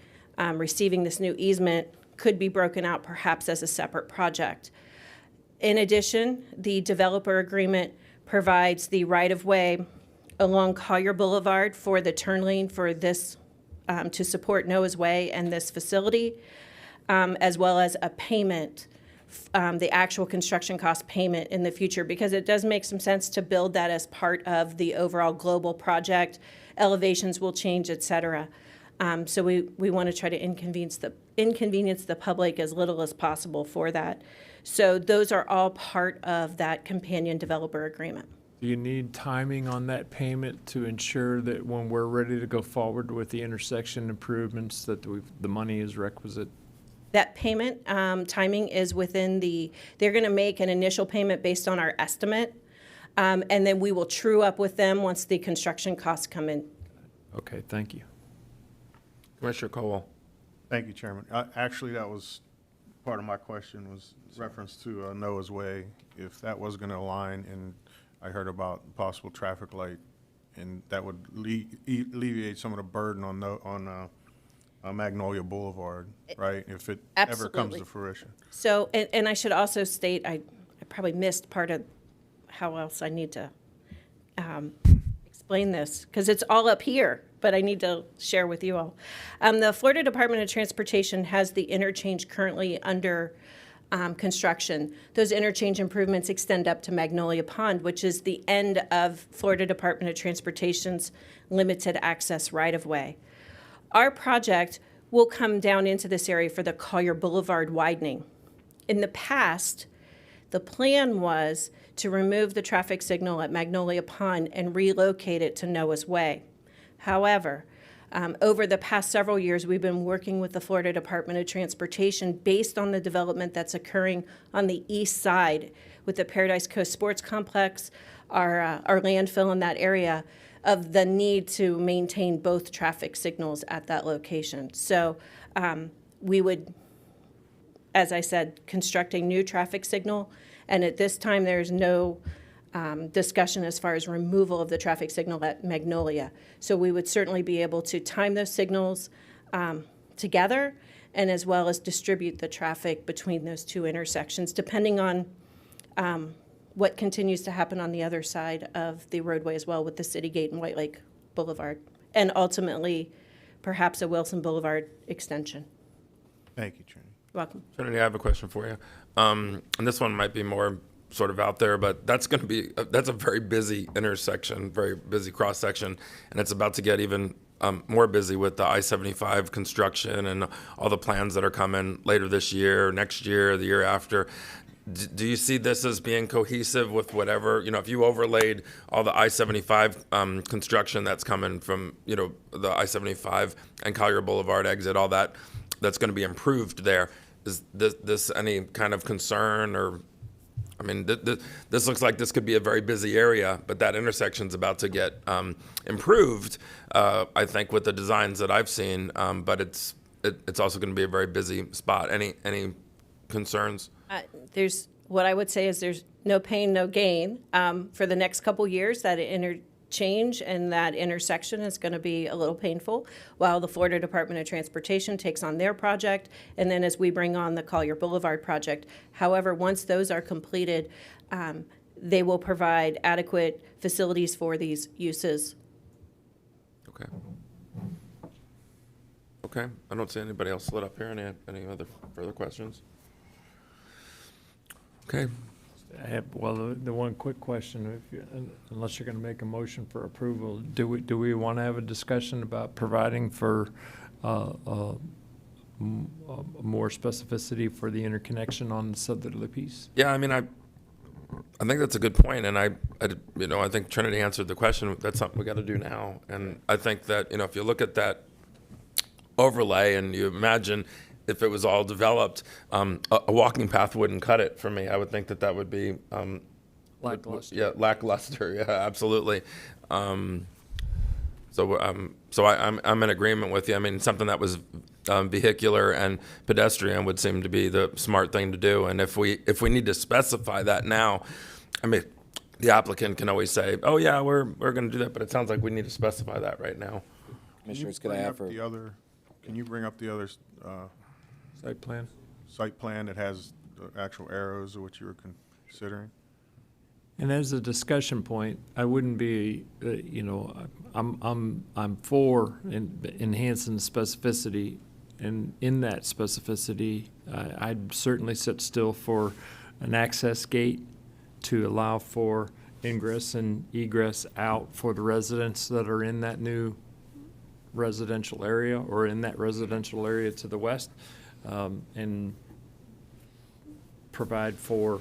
receiving, this new easement, could be broken out perhaps as a separate project. In addition, the developer agreement provides the right-of-way along Collier Boulevard for the turn lane for this, to support Noah's Way and this facility, as well as a payment, the actual construction cost payment in the future, because it does make some sense to build that as part of the overall global project. Elevations will change, et cetera. So we want to try to inconvenience the public as little as possible for that. So those are all part of that companion developer agreement. Do you need timing on that payment to ensure that when we're ready to go forward with the intersection improvements, that the money is requisite? That payment timing is within they're going to make an initial payment based on our estimate, and then we will true up with them once the construction costs come in. Okay, thank you. Commissioner Cole. Thank you, Chairman. Actually, that was part of my question, was reference to Noah's Way. If that was going to align, and I heard about possible traffic light, and that would alleviate some of the burden on Magnolia Boulevard, right? If it ever comes to fruition. So, and I should also state, I probably missed part of how else I need to explain this, because it's all up here, but I need to share with you all. The Florida Department of Transportation has the interchange currently under construction. Those interchange improvements extend up to Magnolia Pond, which is the end of Florida Department of Transportation's limited access right-of-way. Our project will come down into this area for the Collier Boulevard widening. In the past, the plan was to remove the traffic signal at Magnolia Pond and relocate it to Noah's Way. However, over the past several years, we've been working with the Florida Department of Transportation based on the development that's occurring on the east side with the Paradise Coast Sports Complex, our landfill in that area, of the need to maintain both traffic signals at that location. So we would, as I said, construct a new traffic signal, and at this time there's no discussion as far as removal of the traffic signal at Magnolia. So we would certainly be able to time those signals together, and as well as distribute the traffic between those two intersections, depending on what continues to happen on the other side of the roadway as well with the City Gate and White Lake Boulevard, and ultimately perhaps a Wilson Boulevard extension. Thank you, Trinity. You're welcome. Trinity, I have a question for you. And this one might be more sort of out there, but that's going to be, that's a very busy intersection, very busy cross section, and it's about to get even more busy with the I-75 construction and all the plans that are coming later this year, next year, the year after. Do you see this as being cohesive with whatever, if you overlaid all the I-75 construction that's coming from, the I-75 and Collier Boulevard exit, all that, that's going to be improved there? Is this any kind of concern? Or, I mean, this looks like this could be a very busy area, but that intersection's about to get improved, I think, with the designs that I've seen. But it's also going to be a very busy spot. Any concerns? What I would say is there's no pain, no gain. For the next couple years, that interchange and that intersection is going to be a little painful while the Florida Department of Transportation takes on their project, and then as we bring on the Collier Boulevard project. However, once those are completed, they will provide adequate facilities for these uses. Okay. I don't see anybody else lit up here. Any other further questions? Okay. I have, the one quick question, unless you're going to make a motion for approval, do we want to have a discussion about providing for more specificity for the interconnection on the southerly piece? Yeah, I mean, I think that's a good point, and I think Trinity answered the question. That's something we got to do now, and I think that if you look at that overlay and you imagine if it was all developed, a walking path wouldn't cut it for me. I would think that would be lackluster. Yeah, lackluster. Yeah, absolutely. So I'm in agreement with you. I mean, something that was vehicular and pedestrian would seem to be the smart thing to do. And if we need to specify that now, I mean, the applicant can always say, "Oh yeah, we're going to do that," but it sounds like we need to specify that right now. Commissioners, could I have for Can you bring up the other site plan? Site plan that has the actual arrows of what you were considering? And as a discussion point, I wouldn't be, I'm for enhancing the specificity, and in that specificity, I'd certainly sit still for an access gate to allow for ingress and egress out for the residents that are in that new residential area or in that residential area to the west, and provide for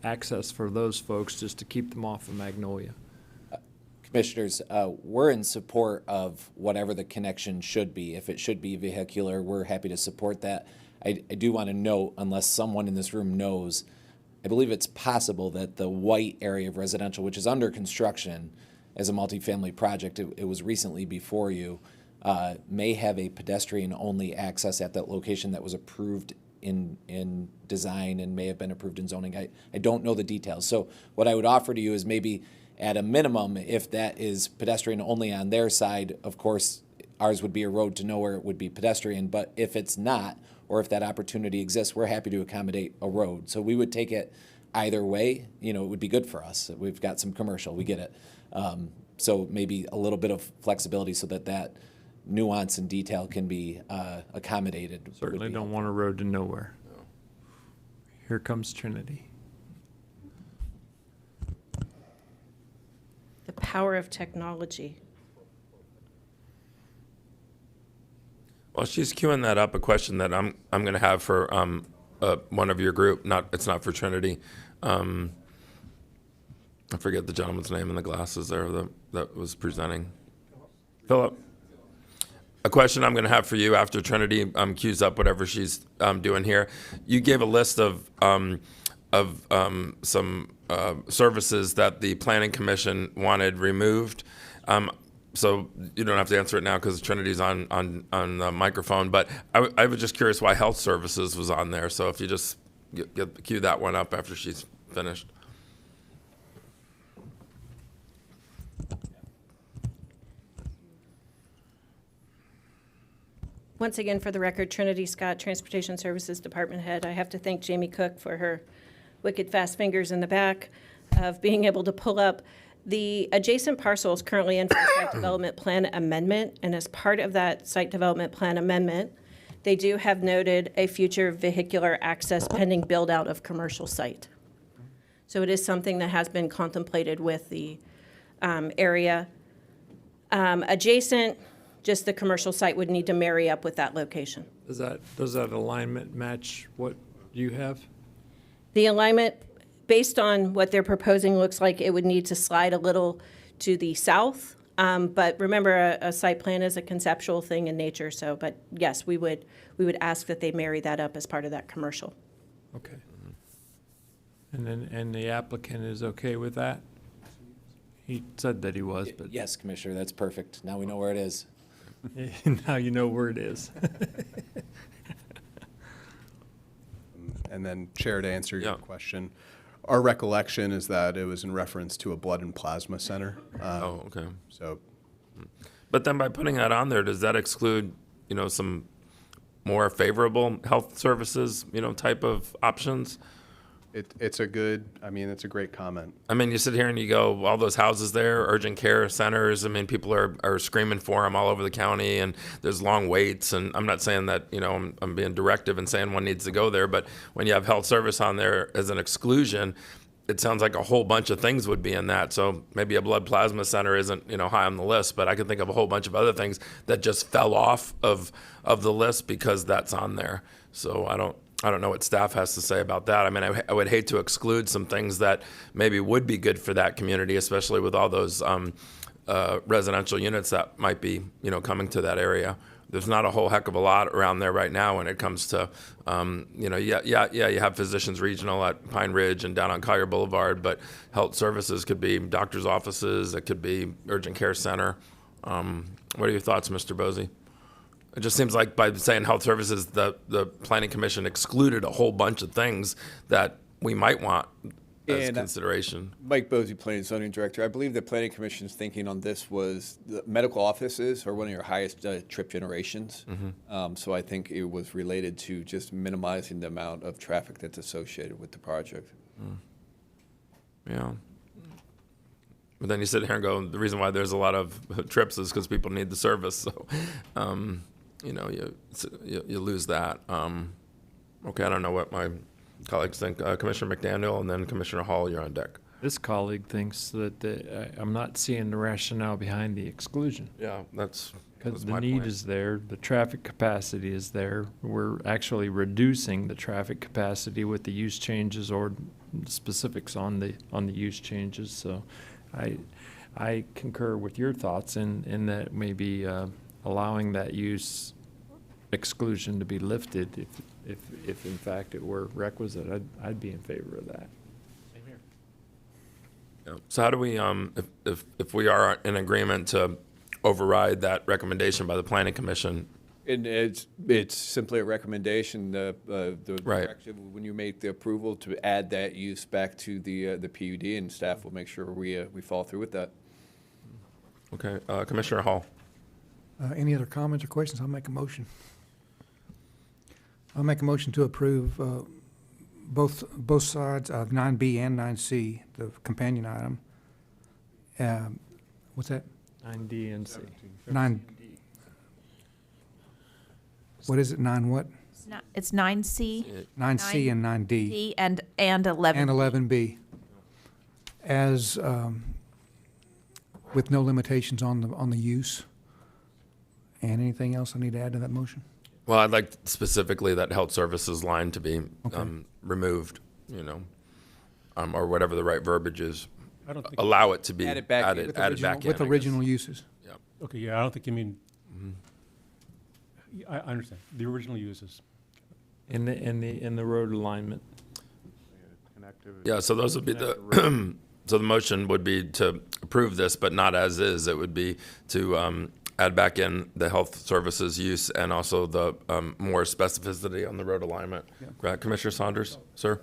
access for those folks just to keep them off of Magnolia. Commissioners, we're in support of whatever the connection should be. If it should be vehicular, we're happy to support that. I do want to note, unless someone in this room knows, I believe it's possible that the white area of residential, which is under construction as a multifamily project, it was recently before you, may have a pedestrian-only access at that location that was approved in design and may have been approved in zoning. I don't know the details. So what I would offer to you is maybe at a minimum, if that is pedestrian only on their side, of course, ours would be a road to nowhere, it would be pedestrian. But if it's not, or if that opportunity exists, we're happy to accommodate a road. So we would take it either way. You know, it would be good for us. We've got some commercial, we get it. So maybe a little bit of flexibility so that nuance and detail can be accommodated. Certainly don't want a road to nowhere. Here comes Trinity. The power of technology. Well, she's queuing that up, a question that I'm going to have for one of your group. It's not for Trinity. I forget the gentleman's name in the glasses there that was presenting. Philip. A question I'm going to have for you after Trinity queues up whatever she's doing here. You gave a list of some services that the Planning Commission wanted removed. So you don't have to answer it now because Trinity's on the microphone. But I was just curious why health services was on there. So if you just cue that one up after she's finished. Once again, for the record, Trinity Scott, Transportation Services Department Head. I have to thank Jamie Cook for her wicked fast fingers in the back of being able to pull up. The adjacent parcel is currently in for a site development plan amendment, and as part of that site development plan amendment, they do have noted a future vehicular access pending build-out of commercial site. So it is something that has been contemplated with the area. Adjacent, just the commercial site would need to marry up with that location. Does that alignment match what you have? The alignment, based on what they're proposing, looks like it would need to slide a little to the south. But remember, a site plan is a conceptual thing in nature. So, but yes, we would ask that they marry that up as part of that commercial. Okay. And the applicant is okay with that? He said that he was, but Yes, Commissioner, that's perfect. Now we know where it is. now you know where it is. And then, Chair, to answer your question, our recollection is that it was in reference to a blood and plasma center. Oh, okay. So, But then by putting that on there, does that exclude, some more favorable health services, type of options? it's a great comment. I mean, you sit here and you go, all those houses there, urgent care centers, I mean, people are screaming for them all over the county, and there's long waits, and I'm not saying that, I'm being directive and saying one needs to go there, but when you have health service on there as an exclusion, it sounds like a whole bunch of things would be in that. So maybe a blood plasma center isn't, high on the list, but I can think of a whole bunch of other things that just fell off of the list because that's on there. So I don't know what staff has to say about that. I mean, I would hate to exclude some things that maybe would be good for that community, especially with all those residential units that might be, coming to that area. There's not a whole heck of a lot around there right now when it comes to, you have Physicians Regional at Pine Ridge and down on Collier Boulevard, but health services could be doctor's offices, it could be urgent care center. What are your thoughts, Mr. Bosey? It just seems like by saying health services, the Planning Commission excluded a whole bunch of things that we might want as consideration. Mike Bosey, Planning and Zoning Director. I believe the Planning Commission's thinking on this was the medical offices are one of your highest trip generations. Mm-hmm. So I think it was related to just minimizing the amount of traffic that's associated with the project. Yeah. But then you sit here and go, the reason why there's a lot of trips is because people need the service. So, you lose that. Okay, I don't know what my colleagues think. Commissioner McDaniel and then Commissioner Hall, you're on deck. This colleague thinks that I'm not seeing the rationale behind the exclusion. Yeah, that's Because the need is there, the traffic capacity is there. We're actually reducing the traffic capacity with the use changes or specifics on the use changes. So I concur with your thoughts in that maybe allowing that use exclusion to be lifted if in fact it were requisite. I'd be in favor of that. Same here. Yeah. So how do we, if we are in agreement to override that recommendation by the planning commission? And it's simply a recommendation, the Right. directive, when you make the approval to add that use back to the PUD, and staff will make sure we follow through with that. Okay, Commissioner Hall. Any other comments or questions? I'll make a motion. I'll make a motion to approve both sides of 9B and 9C, the companion item. What's that? 9D and C. 9. What is it? 9 what? It's 9C. 9C and 9D. D and 11. And 11B. As, with no limitations on the use. And anything else I need to add to that motion? Well, I'd like specifically that health services line to be removed, or whatever the right verbiage is. I don't think Allow it to be Added back in. added back in. With I guess. original uses. Yeah. Okay, yeah, I don't think you mean, I understand, the original uses. In the road alignment. Yeah, so those would be the, so the motion would be to approve this, but not as is. It would be to add back in the health services use and also the more specificity on the road alignment. Right, Commissioner Saunders, sir?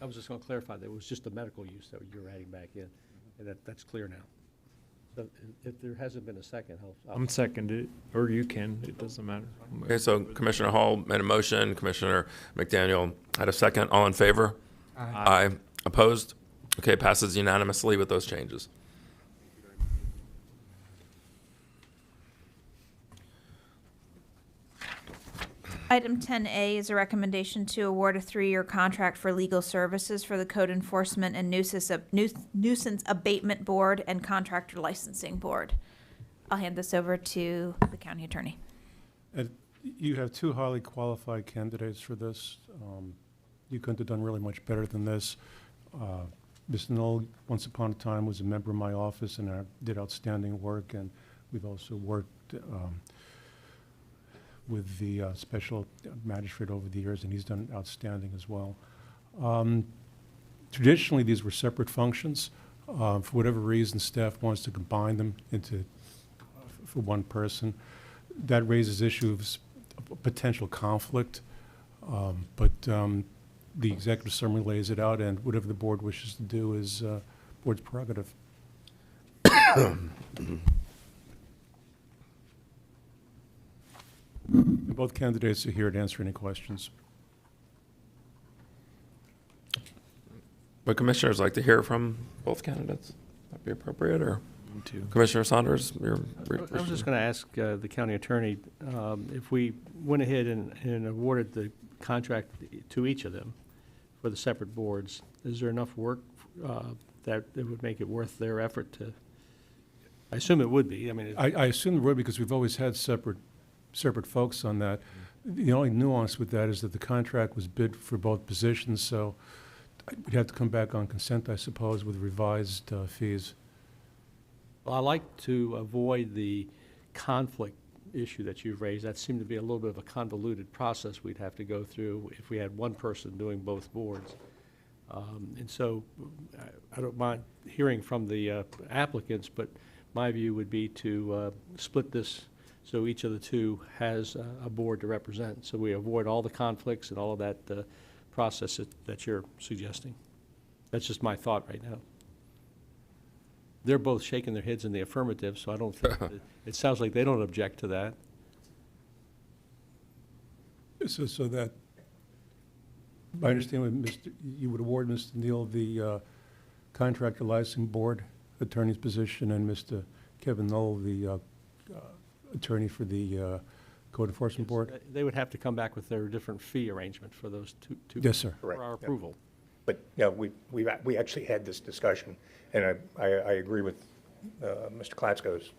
I was just going to clarify that it was just the medical use that you're adding back in, and that's clear now. So if there hasn't been a second, I'm seconded, or you can, it doesn't matter. Okay, so Commissioner Hall made a motion, Commissioner McDaniel had a second. All in favor? Aye. Opposed? Okay, passes unanimously with those changes. Item 10A is a recommendation to award a 3-year contract for legal services for the Code Enforcement and Nuisance Abatement Board and Contractor Licensing Board. I'll hand this over to the county attorney. You have two highly qualified candidates for this. You couldn't have done really much better than this. Mr. Knoll, once upon a time, was a member of my office and did outstanding work, and we've also worked with the special magistrate over the years, and he's done outstanding as well. Traditionally, these were separate functions. For whatever reason, staff wants to combine them into for one person. That raises issues of potential conflict, but the executive summary lays it out, and whatever the board wishes to do is board's prerogative. Both candidates are here to answer any questions. Would commissioners like to hear from both candidates? That'd be appropriate, or? Commissioner Saunders, I was just going to ask the county attorney, if we went ahead and awarded the contract to each of them for the separate boards, is there enough work that it would make it worth their effort to? I assume it would be. I mean, I assume it would, because we've always had separate folks on that. The only nuance with that is that the contract was bid for both positions, so we'd have to come back on consent, I suppose, with revised fees. Well, I like to avoid the conflict issue that you've raised. That seemed to be a little bit of a convoluted process we'd have to go through if we had one person doing both boards. And so I don't mind hearing from the applicants, but my view would be to split this so each of the two has a board to represent. So we avoid all the conflicts and all of that process that you're suggesting. That's just my thought right now. They're both shaking their heads in the affirmative, so I don't think, it sounds like they don't object to that. So that, I understand what you would award Mr. Neal the contractor licensing board attorney's position, and Mr. Kevin Knoll the attorney for the code enforcement board? They would have to come back with their different fee arrangement for those two. Yes, sir. For our approval. But, yeah, we actually had this discussion, and I agree with Mr. Klatsko's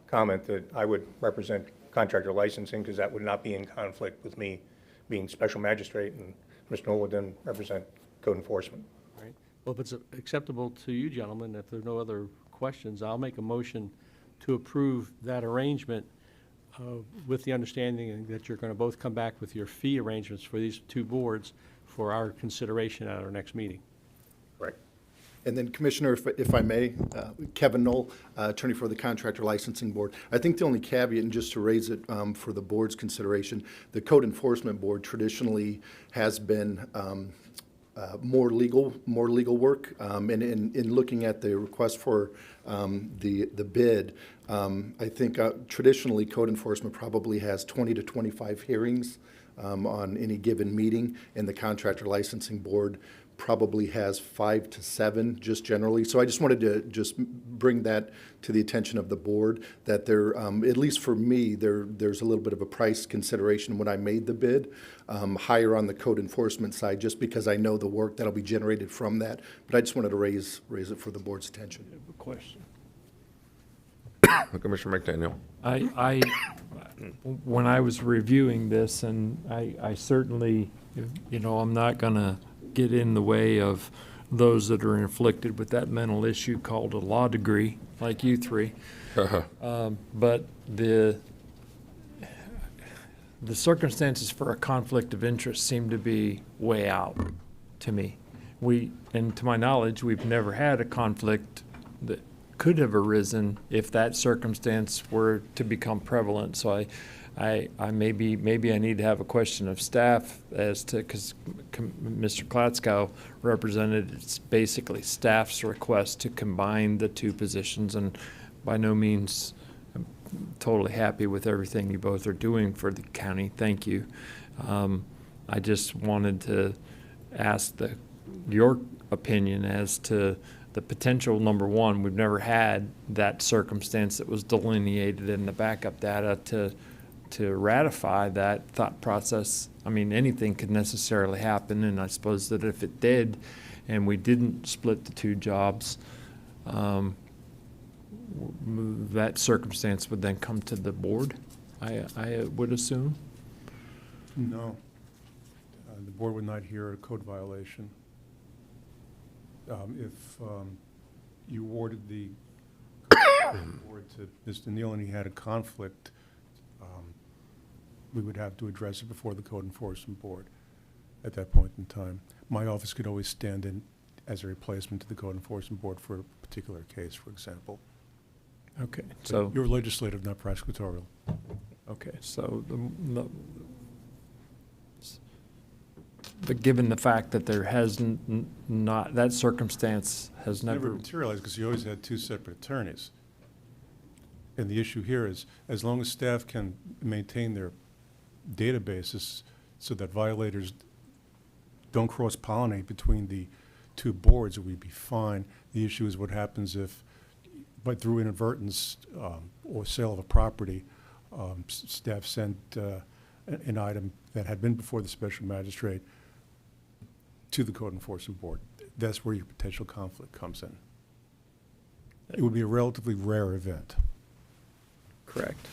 comment that I would represent contractor licensing because that would not be in conflict with me being special magistrate, and Mr. Knoll would then represent code enforcement. Right. Well, if it's acceptable to you gentlemen, if there are no other questions, I'll make a motion to approve that arrangement with the understanding that you're going to both come back with your fee arrangements for these two boards for our consideration at our next meeting. Correct. And then, Commissioner, if I may, Kevin Knoll, attorney for the Contractor Licensing Board. I think the only caveat, and just to raise it for the board's consideration, the Code Enforcement Board traditionally has been more legal work. And in looking at the request for the bid, I think traditionally Code Enforcement probably has 20 to 25 hearings on any given meeting, and the Contractor Licensing Board probably has 5 to 7 just generally. So I just wanted to just bring that to the attention of the board, that there, at least for me, there's a little bit of a price consideration when I made the bid, higher on the code enforcement side, just because I know the work that'll be generated from that. But I just wanted to raise it for the board's attention. Question. Commissioner McDaniel. When I was reviewing this, and I certainly, I'm not going to get in the way of those that are inflicted with that mental issue called a law degree, like you three. But the circumstances for a conflict of interest seem to be way out to me. And to my knowledge, we've never had a conflict that could have arisen if that circumstance were to become prevalent. So I maybe I need to have a question of staff as to, because Mr. Klatskow represented, it's basically staff's request to combine the two positions, and by no means I'm totally happy with everything you both are doing for the county. Thank you. I just wanted to ask your opinion as to the potential. Number one, we've never had that circumstance that was delineated in the backup data to ratify that thought process. I mean, anything could necessarily happen, and I suppose that if it did and we didn't split the two jobs, that circumstance would then come to the board, I would assume. No. The board would not hear a code violation. If you awarded the board to Mr. Neal and he had a conflict, we would have to address it before the Code Enforcement Board at that point in time. My office could always stand in as a replacement to the Code Enforcement Board for a particular case, for example. Okay, But so you're legislative, not prosecutorial. okay, so but given the fact that there has not, that circumstance has Never never. materialized because you always had two separate attorneys. And the issue here is, as long as staff can maintain their databases so that violators don't cross-pollinate between the two boards, we'd be fine. The issue is what happens if, but through inadvertence or sale of a property, staff sent an item that had been before the special magistrate to the Code Enforcement Board. That's where your potential conflict comes in. It would be a relatively rare event. Correct.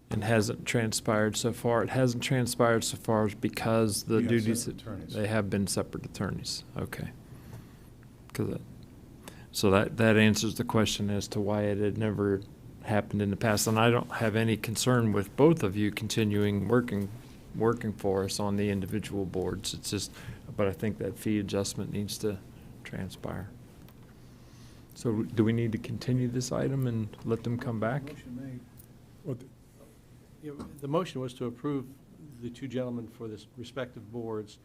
And hasn't transpired so far. It hasn't transpired so far because the We have duties, separate attorneys. they have been separate attorneys. Okay. So that answers the question as to why it had never happened in the past. And I don't have any concern with both of you continuing working for us on the individual boards. It's just, but I think that fee adjustment needs to transpire. So do we need to continue this item and let them come back? Well, The motion was to approve the two gentlemen for the respective boards,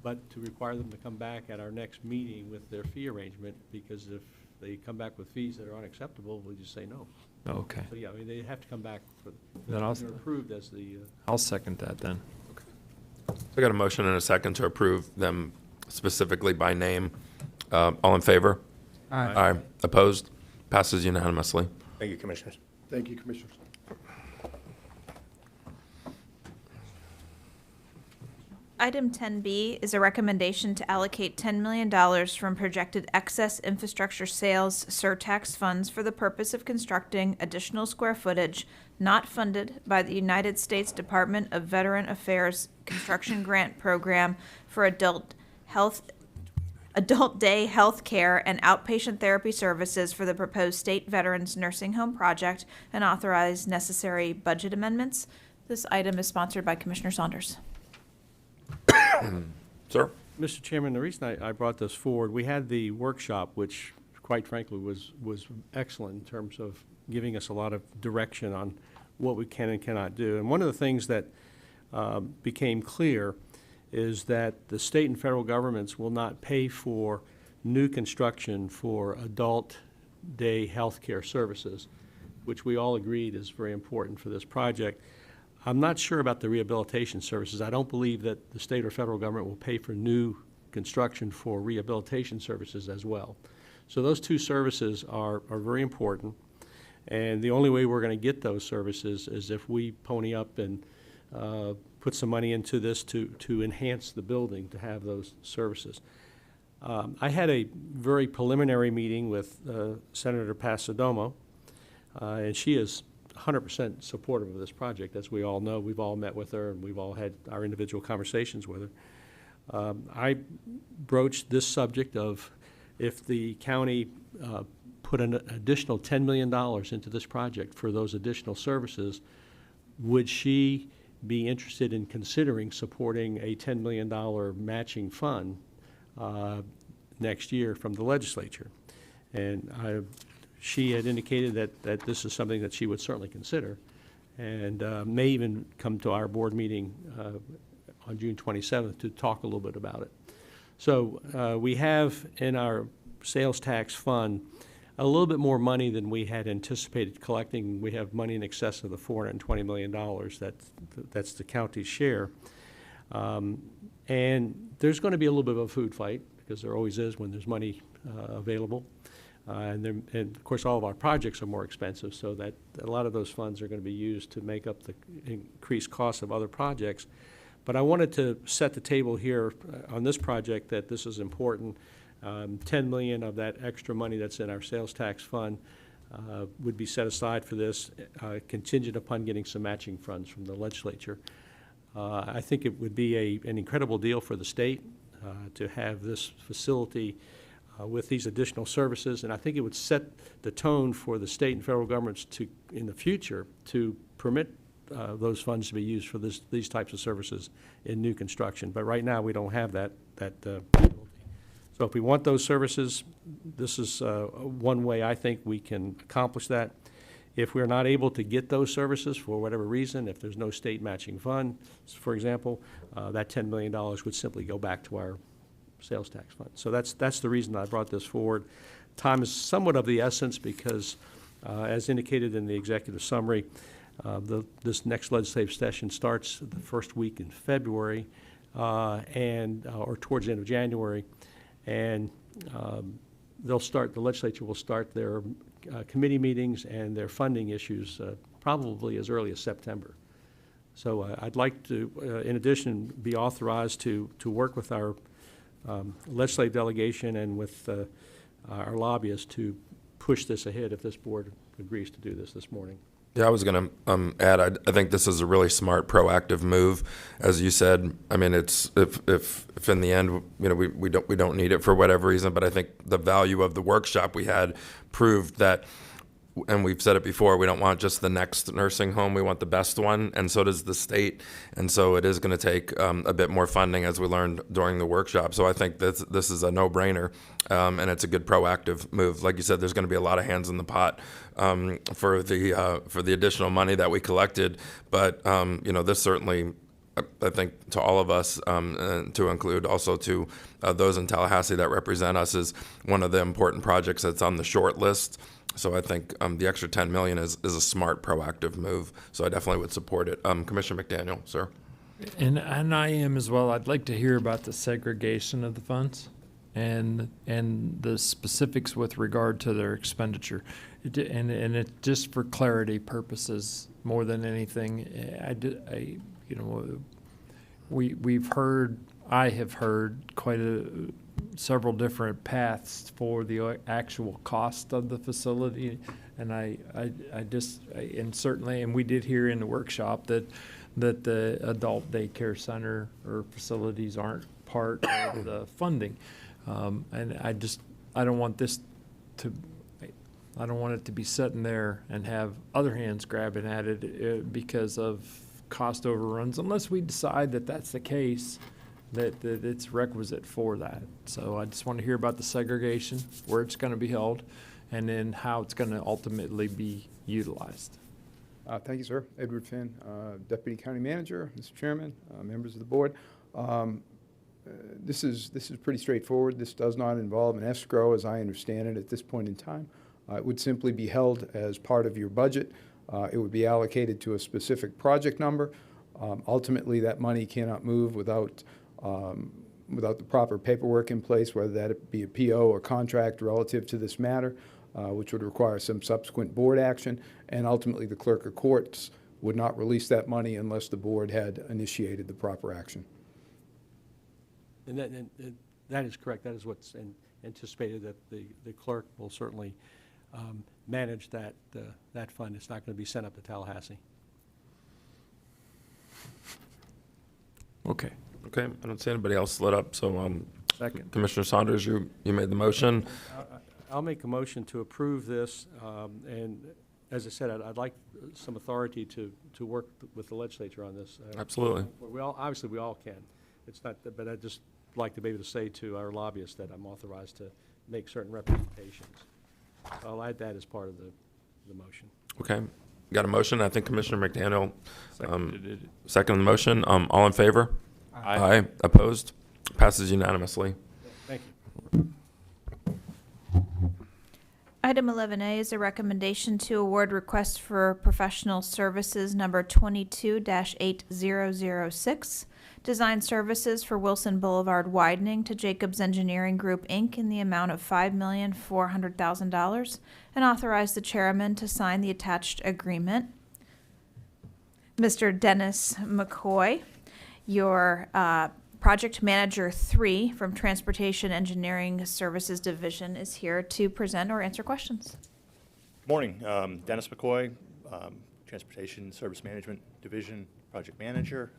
but to require them to come back at our next meeting with their fee arrangement, because if they come back with fees that are unacceptable, we just say no. Okay. So, yeah, I mean, they have to come back for, Then I'll- they're approved as the. I'll second that then. I got a motion and a second to approve them specifically by name. All in favor? Aye. Aye. Opposed? Passes unanimously. Thank you, Commissioners. Thank you, Commissioners. Item 10B is a recommendation to allocate $10 million from projected excess infrastructure sales surtax funds for the purpose of constructing additional square footage not funded by the United States Department of Veteran Affairs Construction Grant Program for adult day health care and outpatient therapy services for the proposed state veterans nursing home project and authorize necessary budget amendments. This item is sponsored by Commissioner Saunders. Sir? Mr. Chairman, the reason I brought this forward, we had the workshop, which quite frankly was excellent in terms of giving us a lot of direction on what we can and cannot do. And one of the things that became clear is that the state and federal governments will not pay for new construction for adult day health care services, which we all agreed is very important for this project. I'm not sure about the rehabilitation services. I don't believe that the state or federal government will pay for new construction for rehabilitation services as well. So those two services are very important, and the only way we're going to get those services is if we pony up and put some money into this to enhance the building to have those services. I had a very preliminary meeting with Senator Pasadomo, and she is 100% supportive of this project. As we all know, we've all met with her and we've all had our individual conversations with her. I broached this subject of if the county put an additional $10 million into this project for those additional services, would she be interested in considering supporting a $10 million matching fund next year from the legislature? And she had indicated that this is something that she would certainly consider, and may even come to our board meeting on June 27th to talk a little bit about it. So we have in our sales tax fund a little bit more money than we had anticipated collecting. We have money in excess of the $420 million. That's the county's share. And there's going to be a little bit of a food fight, because there always is when there's money available. And of course, all of our projects are more expensive, so that a lot of those funds are going to be used to make up the increased costs of other projects. But I wanted to set the table here on this project that this is important. $10 million of that extra money that's in our sales tax fund would be set aside for this, contingent upon getting some matching funds from the legislature. I think it would be an incredible deal for the state to have this facility with these additional services, and I think it would set the tone for the state and federal governments to, in the future, to permit those funds to be used for these types of services in new construction. But right now, we don't have that ability. So if we want those services, this is one way I think we can accomplish that. If we're not able to get those services for whatever reason, if there's no state matching fund, for example, that $10 million would simply go back to our sales tax fund. So that's the reason I brought this forward. Time is somewhat of the essence because, as indicated in the executive summary, this next legislative session starts the first week in February, or towards the end of January, and the legislature will start their committee meetings and their funding issues probably as early as September. So I'd like to, in addition, be authorized to work with our legislative delegation and with our lobbyists to push this ahead if this board agrees to do this morning. Yeah, I was going to add, I think this is a really smart, proactive move. As you said, I mean, it's if in the end, you know, we don't need it for whatever reason, but I think the value of the workshop we had proved that, and we've said it before, we don't want just the next nursing home, we want the best one, and so does the state. And so it is going to take a bit more funding, as we learned during the workshop. So I think this is a no-brainer, and it's a good proactive move. Like you said, there's going to be a lot of hands in the pot for the additional money that we collected, but you know, this certainly, I think, to all of us, and to include also to those in Tallahassee that represent us, is one of the important projects that's on the short list. So I think the extra $10 million is a smart, proactive move. So I definitely would support it. Commissioner McDaniel, sir. And I am as well. I'd like to hear about the segregation of the funds and the specifics with regard to their expenditure. And it just for clarity purposes more than anything. I have heard several different paths for the actual cost of the facility. And and certainly, and we did hear in the workshop that the adult daycare center or facilities aren't part of the funding. And I don't want it to be sitting there and have other hands grabbing at it because of cost overruns, unless we decide that that's the case, that it's requisite for that. So I just want to hear about the segregation, where it's going to be held, and then how it's going to ultimately be utilized. Thank you, sir. Edward Finn, Deputy County Manager, Mr. Chairman, members of the board. This is pretty straightforward. This does not involve an escrow, as I understand it, at this point in time. It would simply be held as part of your budget. It would be allocated to a specific project number. Ultimately, that money cannot move without the proper paperwork in place, whether that be a PO or contract relative to this matter, which would require some subsequent board action. And ultimately, the clerk of courts would not release that money unless the board had initiated the proper action. And that is correct. That is what's anticipated, that the clerk will certainly manage that fund. It's not going to be sent up to Tallahassee. Okay. Okay, I don't see anybody else lit up, so Second. Commissioner Saunders, you made the motion. I'll make a motion to approve this, and as I said, I'd like some authority to work with the legislature on this. Absolutely. Obviously, we all can. It's not, but I'd just like to be able to say to our lobbyists that I'm authorized to make certain representations. So I'll add that as part of the motion. Okay, got a motion. I think Commissioner McDaniel seconded the motion. All in favor? Aye. Opposed? Passes unanimously. Thank you. Item 11A is a recommendation to award request for professional services number 22-8006, design services for Wilson Boulevard widening to Jacobs Engineering Group, Inc. in the amount of $5,400,000, and authorize the chairman to sign the attached agreement. Mr. Dennis McCoy, your Project Manager 3 from Transportation Engineering Services Division, is here to present or answer questions. Morning, Dennis McCoy, Transportation Service Management Division Project Manager.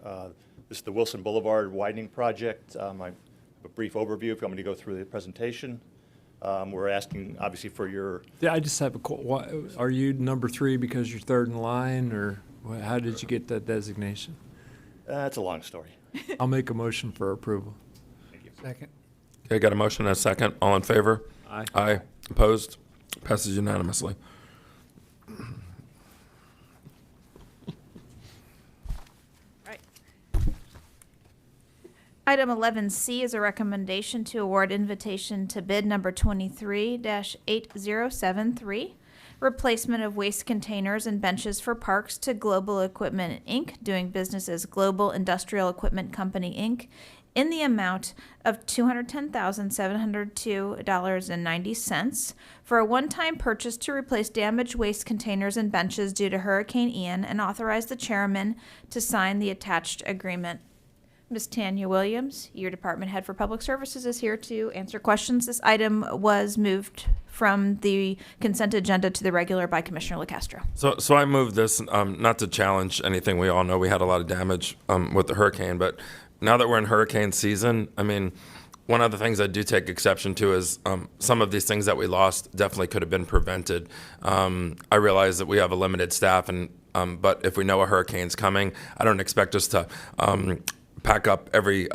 This is the Wilson Boulevard widening project. I have a brief overview if you want me to go through the presentation. We're asking, obviously, for your... Yeah, I just have are you number 3 because you're third in line, or how did you get that designation? It's a long story. I'll make a motion for approval. Thank you. Second. Okay, got a motion and a second. All in favor? Aye. Aye. Opposed? Passes unanimously. Item 11C is a recommendation to award invitation to bid number 23-8073, replacement of waste containers and benches for parks to Global Equipment, Inc., doing business as Global Industrial Equipment Company, Inc., in the amount of $210,702.90 for a one-time purchase to replace damaged waste containers and benches due to Hurricane Ian, and authorize the chairman to sign the attached agreement. Ms. Tanya Williams, your department head for public services, is here to answer questions. This item was moved from the consent agenda to the regular by Commissioner LaCastro. So I moved this, not to challenge anything. We all know we had a lot of damage with the hurricane, but now that we're in hurricane season, I mean, one of the things I do take exception to is some of these things that we lost definitely could have been prevented. I realize that we have a limited staff, but if we know a hurricane's coming, I don't expect us to pack up every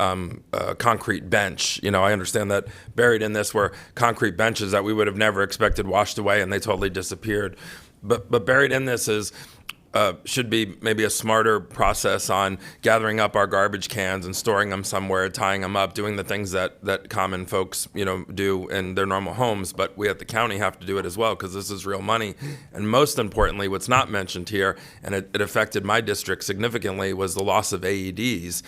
concrete bench. You know, I understand that buried in this were concrete benches that we would have never expected washed away, and they totally disappeared. But buried in this is should be maybe a smarter process on gathering up our garbage cans and storing them somewhere, tying them up, doing the things that common folks, you know, do in their normal homes. But we at the county have to do it as well, because this is real money. And most importantly, what's not mentioned here, and it affected my district significantly, was the loss of AEDs.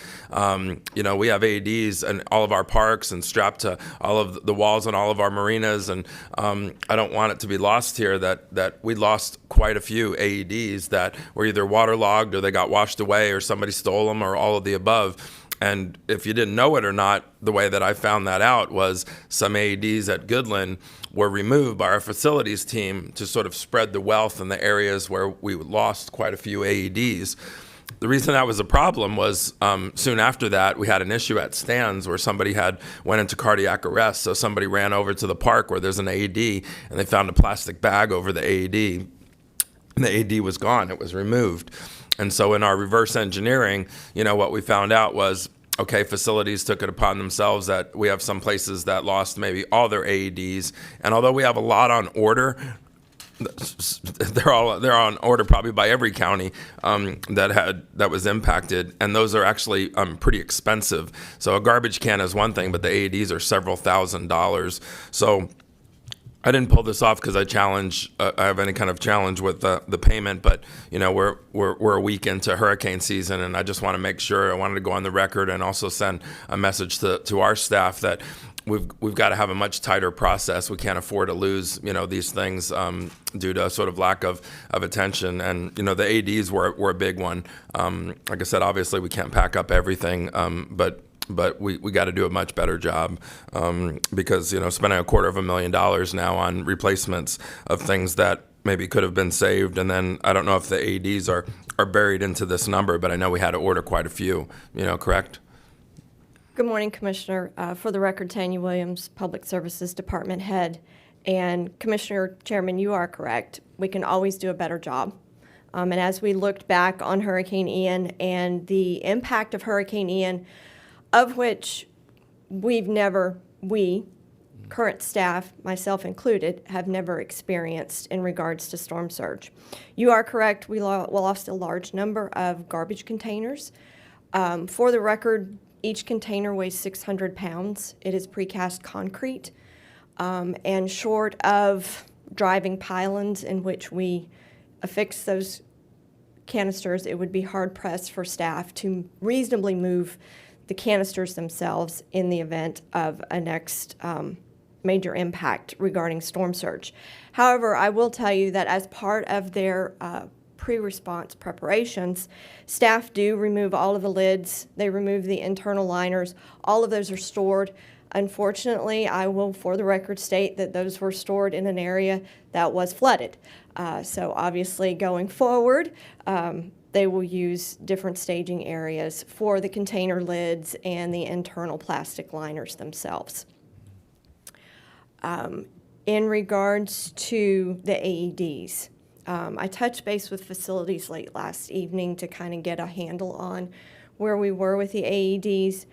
You know, we have AEDs in all of our parks and strapped to all of the walls on all of our marinas. And I don't want it to be lost here that we lost quite a few AEDs that were either waterlogged or they got washed away or somebody stole them or all of the above. And if you didn't know it or not, the way that I found that out was some AEDs at Goodland were removed by our facilities team to sort of spread the wealth in the areas where we lost quite a few AEDs. The reason that was a problem was soon after that, we had an issue at Stan's where somebody went into cardiac arrest. So somebody ran over to the park where there's an AED, and they found a plastic bag over the AED. And the AED was gone. It was removed. And so in our reverse engineering, what we found out was, okay, facilities took it upon themselves that we have some places that lost maybe all their AEDs. And although we have a lot on order, they're on order probably by every county that was impacted, and those are actually pretty expensive. So a garbage can is one thing, but the AEDs are several $1,000s. So I didn't pull this off because I have any kind of challenge with the payment, but we're a week into hurricane season, and I just want to make sure. I wanted to go on the record and also send a message to our staff that we've got to have a much tighter process. We can't afford to lose these things due to sort of lack of attention. And the AEDs were a big one. Like I said, obviously we can't pack up everything, but we got to do a much better job because spending $250,000 now on replacements of things that maybe could have been saved, and then I don't know if the AEDs are buried into this number, but I know we had to order quite a few. Correct? Good morning, Commissioner. For the record, Tanya Williams, Public Services Department Head. And Commissioner Chairman, you are correct. We can always do a better job. And as we looked back on Hurricane Ian and the impact of Hurricane Ian, of which we, current staff, myself included, have never experienced in regards to storm surge. You are correct. We lost a large number of garbage containers. For the record, each container weighs 600 pounds. It is precast concrete. And short of driving pylons in which we affix those canisters, it would be hard-pressed for staff to reasonably move the canisters themselves in the event of a next major impact regarding storm surge. However, I will tell you that as part of their pre-response preparations, staff do remove all of the lids. They remove the internal liners. All of those are stored. Unfortunately, I will, for the record, state that those were stored in an area that was flooded. So obviously, going forward, they will use different staging areas for the container lids and the internal plastic liners themselves. In regards to the AEDs, I touched base with facilities late last evening to kind of get a handle on where we were with the AEDs.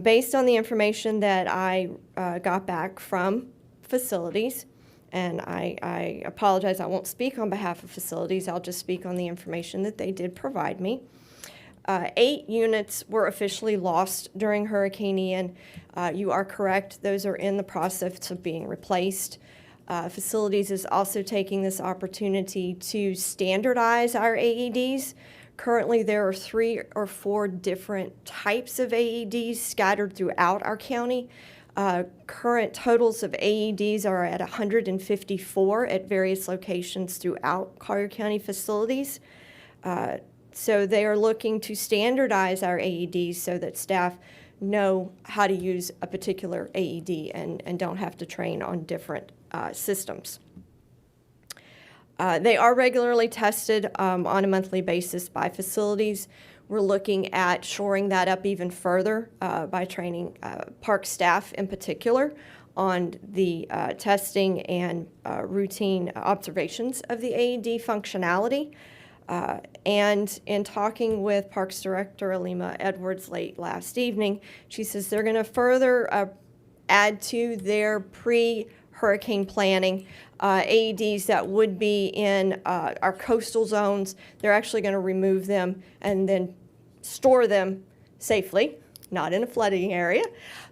Based on the information that I got back from facilities, and I apologize, I won't speak on behalf of facilities, I'll just speak on the information that they did provide me. 8 units were officially lost during Hurricane Ian. You are correct, those are in the process of being replaced. Facilities is also taking this opportunity to standardize our AEDs. Currently, there are 3 or 4 different types of AEDs scattered throughout our county. Current totals of AEDs are at 154 at various locations throughout Collier County facilities. So they are looking to standardize our AEDs so that staff know how to use a particular AED and don't have to train on different systems. They are regularly tested on a monthly basis by facilities. We're looking at shoring that up even further by training park staff in particular on the testing and routine observations of the AED functionality. And in talking with Parks Director Alima Edwards late last evening, she says they're going to further add to their pre-hurricane planning AEDs that would be in our coastal zones. They're actually going to remove them and then store them safely, not in a flooding area,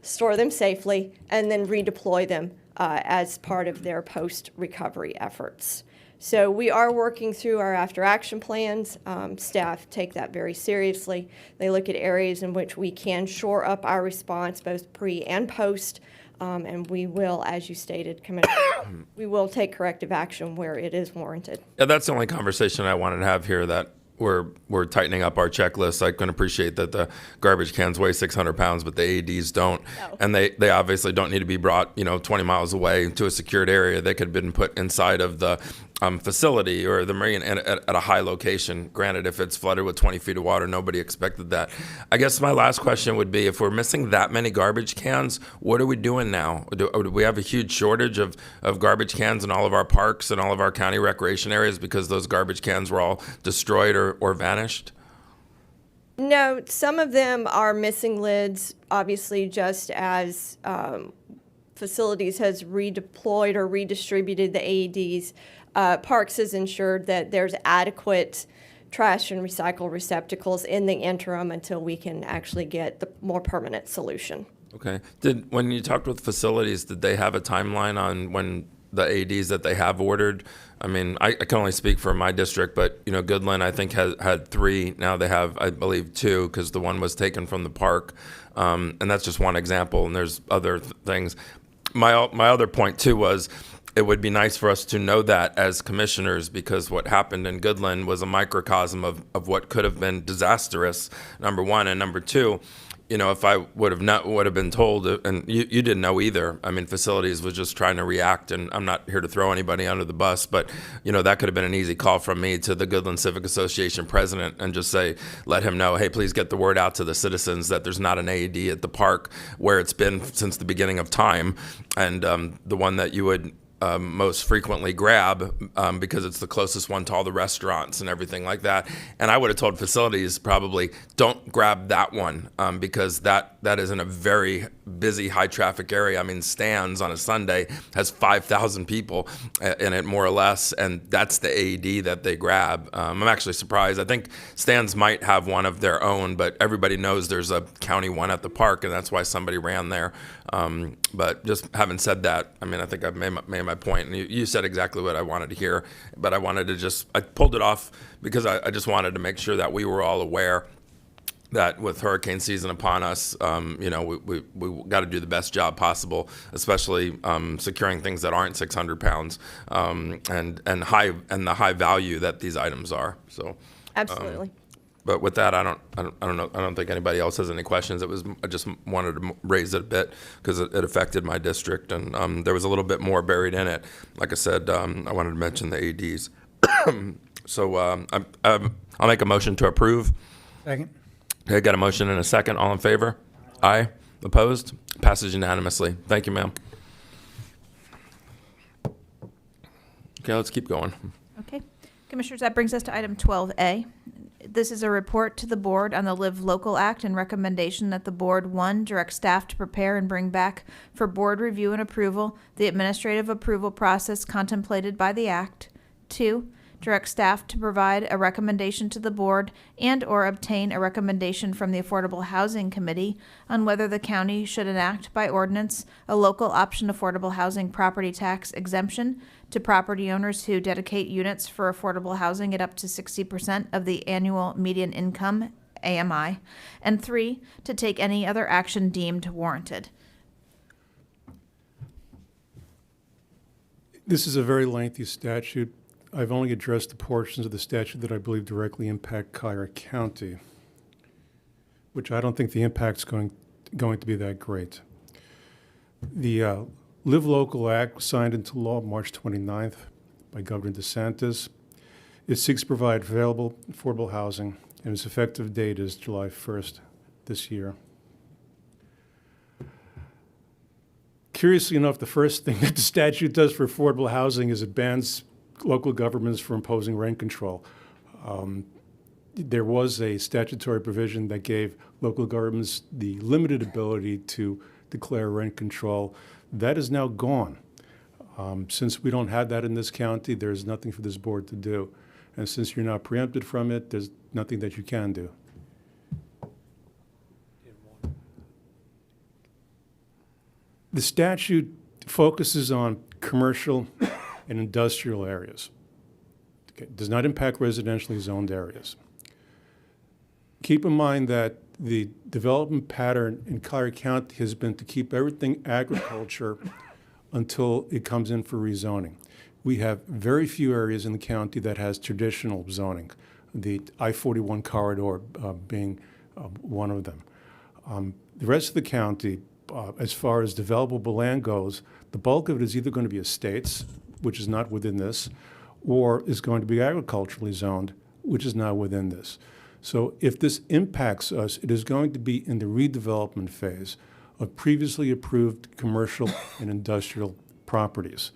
store them safely, and then redeploy them as part of their post-recovery efforts. So we are working through our after-action plans. Staff take that very seriously. They look at areas in which we can shore up our response, both pre and post, and we will, as you stated, Commissioner, we will take corrective action where it is warranted. Yeah, that's the only conversation I wanted to have here, that we're tightening up our checklist. I can appreciate that the garbage cans weigh 600 pounds, but the AEDs don't. No. And they obviously don't need to be brought, 20 miles away to a secured area. They could have been put inside of the facility or the marine at a high location. Granted, if it's flooded with 20 feet of water, nobody expected that. I guess my last question would be, if we're missing that many garbage cans, what are we doing now? Do we have a huge shortage of garbage cans in all of our parks and all of our county recreation areas because those garbage cans were all destroyed or vanished? No, some of them are missing lids, obviously, just as facilities has redeployed or redistributed the AEDs. Parks has ensured that there's adequate trash and recycle receptacles in the interim until we can actually get the more permanent solution. Okay. When you talked with facilities, did they have a timeline on when the AEDs that they have ordered? I mean, I can only speak for my district, but Goodland, I think, had 3. Now they have, I believe, 2, because the one was taken from the park. And that's just one example, and there's other things. My other point, too, was it would be nice for us to know that as commissioners, because what happened in Goodland was a microcosm of what could have been disastrous, number one. And number two, if I would have been told, and you didn't know either. I mean, facilities was just trying to react, and I'm not here to throw anybody under the bus, but that could have been an easy call from me to the Goodland Civic Association president and just say, let him know, hey, please get the word out to the citizens that there's not an AED at the park where it's been since the beginning of time, and the one that you would most frequently grab because it's the closest one to all the restaurants and everything like that. And I would have told facilities probably don't grab that one because that is in a very busy, high traffic area. I mean, Stan's on a Sunday has 5,000 people in it, more or less, and that's the AED that they grab. I'm actually surprised. I think Stan's might have one of their own, but everybody knows there's a county one at the park, and that's why somebody ran there. But just having said that, I mean, I think I've made my point, and you said exactly what I wanted to hear, but I wanted to I pulled it off because I just wanted to make sure that we were all aware that with hurricane season upon us, we got to do the best job possible, especially securing things that aren't 600 pounds and the high value that these items are. So Absolutely. But with that, I don't think anybody else has any questions. I just wanted to raise it a bit because it affected my district, and there was a little bit more buried in it. Like I said, I wanted to mention the ADs. So I'll make a motion to approve. Second. Okay, got a motion and a second. All in favor? Aye. Opposed? Passes unanimously. Thank you, ma'am. Okay, let's keep going. Okay. Commissioners, that brings us to item 12A. This is a report to the board on the Live Local Act and recommendation that the board, 1, direct staff to prepare and bring back for board review and approval the administrative approval process contemplated by the act. 2, direct staff to provide a recommendation to the board and or obtain a recommendation from the Affordable Housing Committee on whether the county should enact by ordinance a local option affordable housing property tax exemption to property owners who dedicate units for affordable housing at up to 60% of the annual median income, AMI. And 3, to take any other action deemed warranted. This is a very lengthy statute. I've only addressed the portions of the statute that I believe directly impact Collier County, which I don't think the impact's going to be that great. The Live Local Act was signed into law March 29th by Governor DeSantis. It seeks to provide available affordable housing, and its effective date is July 1st this year. Curiously enough, the first thing that the statute does for affordable housing is it bans local governments from imposing rent control. There was a statutory provision that gave local governments the limited ability to declare rent control. That is now gone. Since we don't have that in this county, there's nothing for this board to do. And since you're not preempted from it, there's nothing that you can do. The statute focuses on commercial and industrial areas. Okay, it does not impact residentially zoned areas. Keep in mind that the development pattern in Collier County has been to keep everything agriculture until it comes in for rezoning. We have very few areas in the county that has traditional zoning. the I-41 corridor being one of them. The rest of the county, as far as developable land goes, the bulk of it is either going to be estates, which is not within this, or is going to be agriculturally zoned, which is not within this. So if this impacts us, it is going to be in the redevelopment phase of previously approved commercial and industrial properties.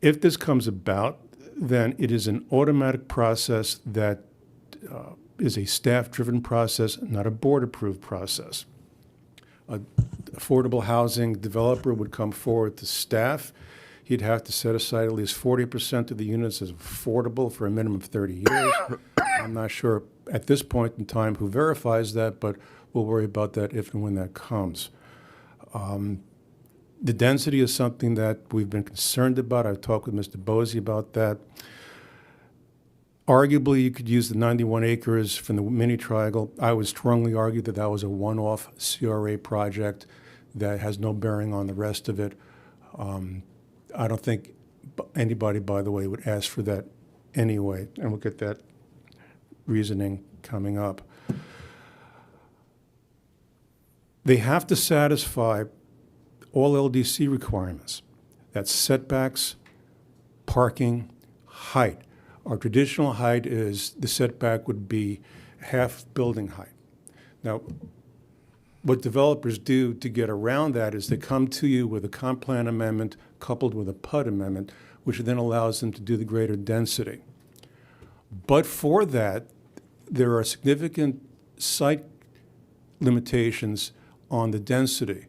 If this comes about, then it is an automatic process that is a staff-driven process, not a board-approved process. An affordable housing developer would come forward to staff. He'd have to set aside at least 40% of the units as affordable for a minimum of 30 years. I'm not sure at this point in time who verifies that, but we'll worry about that if and when that comes. The density is something that we've been concerned about. I've talked with Mr. Bosey about that. Arguably, you could use the 91 acres from the mini triangle. I would strongly argue that that was a one-off CRA project that has no bearing on the rest of it. I don't think anybody, by the way, would ask for that anyway, and we'll get that reasoning coming up. They have to satisfy all LDC requirements. That's setbacks, parking, height. Our traditional height is, the setback would be half building height. Now, what developers do to get around that is they come to you with a comp plan amendment coupled with a PUD amendment, which then allows them to do the greater density. But for that, there are significant site limitations on the density.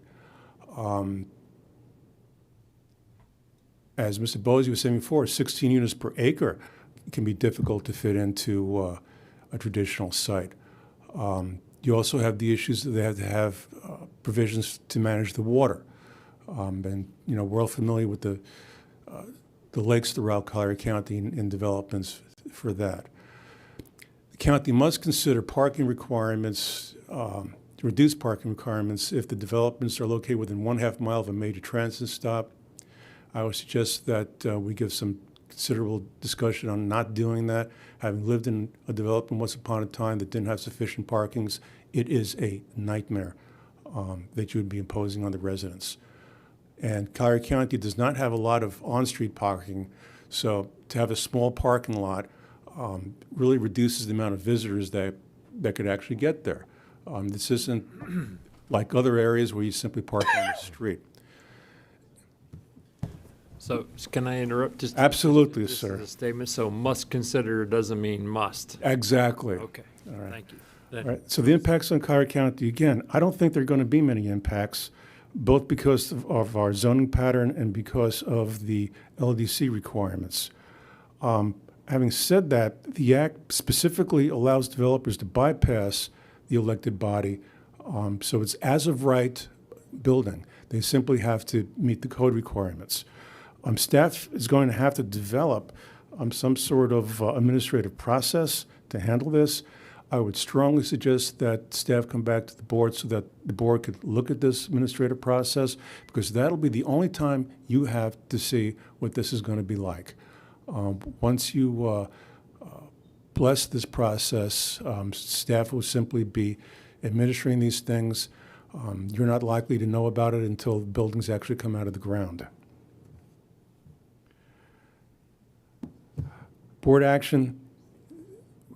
As Mr. Bosey was saying before, 16 units per acre can be difficult to fit into a traditional site. You also have the issues that they have to have provisions to manage the water. And, you know, we're all familiar with the lakes throughout Collier County and developments for that. The county must consider parking requirements, reduce parking requirements if the developments are located within 1/2 mile of a major transit stop. I would suggest that we give some considerable discussion on not doing that. Having lived in a development once upon a time that didn't have sufficient parkings, it is a nightmare that you would be imposing on the residents. And Collier County does not have a lot of on-street parking, so to have a small parking lot really reduces the amount of visitors that could actually get there. This isn't like other areas where you simply park on the street. So can I interrupt? Just Absolutely, this sir. is a statement. So must consider doesn't mean must. Exactly. Okay. All right. Thank you. All right. So the impacts on Collier County, again, I don't think there are going to be many impacts, both because of our zoning pattern and because of the LDC requirements. Having said that, the Act specifically allows developers to bypass the elected body. So it's as of right building. They simply have to meet the code requirements. Staff is going to have to develop some sort of administrative process to handle this. I would strongly suggest that staff come back to the board so that the board could look at this administrative process, because that'll be the only time you have to see what this is going to be like. Once you bless this process, staff will simply be administering these things. You're not likely to know about it until the buildings actually come out of the ground. Board action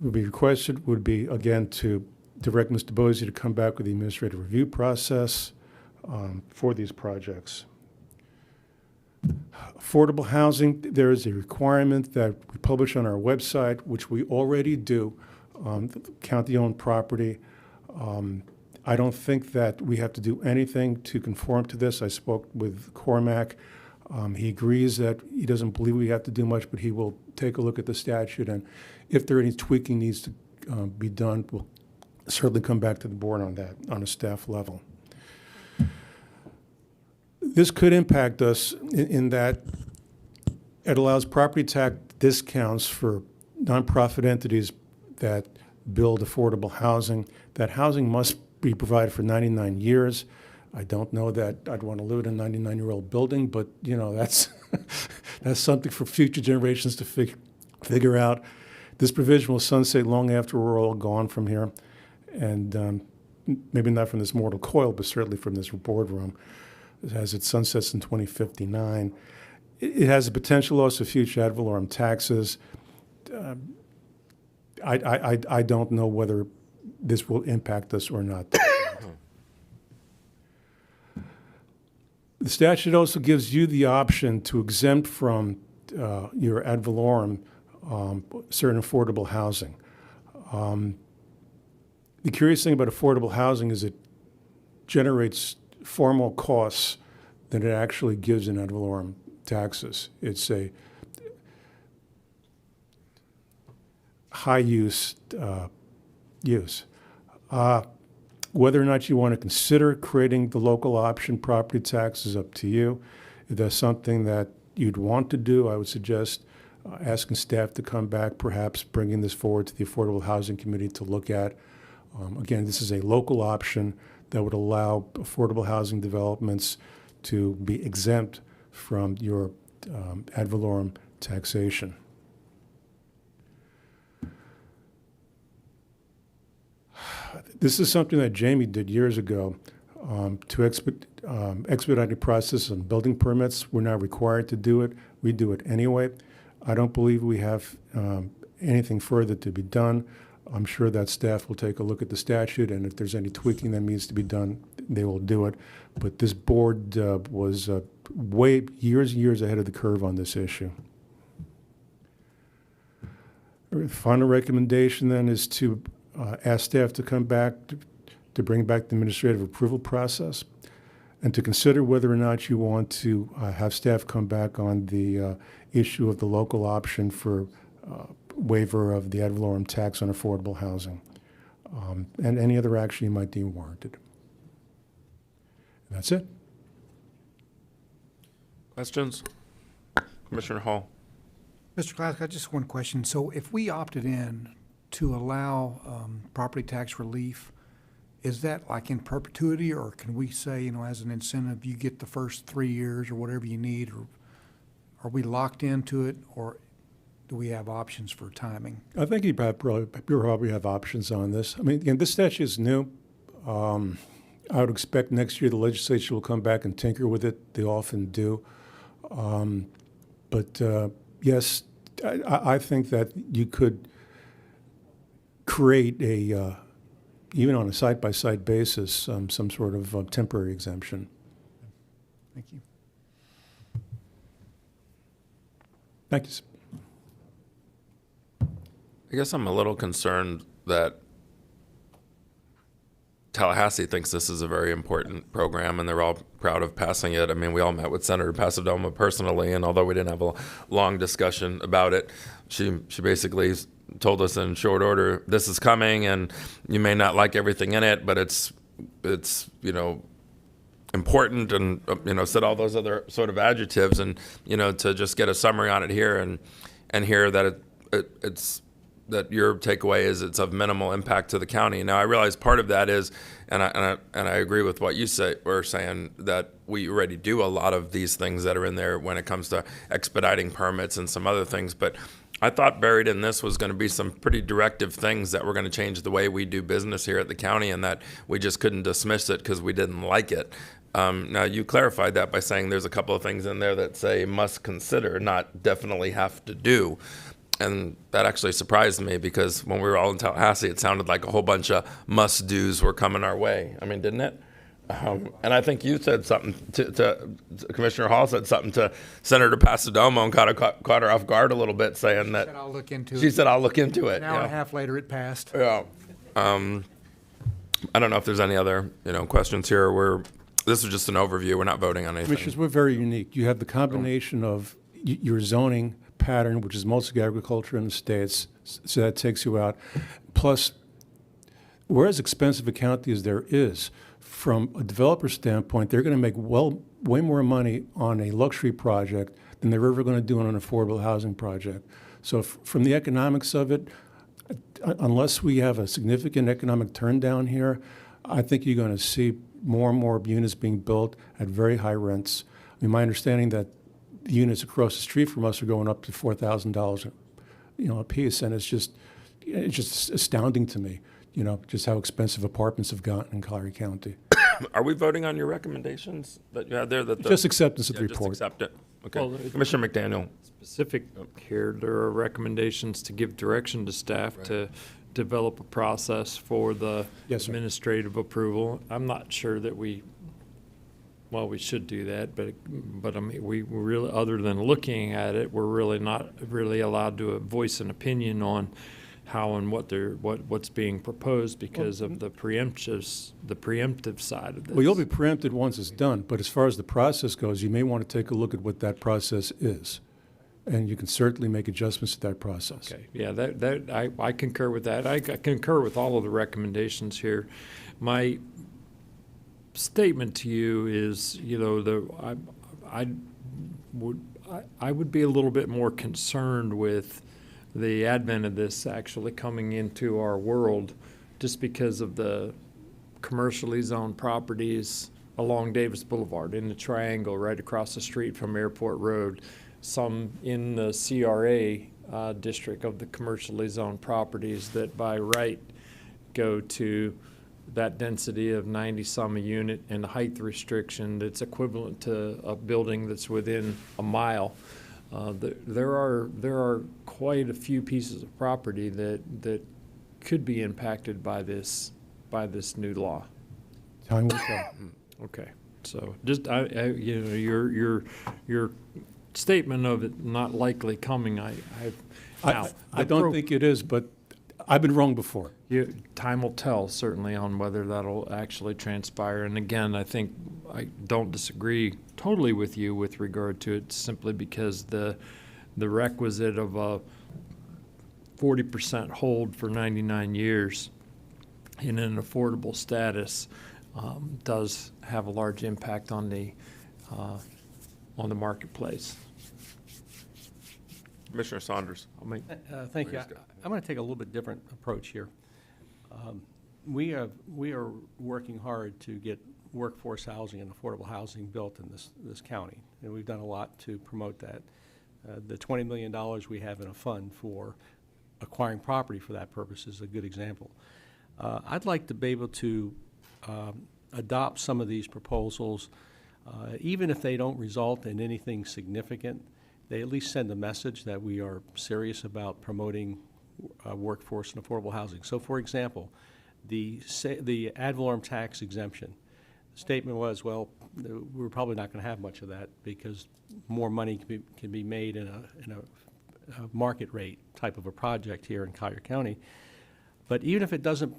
would be requested would be, again, to direct Mr. Bosey to come back with the administrative review process for these projects. Affordable housing, there is a requirement that we publish on our website, which we already do, county-owned property. I don't think that we have to do anything to conform to this. I spoke with Cormac. He agrees that he doesn't believe we have to do much, but he will take a look at the statute, and if there any tweaking needs to be done, we'll certainly come back to the board on that on a staff level. This could impact us in that it allows property tax discounts for nonprofit entities that build affordable housing. That housing must be provided for 99 years. I don't know that I'd want to live in a 99-year-old building, but, you know, that's, that's something for future generations to figure out. This provision will sunset long after we're all gone from here, and maybe not from this mortal coil, but certainly from this boardroom, as it sunsets in 2059. It has a potential loss of future ad valorem taxes. I don't know whether this will impact us or not. The statute also gives you the option to exempt from your ad valorem certain affordable housing. The curious thing about affordable housing is it generates far more costs than it actually gives in ad valorem taxes. It's a high use. Whether or not you want to consider creating the local option property tax is up to you. If that's something that you'd want to do, I would suggest asking staff to come back, perhaps bringing this forward to the Affordable Housing Committee to look at. Again, this is a local option that would allow affordable housing developments to be exempt from your ad valorem taxation. This is something that Jamie did years ago to expedite the process on building permits. We're not required to do it. We do it anyway. I don't believe we have anything further to be done. I'm sure that staff will take a look at the statute, and if there's any tweaking that needs to be done, they will do it. But this board was years ahead of the curve on this issue. The final recommendation then is to ask staff to come back to bring back the administrative approval process and to consider whether or not you want to have staff come back on the issue of the local option for waiver of the ad valorem tax on affordable housing, and any other action you might deem warranted. And that's it. Questions? Commissioner Hall. Mr. Klask, I just one question. So if we opted in to allow property tax relief, is that like in perpetuity, or can we say, you know, as an incentive, you get the first 3 years or whatever you need, or are we locked into it, or do we have options for timing? I think you probably have options on this. I mean, again, this statute is new. I would expect next year the legislature will come back and tinker with it. They often do. But yes, I think that you could create a, even on a site-by-site basis, some sort of temporary exemption. Thank you. Thank you. I guess I'm a little concerned that Tallahassee thinks this is a very important program, and they're all proud of passing it. I mean, we all met with Senator Pasadoma personally, and although we didn't have a long discussion about it, she basically told us in short order, this is coming, and you may not like everything in it, but it's you know, important, and you know, said all those other sort of adjectives, and you know, to just get a summary on it here and hear that it's that your takeaway is it's of minimal impact to the county. Now, I realize part of that is, and I agree with what you were saying, that we already do a lot of these things that are in there when it comes to expediting permits and some other things. But I thought buried in this was going to be some pretty directive things that were going to change the way we do business here at the county, and that we just couldn't dismiss it because we didn't like it. Now, you clarified that by saying there's a couple of things in there that say must consider, not definitely have to do. And that actually surprised me, because when we were all in Tallahassee, it sounded like a whole bunch of must-dos were coming our way. I mean, didn't it? And I think you said something to Commissioner Hall said something to Senator Pasadoma and kind of caught her off guard a little bit, saying that I'll look into it. She said, I'll look into it. An hour and a half later, it passed. Yeah. I don't know if there's any other questions here. This is just an overview. We're not voting on anything. Commissioners, we're very unique. You have the combination of your zoning pattern, which is mostly agriculture in the States, so that takes you out. Plus, we're as expensive a county as there is. From a developer standpoint, they're going to make way more money on a luxury project than they're ever going to do on an affordable housing project. So from the economics of it, unless we have a significant economic turn down here, I think you're going to see more and more units being built at very high rents. I mean, my understanding that the units across the street from us are going up to $4,000, a piece, and it's just astounding to me, just how expensive apartments have gotten in Collier County. Are we voting on your recommendations that you had there? Just acceptance of the Just report. accept it. Okay. Well, Commissioner McDaniel. Specific here, there are recommendations to give direction to staff to develop a process for the Yes, sir. administrative approval. I'm not sure that we should do that, but I mean, we really, other than looking at it, we're really not really allowed to voice an opinion on how and what's being proposed because of the preemptive side of this. Well, you'll be preempted once it's done, but as far as the process goes, you may want to take a look at what that process is. And you can certainly make adjustments to that process. Okay, yeah, I concur with that. I concur with all of the recommendations here. My statement to you is, I would be a little bit more concerned with the advent of this actually coming into our world just because of the commercially zoned properties along Davis Boulevard in the triangle right across the street from Airport Road, some in the CRA district of the commercially zoned properties that by right go to that density of 90-some a unit and a height restriction that's equivalent to a building that's within a mile. There are quite a few pieces of property that could be impacted by this new law. Time will tell. Okay, so just your statement of it not likely coming, I don't think it is, but I've been wrong before. Time will tell, certainly, on whether that'll actually transpire. And again, I think I don't disagree totally with you with regard to it, simply because the requisite of a 40% hold for 99 years in an affordable status does have a large impact on the marketplace. Commissioner Saunders. Thank you. I'm going to take a little bit different approach here. We are working hard to get workforce housing and affordable housing built in this county, and we've done a lot to promote that. The $20 million we have in a fund for acquiring property for that purpose is a good example. I'd like to be able to adopt some of these proposals, even if they don't result in anything significant. They at least send a message that we are serious about promoting workforce and affordable housing. So, for example, the ad valorem tax exemption. The statement was, well, we're probably not going to have much of that because more money can be made in a market rate type of a project here in Collier County. But even if it doesn't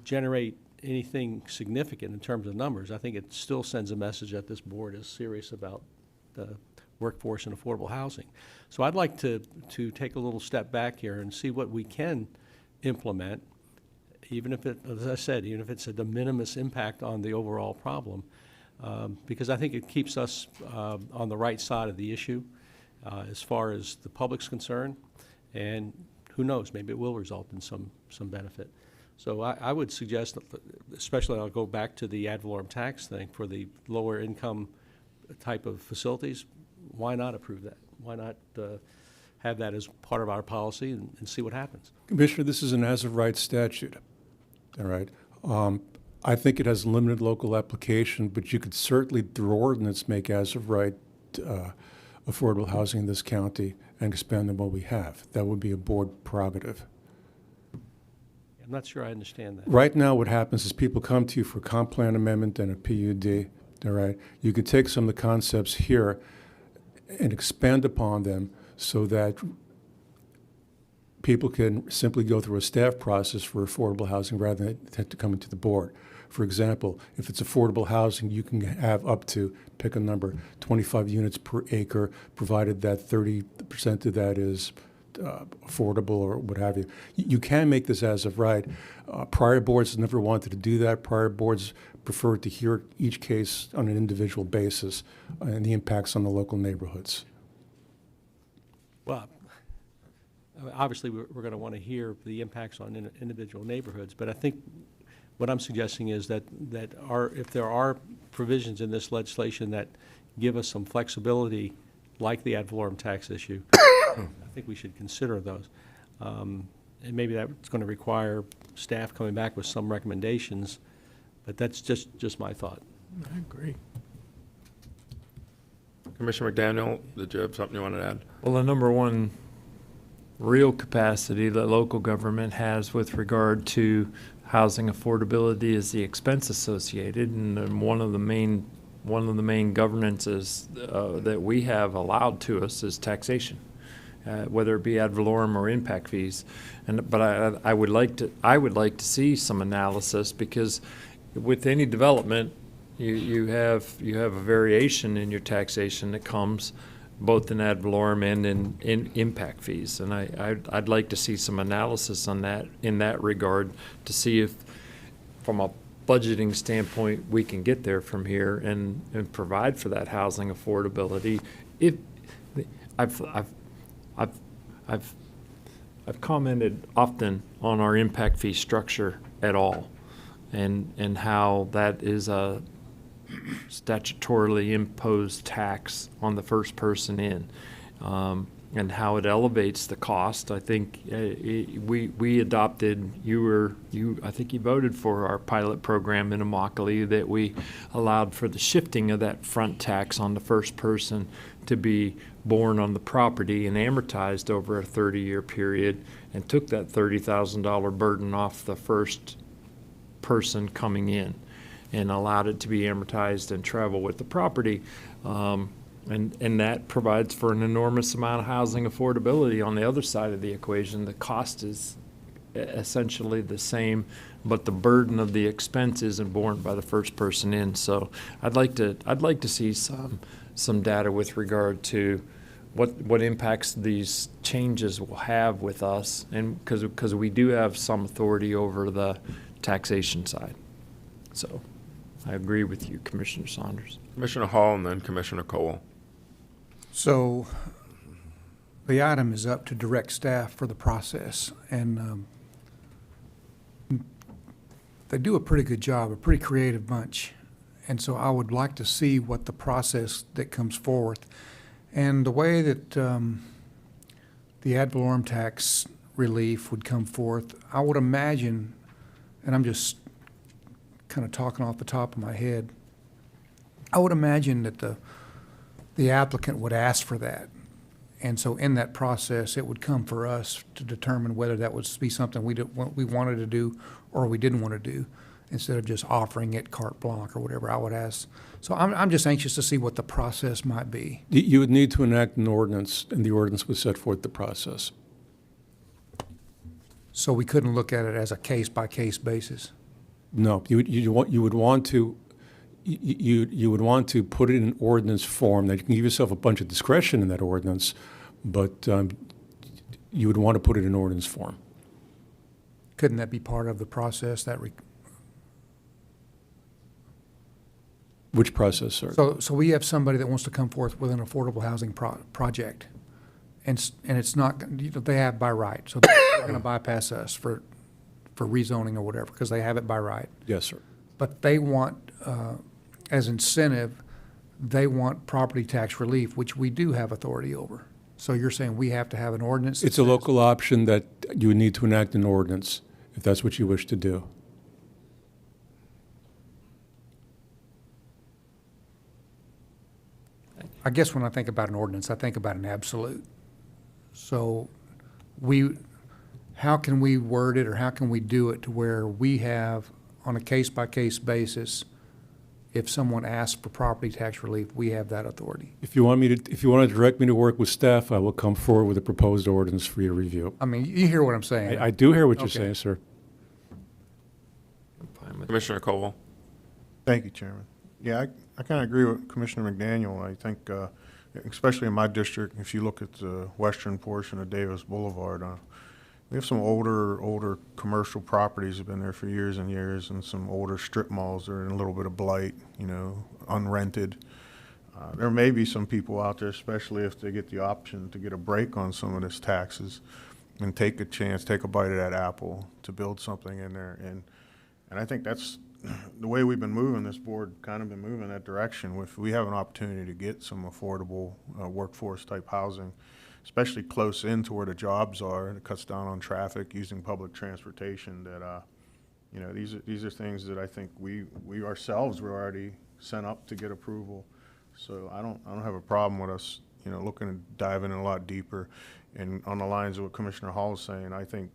generate anything significant in terms of numbers, I think it still sends a message that this board is serious about the workforce and affordable housing. So I'd like to take a little step back here and see what we can implement, even if it, as I said, even if it's a de minimis impact on the overall problem, because I think it keeps us on the right side of the issue as far as the public's concerned, and who knows, maybe it will result in some benefit. So I would suggest, especially I'll go back to the ad valorem tax thing for the lower income type of facilities. Why not approve that? Why not have that as part of our policy and see what happens? Commissioner, this is an as-of-right statute, all right? I think it has limited local application, but you could certainly, through ordinance, make as-of-right affordable housing in this county and expand on what we have. That would be a board prerogative. I'm not sure I understand that. Right now, what happens is people come to you for a comp plan amendment and a PUD, all right? You could take some of the concepts here and expand upon them so that people can simply go through a staff process for affordable housing rather than have to come into the board. For example, if it's affordable housing, you can have up to, pick a number, 25 units per acre, provided that 30% of that is affordable or what have you. You can make this as of right. Prior boards never wanted to do that. Prior boards preferred to hear each case on an individual basis and the impacts on the local neighborhoods. Well, obviously we're going to want to hear the impacts on individual neighborhoods, but I think what I'm suggesting is that if there are provisions in this legislation that give us some flexibility, like the ad valorem tax issue, I think we should consider those. And maybe that's going to require staff coming back with some recommendations, but that's just my thought. I agree. Commissioner McDaniel, did you have something you wanted to add? Well, the number one real capacity that local government has with regard to housing affordability is the expense associated, and then one of the main governances that we have allowed to us is taxation, whether it be ad valorem or impact fees. But I would like to see some analysis, because with any development, you have a variation in your taxation that comes both in ad valorem and in impact fees. And I'd like to see some analysis on that, in that regard, to see if, from a budgeting standpoint, we can get there from here and provide for that housing affordability. I've commented often on our impact fee structure at all, and how that is a statutorily imposed tax on the first person in, and how it elevates the cost. I think we adopted, I think you voted for our pilot program in Immokalee, that we allowed for the shifting of that front tax on the first person to be borne on the property and amortized over a 30-year period, and took that $30,000 burden off the first person coming in, and allowed it to be amortized and travel with the property. And that provides for an enormous amount of housing affordability. On the other side of the equation, the cost is essentially the same, but the burden of the expense isn't borne by the first person in. So I'd like to see some data with regard to what impacts these changes will have with us, and because we do have some authority over the taxation side. So I agree with you, Commissioner Saunders. Commissioner Hall and then Commissioner Cole. So the item is up to direct staff for the process, and they do a pretty good job, a pretty creative bunch. And so I would like to see what the process that comes forth. And the way that the ad valorem tax relief would come forth, I would imagine, and I'm just kind of talking off the top of my head, I would imagine that the applicant would ask for that. And so in that process, it would come for us to determine whether that would be something we wanted to do or we didn't want to do, instead of just offering it carte blanche or whatever. I would ask. So I'm just anxious to see what the process might be. You would need to enact an ordinance, and the ordinance would set forth the process. So we couldn't look at it as a case-by-case basis? No, you would want to put it in an ordinance form. That you can give yourself a bunch of discretion in that ordinance, but you would want to put it in ordinance form. Couldn't that be part of the process? Which process, sir? So we have somebody that wants to come forth with an affordable housing project, and it's not, they have by right, so they're going to bypass us for rezoning or whatever, because they have it by right. Yes, sir. But they want, as incentive, they want property tax relief, which we do have authority over. So you're saying we have to have an ordinance? It's a local option that you would need to enact an ordinance, if that's what you wish to do. I guess when I think about an ordinance, I think about an absolute. So how can we word it, or how can we do it to where we have, on a case-by-case basis, if someone asks for property tax relief, we have that authority? If you want to direct me to work with staff, I will come forward with a proposed ordinance for your review. I mean, you hear what I'm saying. I do hear what you're Okay. saying, sir. Commissioner Cole. Thank you, Chairman. Yeah, I kind of agree with Commissioner McDaniel. I think, especially in my district, if you look at the western portion of Davis Boulevard, we have some older commercial properties that have been there for years and years, and some older strip malls that are in a little bit of blight, unrented. There may be some people out there, especially if they get the option to get a break on some of this taxes and take a chance, take a bite of that apple to build something in there. And And I think that's the way we've been moving, this board kind of been moving in that direction. If we have an opportunity to get some affordable workforce type housing, especially close in to where the jobs are, and it cuts down on traffic, using public transportation, that, you know, these are things that I think we ourselves were already sent up to get approval. So I don't have a problem with us, you know, looking at diving in a lot deeper. And on the lines of what Commissioner Hall is saying, I think,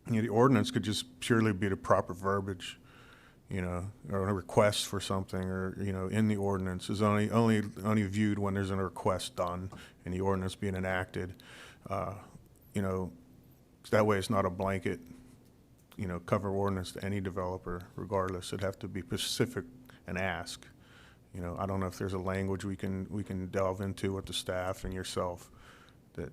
you know, the ordinance could just purely be the proper verbiage, you know, or a request for something, or, you know, in the ordinance is only viewed when there's a request done and the ordinance being enacted. You know, that way it's not a blanket, you know, cover ordinance to any developer regardless. It'd have to be specific and ask. You know, I don't know if there's a language we can delve into with the staff and yourself that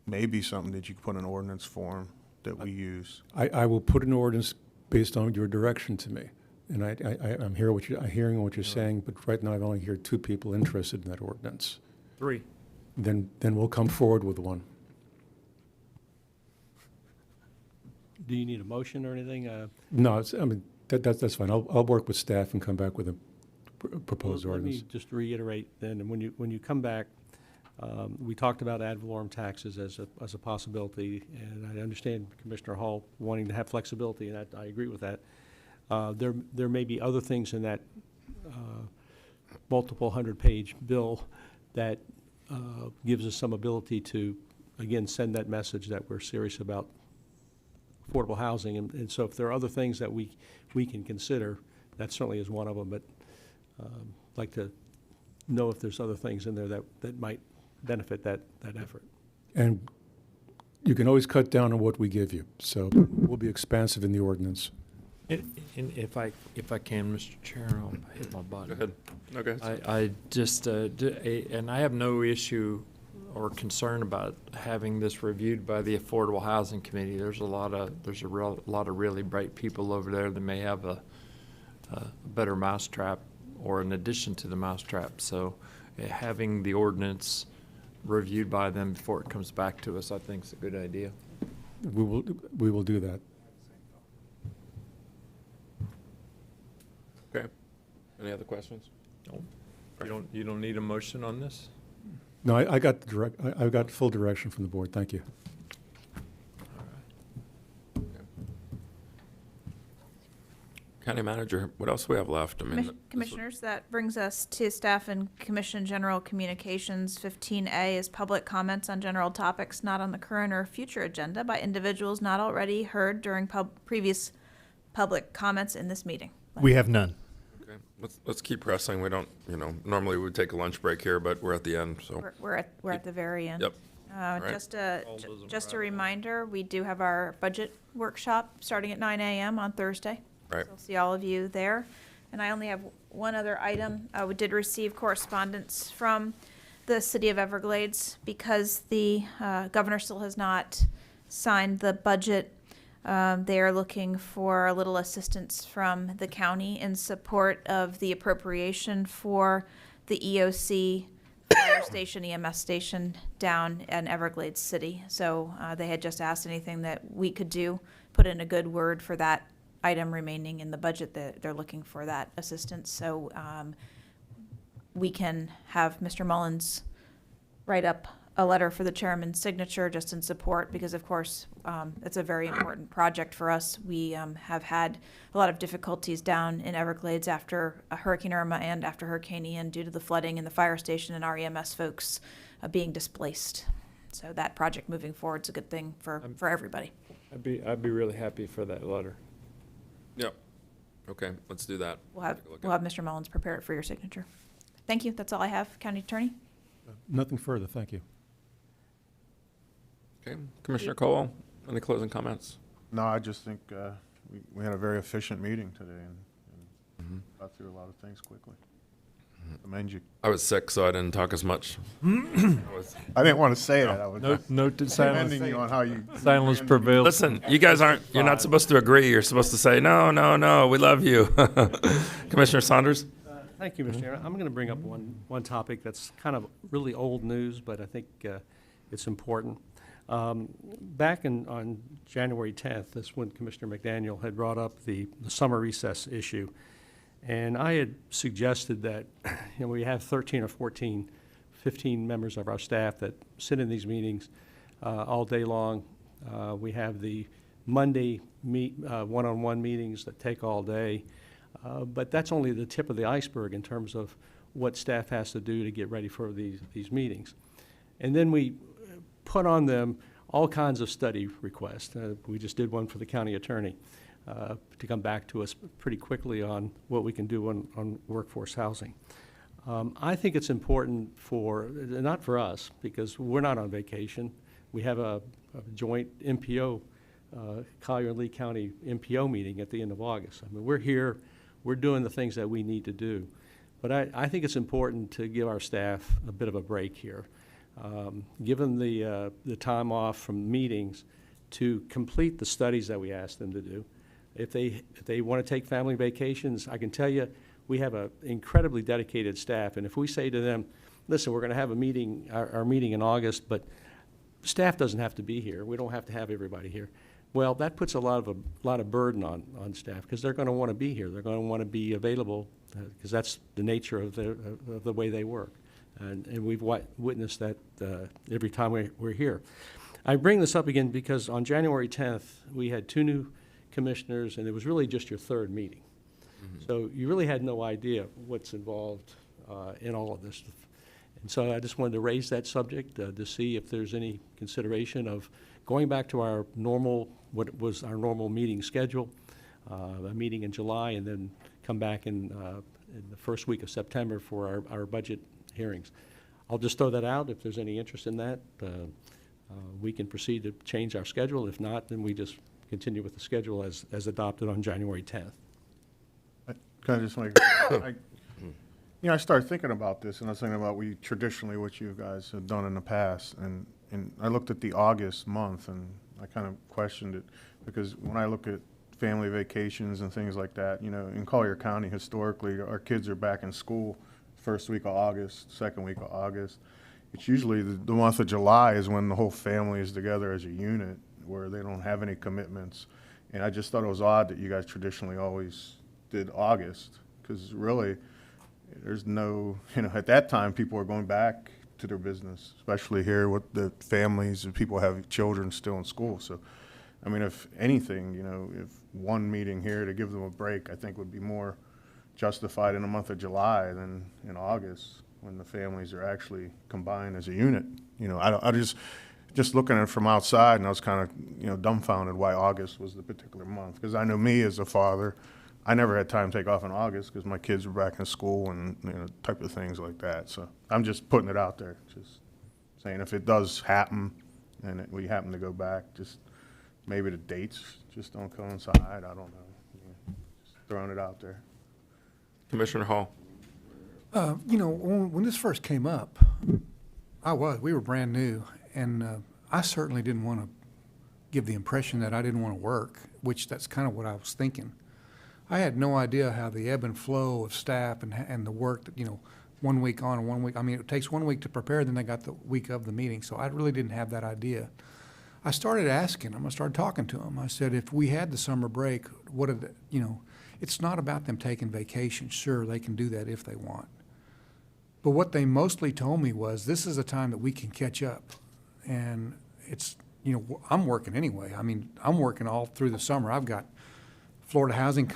may be something that you could put in ordinance form that we use. I will put an ordinance based on your direction to me. And I'm hearing what you're saying, but right now I've only heard 2 people interested in that ordinance. 3. Then we'll come forward with one. Do you need a motion or anything? No, I mean, that's fine. I'll work with staff and come back with a proposed ordinance. Let me just reiterate then, and when you come back, we talked about ad valorem taxes as a possibility, and I understand Commissioner Hall wanting to have flexibility, and I agree with that. There may be other things in that multiple 100-page bill that gives us some ability to, again, send that message that we're serious about affordable housing. And so if there are other things that we can consider, that certainly is one of them. But I'd like to know if there's other things in there that might benefit that effort. And you can always cut down on what we give you. So we'll be expansive in the ordinance. And if I can, Mr. Chair, I'll hit my button. Go ahead. Okay. I just, and I have no issue or concern about having this reviewed by the Affordable Housing Committee. There's a lot of really bright people over there that may have a better mousetrap, or an addition to the mousetrap. So having the ordinance reviewed by them before it comes back to us, I think is a good idea. We will do that. Okay. Any other questions? No. You don't need a motion on this? No, I got I got full direction from the board. Thank you. County Manager, what else do we have left? I mean, Commissioners, that brings us to Staff and Commission General Communications. 15A is public comments on general topics not on the current or future agenda by individuals not already heard during previous public comments in this meeting. We have none. okay. Let's keep pressing. We don't, you know, normally we would take a lunch break here, but we're at the end, so. We're at the very end. Yep. Right. Just a reminder, we do have our budget workshop starting at 9 a.m. on Thursday. Right. So I'll see all of you there. And I only have one other item. We did receive correspondence from the City of Everglades because the governor still has not signed the budget. They are looking for a little assistance from the county in support of the appropriation for the EOC fire station, EMS station down in Everglades City. So they had just asked anything that we could do, put in a good word for that item remaining in the budget, that they're looking for that assistance. So we can have Mr. Mullins write up a letter for the chairman's signature just in support, because of course it's a very important project for us. We have had a lot of difficulties down in Everglades after Hurricane Irma and after Hurricane Ian due to the flooding in the fire station and our EMS folks being displaced. So that project moving forward is a good thing for everybody. I'd be really happy for that letter. Yep. Okay, let's do that. We'll have Mr. Mullins prepare it for your signature. Thank you. That's all I have, County Attorney. Nothing further. Thank you. Okay, Commissioner Colwell, any closing comments? No, I just think we had a very efficient meeting today and got through a lot of things quickly. Commend you. I was sick, so I didn't talk as much. I didn't want to say that. I was Note to silence. commending you on how you. Silence prevails. Listen, you guys you're not supposed to agree. You're supposed to say, no, we love you. Commissioner Saunders? Thank you, Mr. Chairman. I'm going to bring up one topic that's kind of really old news, but I think it's important. Back on January 10th, that's when Commissioner McDaniel had brought up the summer recess issue. And I had suggested that we have 13 or 14, 15 members of our staff that sit in these meetings all day long. We have the Monday one-on-one meetings that take all day. But that's only the tip of the iceberg in terms of what staff has to do to get ready for these meetings. And then we put on them all kinds of study requests. We just did one for the county attorney to come back to us pretty quickly on what we can do on workforce housing. I think it's important not for us, because we're not on vacation. We have a joint MPO, Collier and Lee County MPO meeting at the end of August. I mean, we're here, we're doing the things that we need to do. But I think it's important to give our staff a bit of a break here. Given the time off from meetings to complete the studies that we asked them to do. If they want to take family vacations, I can tell you, we have an incredibly dedicated staff. And if we say to them, listen, we're going to have a meeting, our meeting in August, but staff doesn't have to be here. We don't have to have everybody here. Well, that puts a lot of burden on staff, because they're going to want to be here. They're going to want to be available, because that's the nature of the way they work. And we've witnessed that every time we're here. I bring this up again because on January 10th, we had 2 new commissioners, and it was really just your 3rd meeting. Mm-hmm. So you really had no idea what's involved in all of this. And so I just wanted to raise that subject to see if there's any consideration of going back to our normal, what was our normal meeting schedule, a meeting in July, and then come back in the first week of September for our budget hearings. I'll just throw that out. If there's any interest in that, we can proceed to change our schedule. If not, then we just continue with the schedule as adopted on January 10th. Kind of just like, I started thinking about this, and I was thinking about traditionally what you guys have done in the past, and I looked at the August month, and I kind of questioned it, because when I look at family vacations and things like that, in Collier County, historically, our kids are back in school first week of August, second week of August. It's usually the month of July is when the whole family is together as a unit, where they don't have any commitments. And I just thought it was odd that you guys traditionally always did August, because really, there's no, at that time, people were going back to their business, especially here with the families and people have children still in school. So, I mean, if anything, if one meeting here to give them a break, I think would be more justified in the month of July than in August, when the families are actually combined as a unit. I just looking at it from outside, and I was kind of, dumbfounded why August was the particular month. Because I know me as a father, I never had time to take off in August because my kids were back in school and, type of things like that. So I'm just putting it out there, just saying if it does happen and we happen to go back, just maybe the dates just don't coincide. I don't know. Just throwing it out there. Commissioner Hall. When this first came up, we were brand new, and I certainly didn't want to give the impression that I didn't want to work, which that's kind of what I was thinking. I had no idea how the ebb and flow of staff and the work that, 1 week on and 1 week, it takes 1 week to prepare, then they got the week of the meeting, so I really didn't have that idea. I started asking them, I started talking to them. I said, if we had the summer break, it's not about them taking vacation. Sure, they can do that if they want. But what they mostly told me was, this is a time that we can catch up. And it's, I'm working anyway. I'm working all through the summer. I've got Florida Housing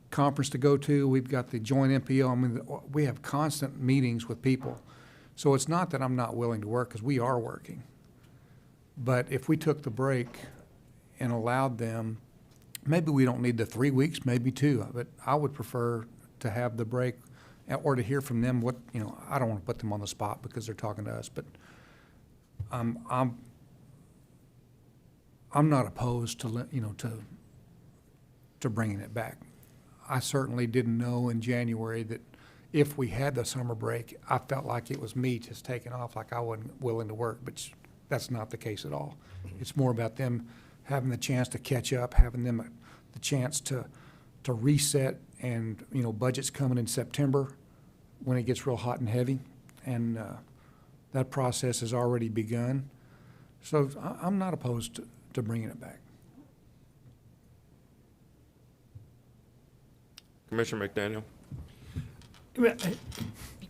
Conference to go to. We've got the joint MPO. We have constant meetings with people. So it's not that I'm not willing to work, because we are working. But if we took the break and allowed them, maybe we don't need the 3 weeks, maybe 2, but I would prefer to have the break or to hear from them what, I don't want to put them on the spot because they're talking to us, but I'm not opposed to bringing it back. I certainly didn't know in January that if we had the summer break, I felt like it was me just taking off, like I wasn't willing to work, but that's not the case at all. It's more about them having the chance to catch up, having them the chance to reset, and, budget's coming in September when it gets real hot and heavy, and that process has already begun. So I'm not opposed to bringing it back. Commissioner McDaniel? You can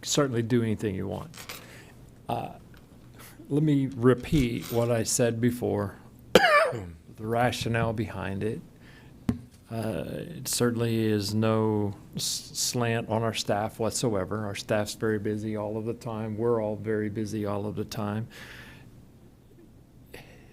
certainly do anything you want. Let me repeat what I said before, the rationale behind it. It certainly is no slant on our staff whatsoever. Our staff's very busy all of the time. We're all very busy all of the time.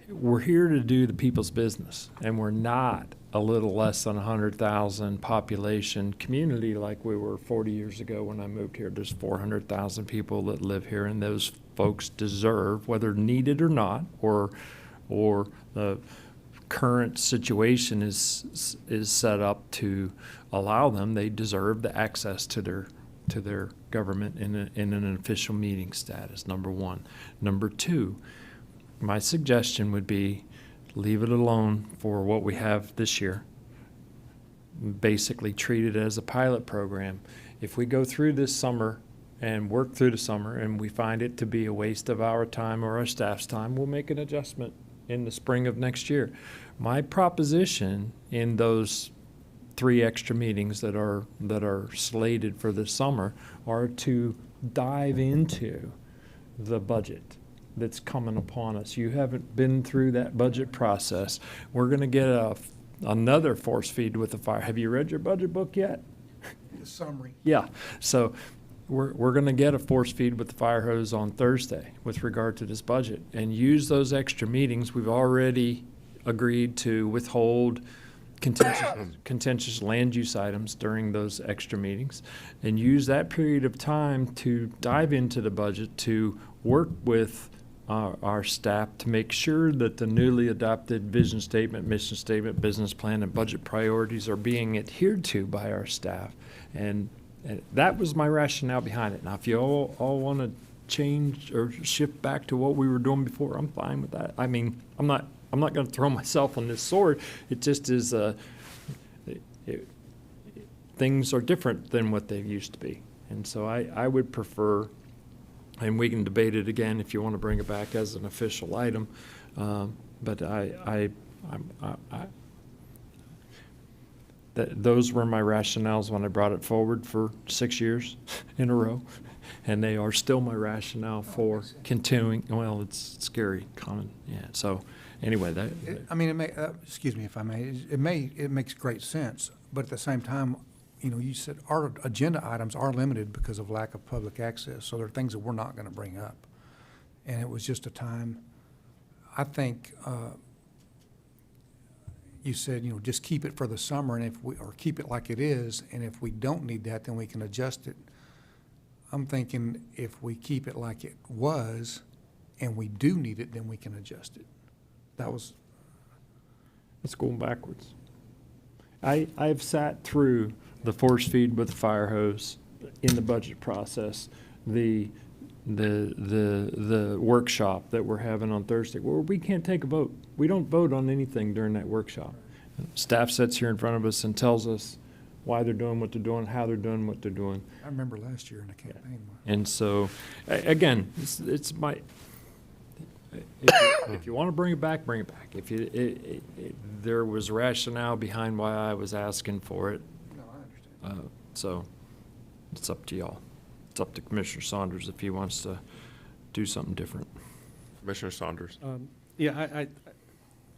We're here to do the people's business, and we're not a little less than 100,000 population community like we were 40 years ago when I moved here. There's 400,000 people that live here, and those folks deserve, whether needed or not, or the current situation is set up to allow them, they deserve the access to their government in an official meeting status, number one. Number two, my suggestion would be leave it alone for what we have this year. Basically treat it as a pilot program. If we go through this summer and work through the summer and we find it to be a waste of our time or our staff's time, we'll make an adjustment in the spring of next year. My proposition in those 3 extra meetings that are slated for this summer are to dive into the budget that's coming upon us. You haven't been through that budget process. We're going to get another force feed with the fire. Have you read your budget book yet? The summary. Yeah. So we're going to get a force feed with the fire hose on Thursday with regard to this budget, and use those extra meetings. We've already agreed to withhold contentious land use items during those extra meetings, and use that period of time to dive into the budget, to work with our staff to make sure that the newly adopted vision statement, mission statement, business plan, and budget priorities are being adhered to by our staff. And that was my rationale behind it. Now, if you all want to change or shift back to what we were doing before, I'm fine with that. I mean, I'm not going to throw myself on this sword. It just is, things are different than what they used to be. And so I would prefer, and we can debate it again if you want to bring it back as an official item, but those were my rationales when I brought it forward for 6 years in a row, and they are still my rationale for continuing. Well, it's scary, common, yeah. So anyway, excuse me if I may, it makes great sense, but at the same time, you said our agenda items are limited because of lack of public access, so there are things that we're not going to bring up. And it was just a time, I think, you said, just keep it for the summer, and or keep it like it is, and if we don't need that, then we can adjust it. I'm thinking if we keep it like it was, and we do need it, then we can adjust it. It's going backwards. I've sat through the force feed with the fire hose in the budget process, the workshop that we're having on Thursday, where we can't take a vote. We don't vote on anything during that workshop. Staff sits here in front of us and tells us why they're doing what they're doing, how they're doing what they're doing. I remember last year in the campaign. And so, again, it's my. If you want to bring it back, bring it back. If there was rationale behind why I was asking for it. No, I understand. So it's up to y'all. It's up to Commissioner Saunders if he wants to do something different. Commissioner Saunders. Yeah,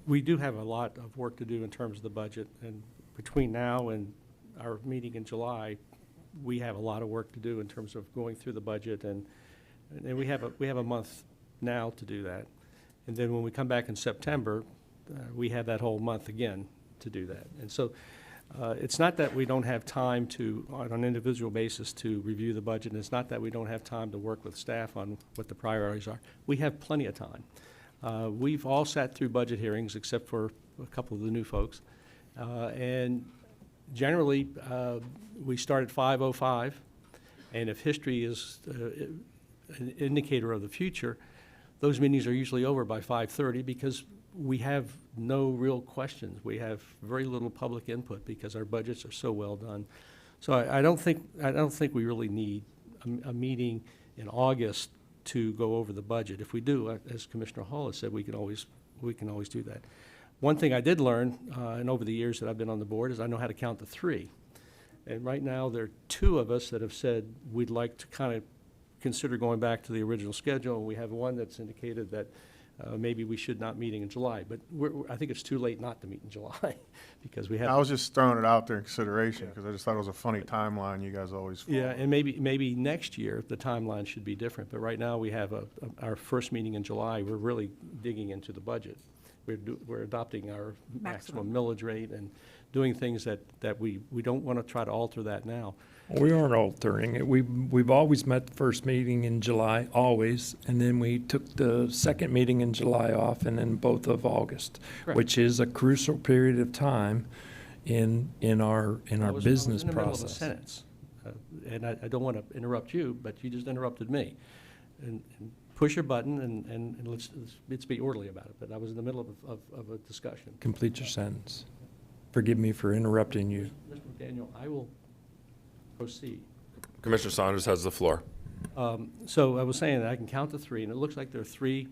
we do have a lot of work to do in terms of the budget, and between now and our meeting in July, we have a lot of work to do in terms of going through the budget, and we have a month now to do that. And then when we come back in September, we have that whole month again to do that. And so it's not that we don't have time to, on an individual basis, to review the budget, and it's not that we don't have time to work with staff on what the priorities are. We have plenty of time. We've all sat through budget hearings except for a couple of the new folks. And generally, we start at 5:05, and if history is an indicator of the future, those meetings are usually over by 5:30 because we have no real questions. We have very little public input because our budgets are so well done. So I don't think we really need a meeting in August to go over the budget. If we do, as Commissioner Hall has said, we can always do that. One thing I did learn, and over the years that I've been on the board, is I know how to count to 3. And right now, there are 2 of us that have said we'd like to kind of consider going back to the original schedule. And we have one that's indicated that maybe we should not meeting in July. But I think it's too late not to meet in July because we have. I was just throwing it out there in consideration because I just thought it was a funny timeline you guys always follow. Yeah, and maybe next year the timeline should be different. But right now we have our first meeting in July. We're really digging into the budget. We're adopting our maximum millage rate and doing things that we don't want to try to alter that now. We aren't altering it. We've always met the first meeting in July, always, and then we took the second meeting in July off and then both of August, Correct. which is a crucial period of time in our business I was in the middle of a process. sentence, and I don't want to interrupt you, but you just interrupted me. And push your button and let's be orderly about it. But I was in the middle of a discussion. Complete your sentence. Forgive me for interrupting you. Mr. McDaniel, I will proceed. Commissioner Saunders has the floor. So I was saying that I can count to 3, and it looks like there are 3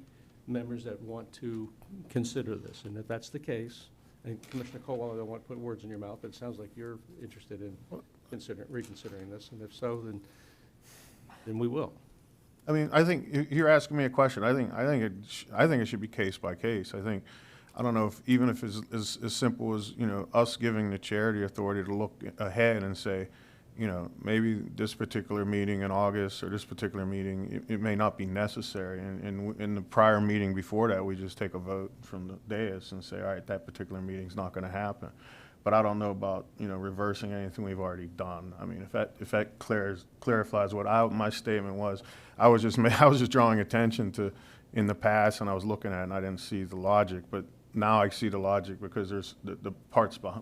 members that want to consider this. And if that's the case, and Commissioner Colwell, I don't want to put words in your mouth, but it sounds like you're interested in reconsidering this. And if so, then we will. I mean, I think you're asking me a question. I think it should be case by case. I don't know if even if it's as simple as, you know, us giving the chair the authority to look ahead and say, you know, maybe this particular meeting in August or this particular meeting, it may not be necessary. And in the prior meeting before that, we just take a vote from the dais and say, all right, that particular meeting's not going to happen. But I don't know about, you know, reversing anything we've already done. I mean, if that clarifies what my statement was, I was just drawing attention to in the past, and I was looking at it and I didn't see the logic. But now I see the logic because there's the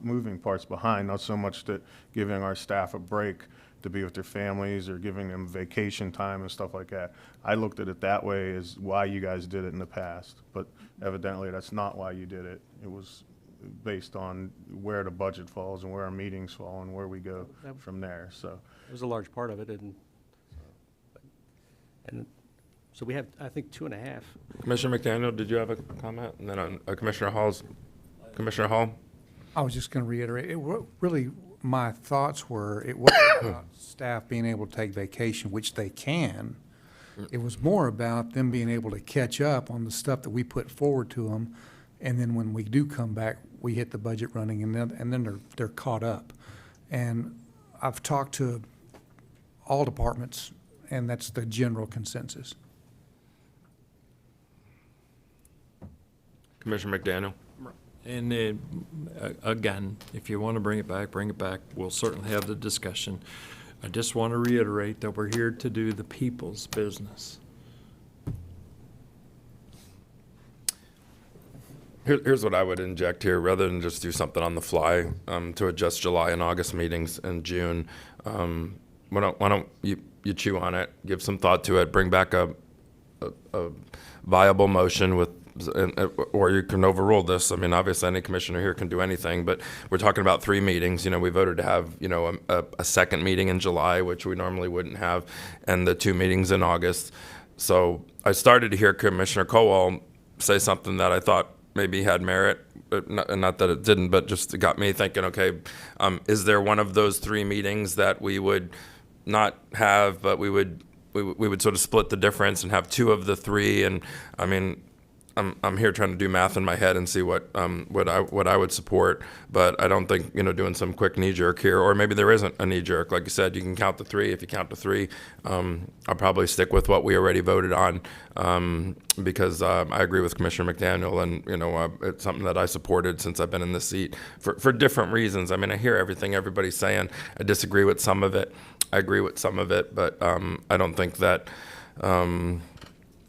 moving parts behind, not so much that giving our staff a break to be with their families or giving them vacation time and stuff like that. I looked at it that way as why you guys did it in the past, but evidently that's not why you did it. It was based on where the budget falls and where our meetings fall and where we go from there. So it was a large part of it, and so we have, I think, 2.5. Commissioner McDaniel, did you have a comment? And then on Commissioner Hall. I was just going to reiterate, really, my thoughts were, it wasn't about staff being able to take vacation, which they can. It was more about them being able to catch up on the stuff that we put forward to them. And then when we do come back, we hit the budget running, and then they're caught up. And I've talked to all departments, and that's the general consensus. Commissioner McDaniel. And again, if you want to bring it back, bring it back. We'll certainly have the discussion. I just want to reiterate that we're here to do the people's business. Here's what I would inject here, rather than just do something on the fly to adjust July and August meetings in June. Why don't you chew on it, give some thought to it, bring back a viable motion with, or you can overrule this. I mean, obviously any commissioner here can do anything, but we're talking about 3 meetings. You know, we voted to have, you know, a second meeting in July, which we normally wouldn't have, and the 2 meetings in August. So I started to hear Commissioner Colwell say something that I thought maybe had merit, not that it didn't, but just got me thinking, okay, is there one of those 3 meetings that we would not have, but we would sort of split the difference and have 2 of the 3? And I mean, I'm here trying to do math in my head and see what I would support, but I don't think, you know, doing some quick knee jerk here, or maybe there isn't a knee jerk. Like you said, you can count to 3. If you count to 3, I'll probably stick with what we already voted on, because I agree with Commissioner McDaniel, and you know, it's something that I supported since I've been in this seat for different reasons. I mean, I hear everything everybody's saying. I disagree with some of it. I agree with some of it, but I don't think that.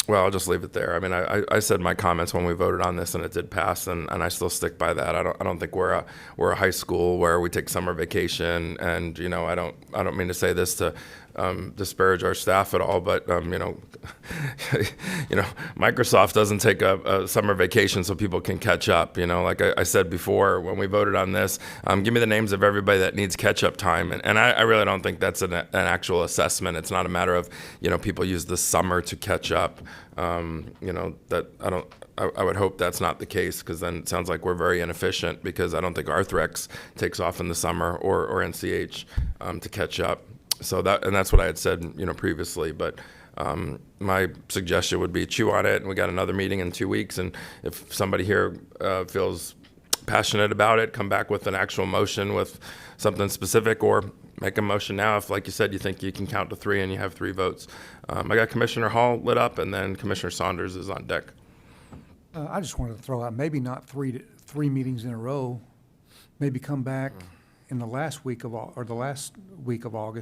Well, I'll just leave it there. I mean, I said my comments when we voted on this, and it did pass, and I still stick by that. I don't think we're a high school where we take summer vacation, and you know, I don't mean to say this to disparage our staff at all, but Microsoft doesn't take a summer vacation so people can catch up. Like I said before when we voted on this, give me the names of everybody that needs catch-up time, and I really don't think that's an actual assessment. It's not a matter of people use the summer to catch up. That I would hope that's not the case, because then it sounds like we're very inefficient, because I don't think Arthrex takes off in the summer or NCH to catch up. So that's what I had said previously, but my suggestion would be chew on it, and we got another meeting in 2 weeks, and if somebody here feels passionate about it, come back with an actual motion with something specific, or make a motion now if, like you said, you think you can count to 3 and you have 3 votes. I got Commissioner Hall lit up, and then Commissioner Saunders is on deck. I just wanted to throw out, maybe not three meetings in a row, maybe come back in the last week of August,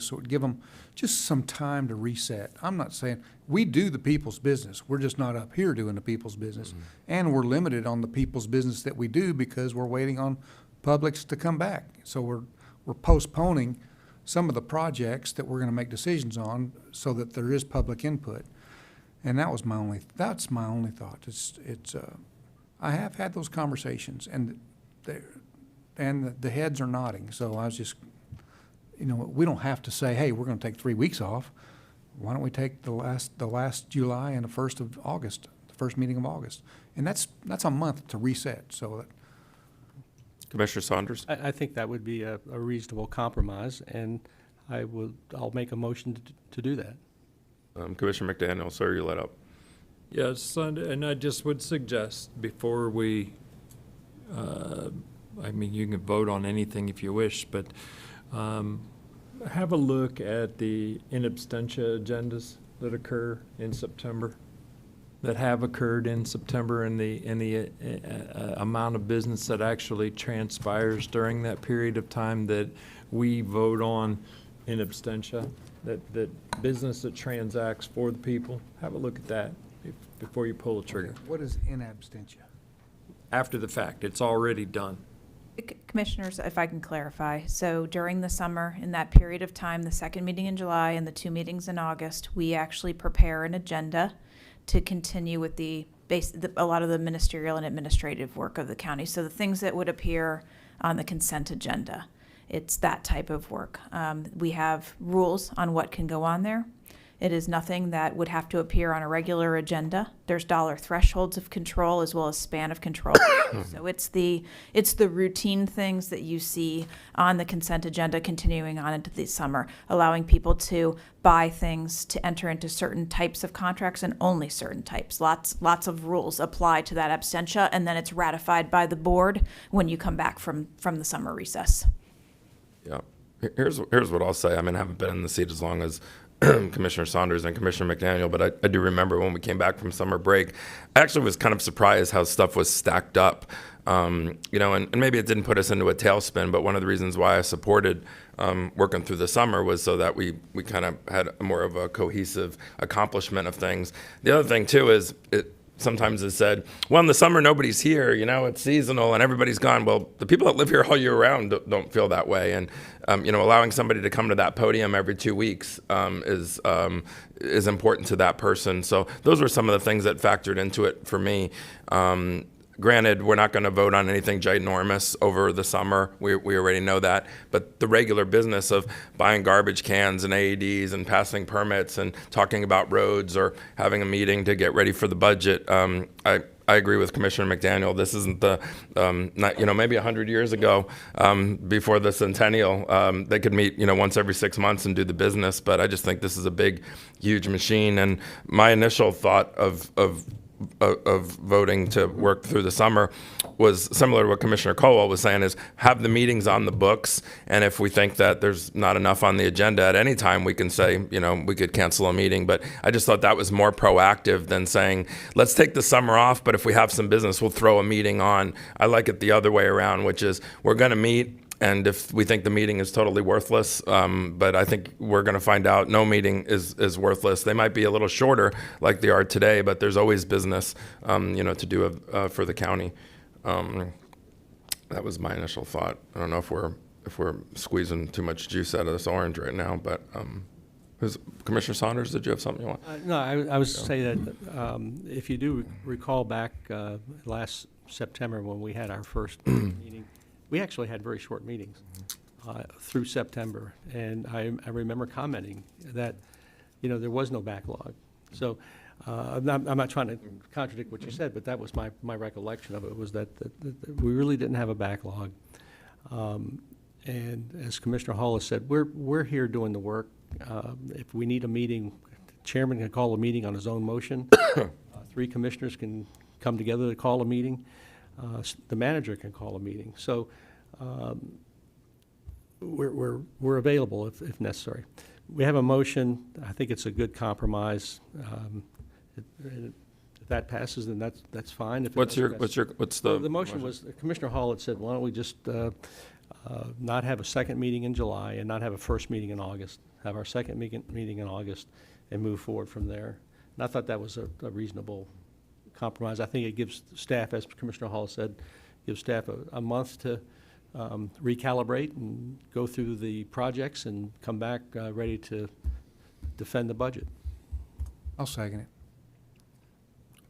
so it would give them just some time to reset. I'm not saying, we do the people's business. We're just not up here doing the people's business. And we're limited on the people's business that we do because we're waiting on Publix to come back. So we're postponing some of the projects that we're gonna make decisions on so that there is public input. And that's my only thought. I have had those conversations, and the heads are nodding. So I was just, we don't have to say, hey, we're going to take 3 weeks off. Why don't we take the last July and the 1st of August, the first meeting of August? And that's a month to reset. So that. Commissioner Saunders? I think that would be a reasonable compromise, and I'll make a motion to do that. Commissioner McDaniel, sir, you let up. Yes, and I just would suggest before we, you can vote on anything if you wish, but have a look at the in absentia agendas that occur in September, that have occurred in September, and the amount of business that actually transpires during that period of time that we vote on in absentia. That business that transacts for the people, have a look at that before you pull the trigger. What is in absentia? After the fact, it's already done. Commissioners, if I can clarify, so during the summer, in that period of time, the 2nd meeting in July and the 2 meetings in August, we actually prepare an agenda to continue with a lot of the ministerial and administrative work of the county. So the things that would appear on the consent agenda. It's that type of work. We have rules on what can go on there. It is nothing that would have to appear on a regular agenda. There's dollar thresholds of control as well as span of control. So it's the routine things that you see on the consent agenda continuing on into the summer, allowing people to buy things, to enter into certain types of contracts and only certain types. Lots of rules apply to that absentia, and then it's ratified by the board when you come back from the summer recess. Yeah. Here's what I'll say. I haven't been in the seat as long as Commissioner Saunders and Commissioner McDaniel, but I do remember when we came back from summer break, I actually was kind of surprised how stuff was stacked up. And maybe it didn't put us into a tailspin, but one of the reasons why I supported working through the summer was so that we kind of had more of a cohesive accomplishment of things. The other thing, too, is sometimes is said, well, in the summer, nobody's here, it's seasonal and everybody's gone. Well, the people that live here all year round don't feel that way. And, allowing somebody to come to that podium every 2 weeks is important to that person. So those were some of the things that factored into it for me. Granted, we're not going to vote on anything ginormous over the summer. We already know that. But the regular business of buying garbage cans and AEDs and passing permits and talking about roads or having a meeting to get ready for the budget, I agree with Commissioner McDaniel. This isn't maybe 100 years ago, before the centennial, they could meet, once every 6 months and do the business. But I just think this is a big, huge machine. And my initial thought of voting to work through the summer was similar to what Commissioner Colwell was saying, is have the meetings on the books, and if we think that there's not enough on the agenda at any time, we can say, we could cancel a meeting. But I just thought that was more proactive than saying, let's take the summer off, but if we have some business, we'll throw a meeting on. I like it the other way around, which is we're going to meet, and if we think the meeting is totally worthless, but I think we're going to find out no meeting is worthless. They might be a little shorter like they are today, but there's always business, to do for the county. That was my initial thought. I don't know if we're squeezing too much juice out of this orange right now, but Commissioner Saunders, did you have something you want? No, I was saying that if you do recall back last September when we had our first meeting, we actually had very short meetings through September. And I remember commenting that, there was no backlog. So I'm not trying to contradict what you said, but that was my recollection of it, was that we really didn't have a backlog. And as Commissioner Hall has said, we're here doing the work. If we need a meeting, the chairman can call a meeting on his own motion. 3 commissioners can come together to call a meeting. The manager can call a meeting. So we're available if necessary. We have a motion. I think it's a good compromise. If that passes, then that's fine. If it What's doesn't, the motion was, Commissioner Hall had said, why don't we just not have a second meeting in July and not have a first meeting in August, have our second meeting in August and move forward from there. And I thought that was a reasonable compromise. I think it gives staff, as Commissioner Hall said, gives staff a month to recalibrate and go through the projects and come back ready to defend the budget. I'll second it.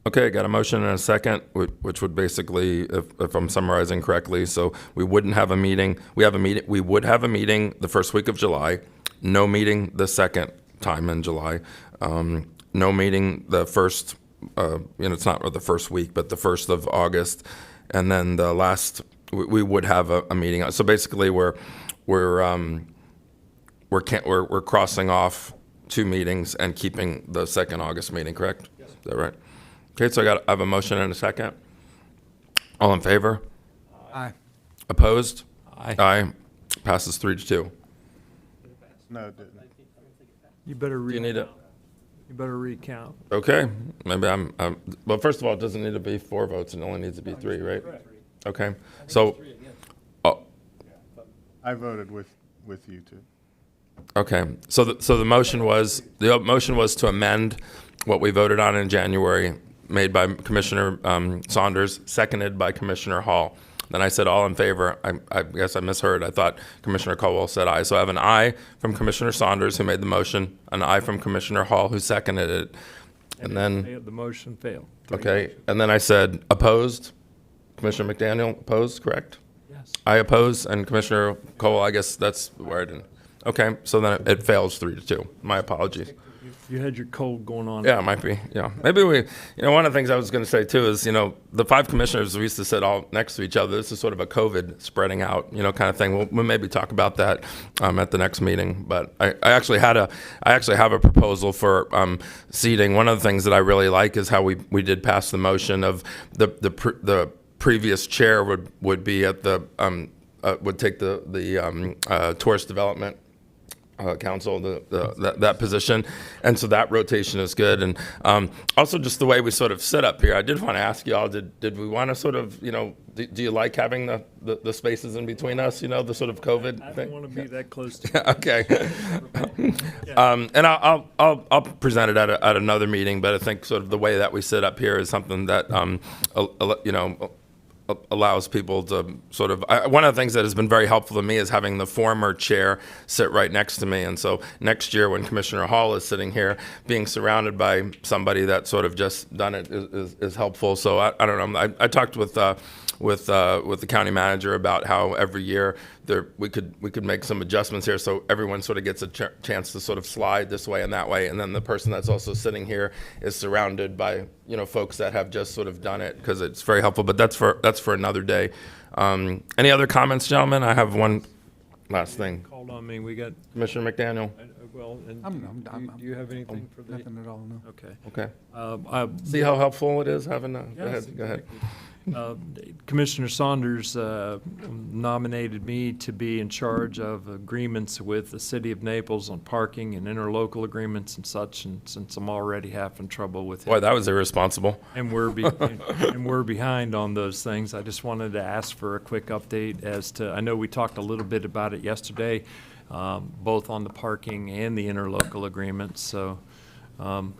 Okay, got a motion and a second, which would basically, if I'm summarizing correctly, so we wouldn't have a meeting. We would have a meeting the first week of July, no meeting the second time in July, no meeting the first, it's not the first week, but the 1st of August, and then the last, we would have a meeting. So basically, we're crossing off 2 meetings and keeping the second August meeting, correct? Yes. Is that right? Okay, so I have a motion and a second. All in favor? Aye. Opposed? Aye. Aye. Passes 3-2. No, it didn't. You better Do you need it? You better recount. Okay, maybe well, first of all, it doesn't need to be 4 votes, it only needs to be 3, right? Okay, so, I voted with you too. okay, so the motion was to amend what we voted on in January, made by Commissioner Saunders, seconded by Commissioner Hall. Then I said all in favor. I guess I misheard. I thought Commissioner Caldwell said aye. So I have an aye from Commissioner Saunders, who made the motion, an aye from Commissioner Hall, who seconded it. And then, The motion failed. okay, and then I said opposed. Commissioner McDaniel opposed, correct? Yes. I oppose, and Commissioner Caldwell, I guess that's where I didn't. Okay, so then it fails 3-2. My apologies. You had your cold going on. Yeah, it might be. Yeah, maybe one of the things I was going to say too is, the 5 commissioners, we used to sit all next to each other. This is sort of a COVID spreading out, kind of thing. We'll maybe talk about that at the next meeting. But I actually have a proposal for seating. One of the things that I really like is how we did pass the motion of the previous chair would be at the would take the tourist development council, that position, and so that rotation is good. And also just the way we sort of sit up here, I did want to ask you all, did we want to sort of, do you like having the spaces in between us, the sort of COVID thing? I don't want to be that close to Okay. And I'll present it at another meeting, but I think sort of the way that we sit up here is something that, allows people to sort of, one of the things that has been very helpful to me is having the former chair sit right next to me. And so next year when Commissioner Hall is sitting here, being surrounded by somebody that sort of just done it is helpful. So I don't know. I talked with the county manager about how every year we could make some adjustments here so everyone sort of gets a chance to sort of slide this way and that way, and then the person that's also sitting here is surrounded by folks that have just sort of done it, because it's very helpful. But that's for another day. Any other comments, gentlemen? I have one last thing. Called on me. We got Commissioner McDaniel. well. And do you have anything for the? Nothing at all, no. Okay. Okay. See how helpful it is having a. Yes, Go ahead. Commissioner Saunders nominated me to be in charge of agreements with the city of Naples on parking and interlocal agreements and such, and since I'm already having trouble with it. Boy, that was irresponsible. And we're behind on those things. I just wanted to ask for a quick update as to, I know we talked a little bit about it yesterday, both on the parking and the interlocal agreements, so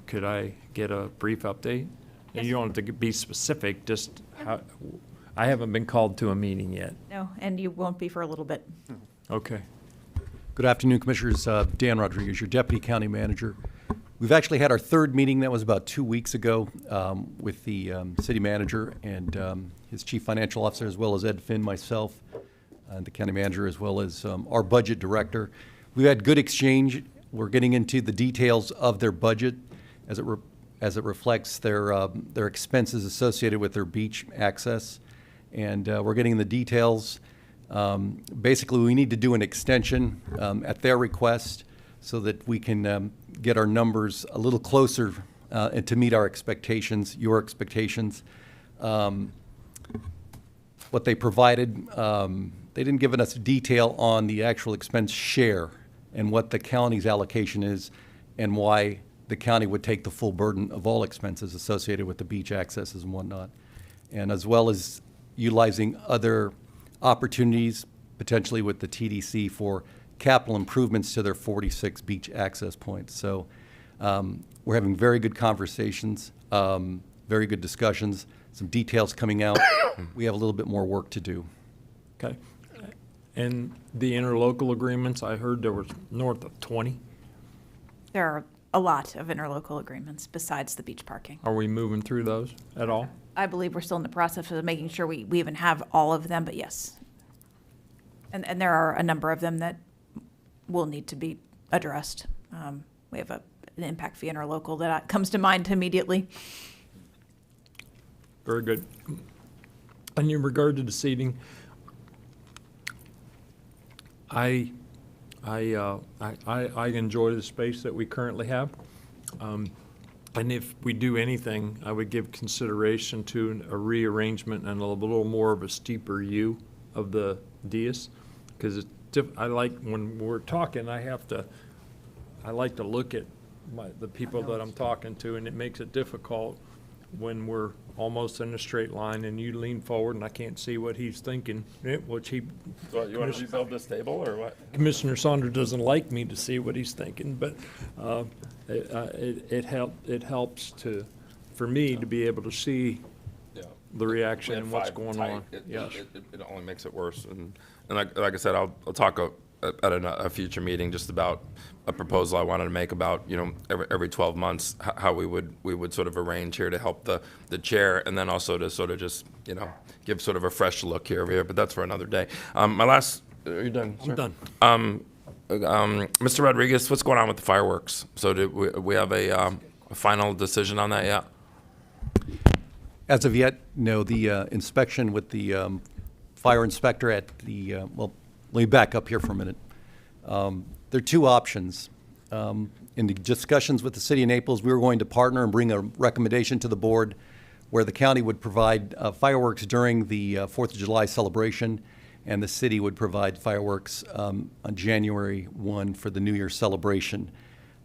could I get a brief update? And you don't have to be specific, just how, I haven't been called to a meeting yet. No, and you won't be for a little bit. Okay. Good afternoon, Commissioners. Dan Rodriguez, your Deputy County Manager. We've actually had our third meeting. That was about 2 weeks ago with the City Manager and his Chief Financial Officer, as well as Ed Finn, myself, and the County Manager, as well as our Budget Director. We've had good exchange. We're getting into the details of their budget as it reflects their expenses associated with their beach access. And we're getting the details. Basically, we need to do an extension at their request so that we can get our numbers a little closer and to meet our expectations, your expectations. What they provided, they didn't give us detail on the actual expense share and what the county's allocation is and why the county would take the full burden of all expenses associated with the beach accesses and whatnot, and as well as utilizing other opportunities, potentially with the TDC, for capital improvements to their 46 beach access points. So we're having very good conversations, very good discussions, some details coming out. We have a little bit more work to do. Okay. And the interlocal agreements, I heard there was north of 20. There are a lot of interlocal agreements besides the beach parking. Are we moving through those at all? I believe we're still in the process of making sure we even have all of them, but yes. And there are a number of them that will need to be addressed. We have an impact fee interlocal that comes to mind immediately. Very good. And in regard to the seating, I enjoy the space that we currently have. And if we do anything, I would give consideration to a rearrangement and a little more of a steeper U of the dais, because I like, when we're talking, I like to look at the people that I'm talking to, and it makes it difficult when we're almost in a straight line and you lean forward and I can't see what he's thinking, which he. So you want to rebuild this table or what? Commissioner Saunders doesn't like me to see what he's thinking, but it helps for me to be able to see the reaction and what's going on. Yes. It only makes it worse. And like I said, I'll talk at a future meeting just about a proposal I wanted to make about, every 12 months, how we would sort of arrange here to help the chair, and then also to sort of just, give sort of a fresh look here over here, but that's for another day. My last, are you done, sir? I'm done. Mr. Rodriguez, what's going on with the fireworks? So do we have a final decision on that yet? As of yet, no. The inspection with the fire inspector at the, well, let me back up here for a minute. There are two options. In the discussions with the City of Naples, we were going to partner and bring a recommendation to the board where the county would provide fireworks during the 4th of July celebration, and the city would provide fireworks on January 1 for the New Year celebration.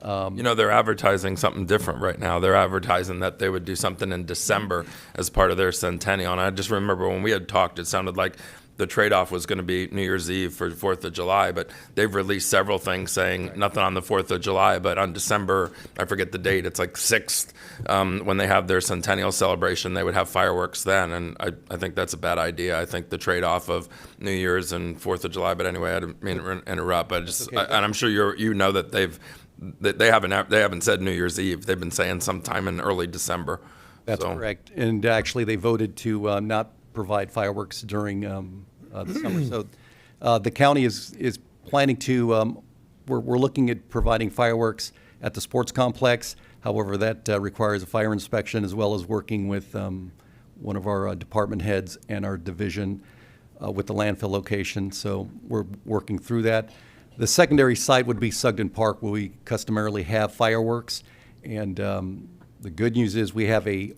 They're advertising something different right now. They're advertising that they would do something in December as part of their centennial. And I just remember when we had talked, it sounded like the trade-off was going to be New Year's Eve for 4th of July, but they've released several things saying nothing on the 4th of July, but on December, I forget the date, it's like 6th, when they have their centennial celebration, they would have fireworks then, and I think that's a bad idea. I think the trade-off of New Year's and 4th of July, but anyway, I didn't mean to interrupt, but and I'm sure you know that they haven't said New Year's Eve. They've been saying sometime in early December. That's correct. And actually, they voted to not provide fireworks during the summer. So the county is planning to, we're looking at providing fireworks at the sports complex. However, that requires a fire inspection, as well as working with one of our department heads and our division with the landfill location. So we're working through that. The secondary site would be Sugden Park, where we customarily have fireworks. And the good news is we have a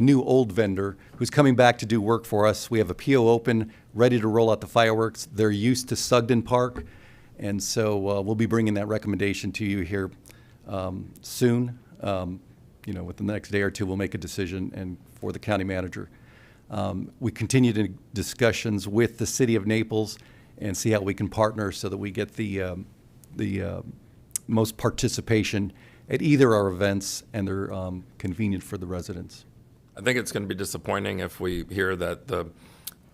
new old vendor who's coming back to do work for us. We have a PO open, ready to roll out the fireworks. They're used to Sugden Park, and so we'll be bringing that recommendation to you here soon. Within the next day or two, we'll make a decision, and for the county manager. We continue to discussions with the City of Naples and see how we can partner so that we get the most participation at either our events, and they're convenient for the residents. I think it's going to be disappointing if we hear that the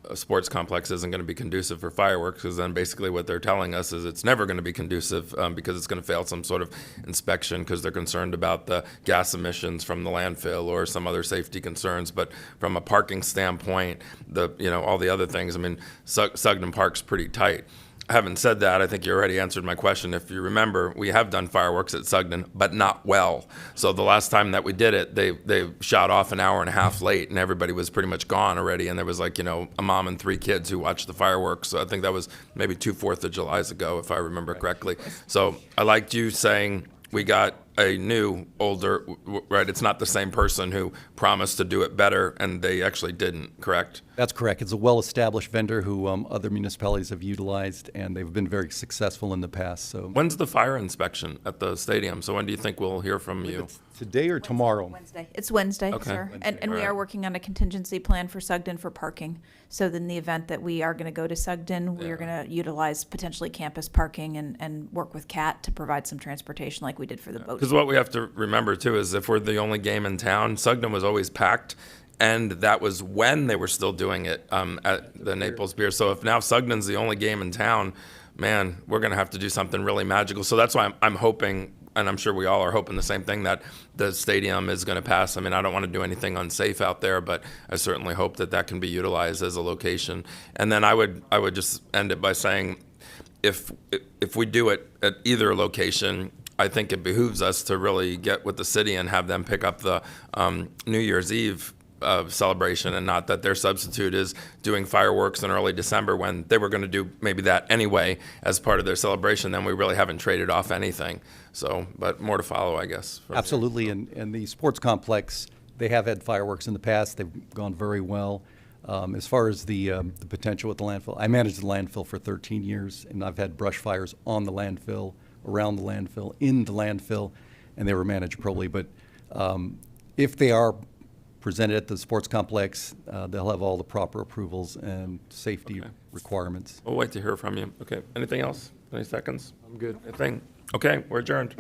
a sports complex isn't going to be conducive for fireworks, because then basically what they're telling us is it's never going to be conducive because it's going to fail some sort of inspection because they're concerned about the gas emissions from the landfill or some other safety concerns. But from a parking standpoint, all the other things, I mean, Sugden Park's pretty tight. Having said that, I think you already answered my question. If you remember, we have done fireworks at Sugden, but not well. So the last time that we did it, they shot off an hour and a half late, and everybody was pretty much gone already. And there was like, a mom and 3 kids who watched the fireworks. So I think that was maybe 2 4th of Julys ago, if I remember correctly. So I liked you saying we got a new, older, right? It's not the same person who promised to do it better, and they actually didn't, correct? That's correct. It's a well-established vendor who other municipalities have utilized, and they've been very successful in the past. So When's the fire inspection at the stadium? So when do you think we'll hear from you? today or tomorrow? Wednesday. It's Wednesday, Okay. sir. And we Alright. are working on a contingency plan for Sugden for parking. So in the event that we are going to go to Sugden, we are going to utilize potentially campus parking and work with CAT to provide some transportation like we did for the boat. Because what we have to remember too is if we're the only game in town, Sugden was always packed, and that was when they were still doing it at the Naples Beer. So if now Sugden's the only game in town, man, we're going to have to do something really magical. So that's why I'm hoping, and I'm sure we all are hoping the same thing, that the stadium is going to pass. I mean, I don't want to do anything unsafe out there, but I certainly hope that that can be utilized as a location. And then I would just end it by saying, if we do it at either location, I think it behooves us to really get with the city and have them pick up the New Year's Eve celebration, and not that their substitute is doing fireworks in early December when they were going to do maybe that anyway as part of their celebration. Then we really haven't traded off anything. So, but more to follow, I guess. Absolutely, and the sports complex, they have had fireworks in the past. They've gone very well. As far as the potential with the landfill, I managed the landfill for 13 years, and I've had brush fires on the landfill, around the landfill, in the landfill, and they were managed appropriately. But if they are presented at the sports complex, they'll have all the proper approvals and safety requirements. We'll wait to hear from you. Okay. Anything else? Any seconds? I'm good. Anything? Okay. We're adjourned.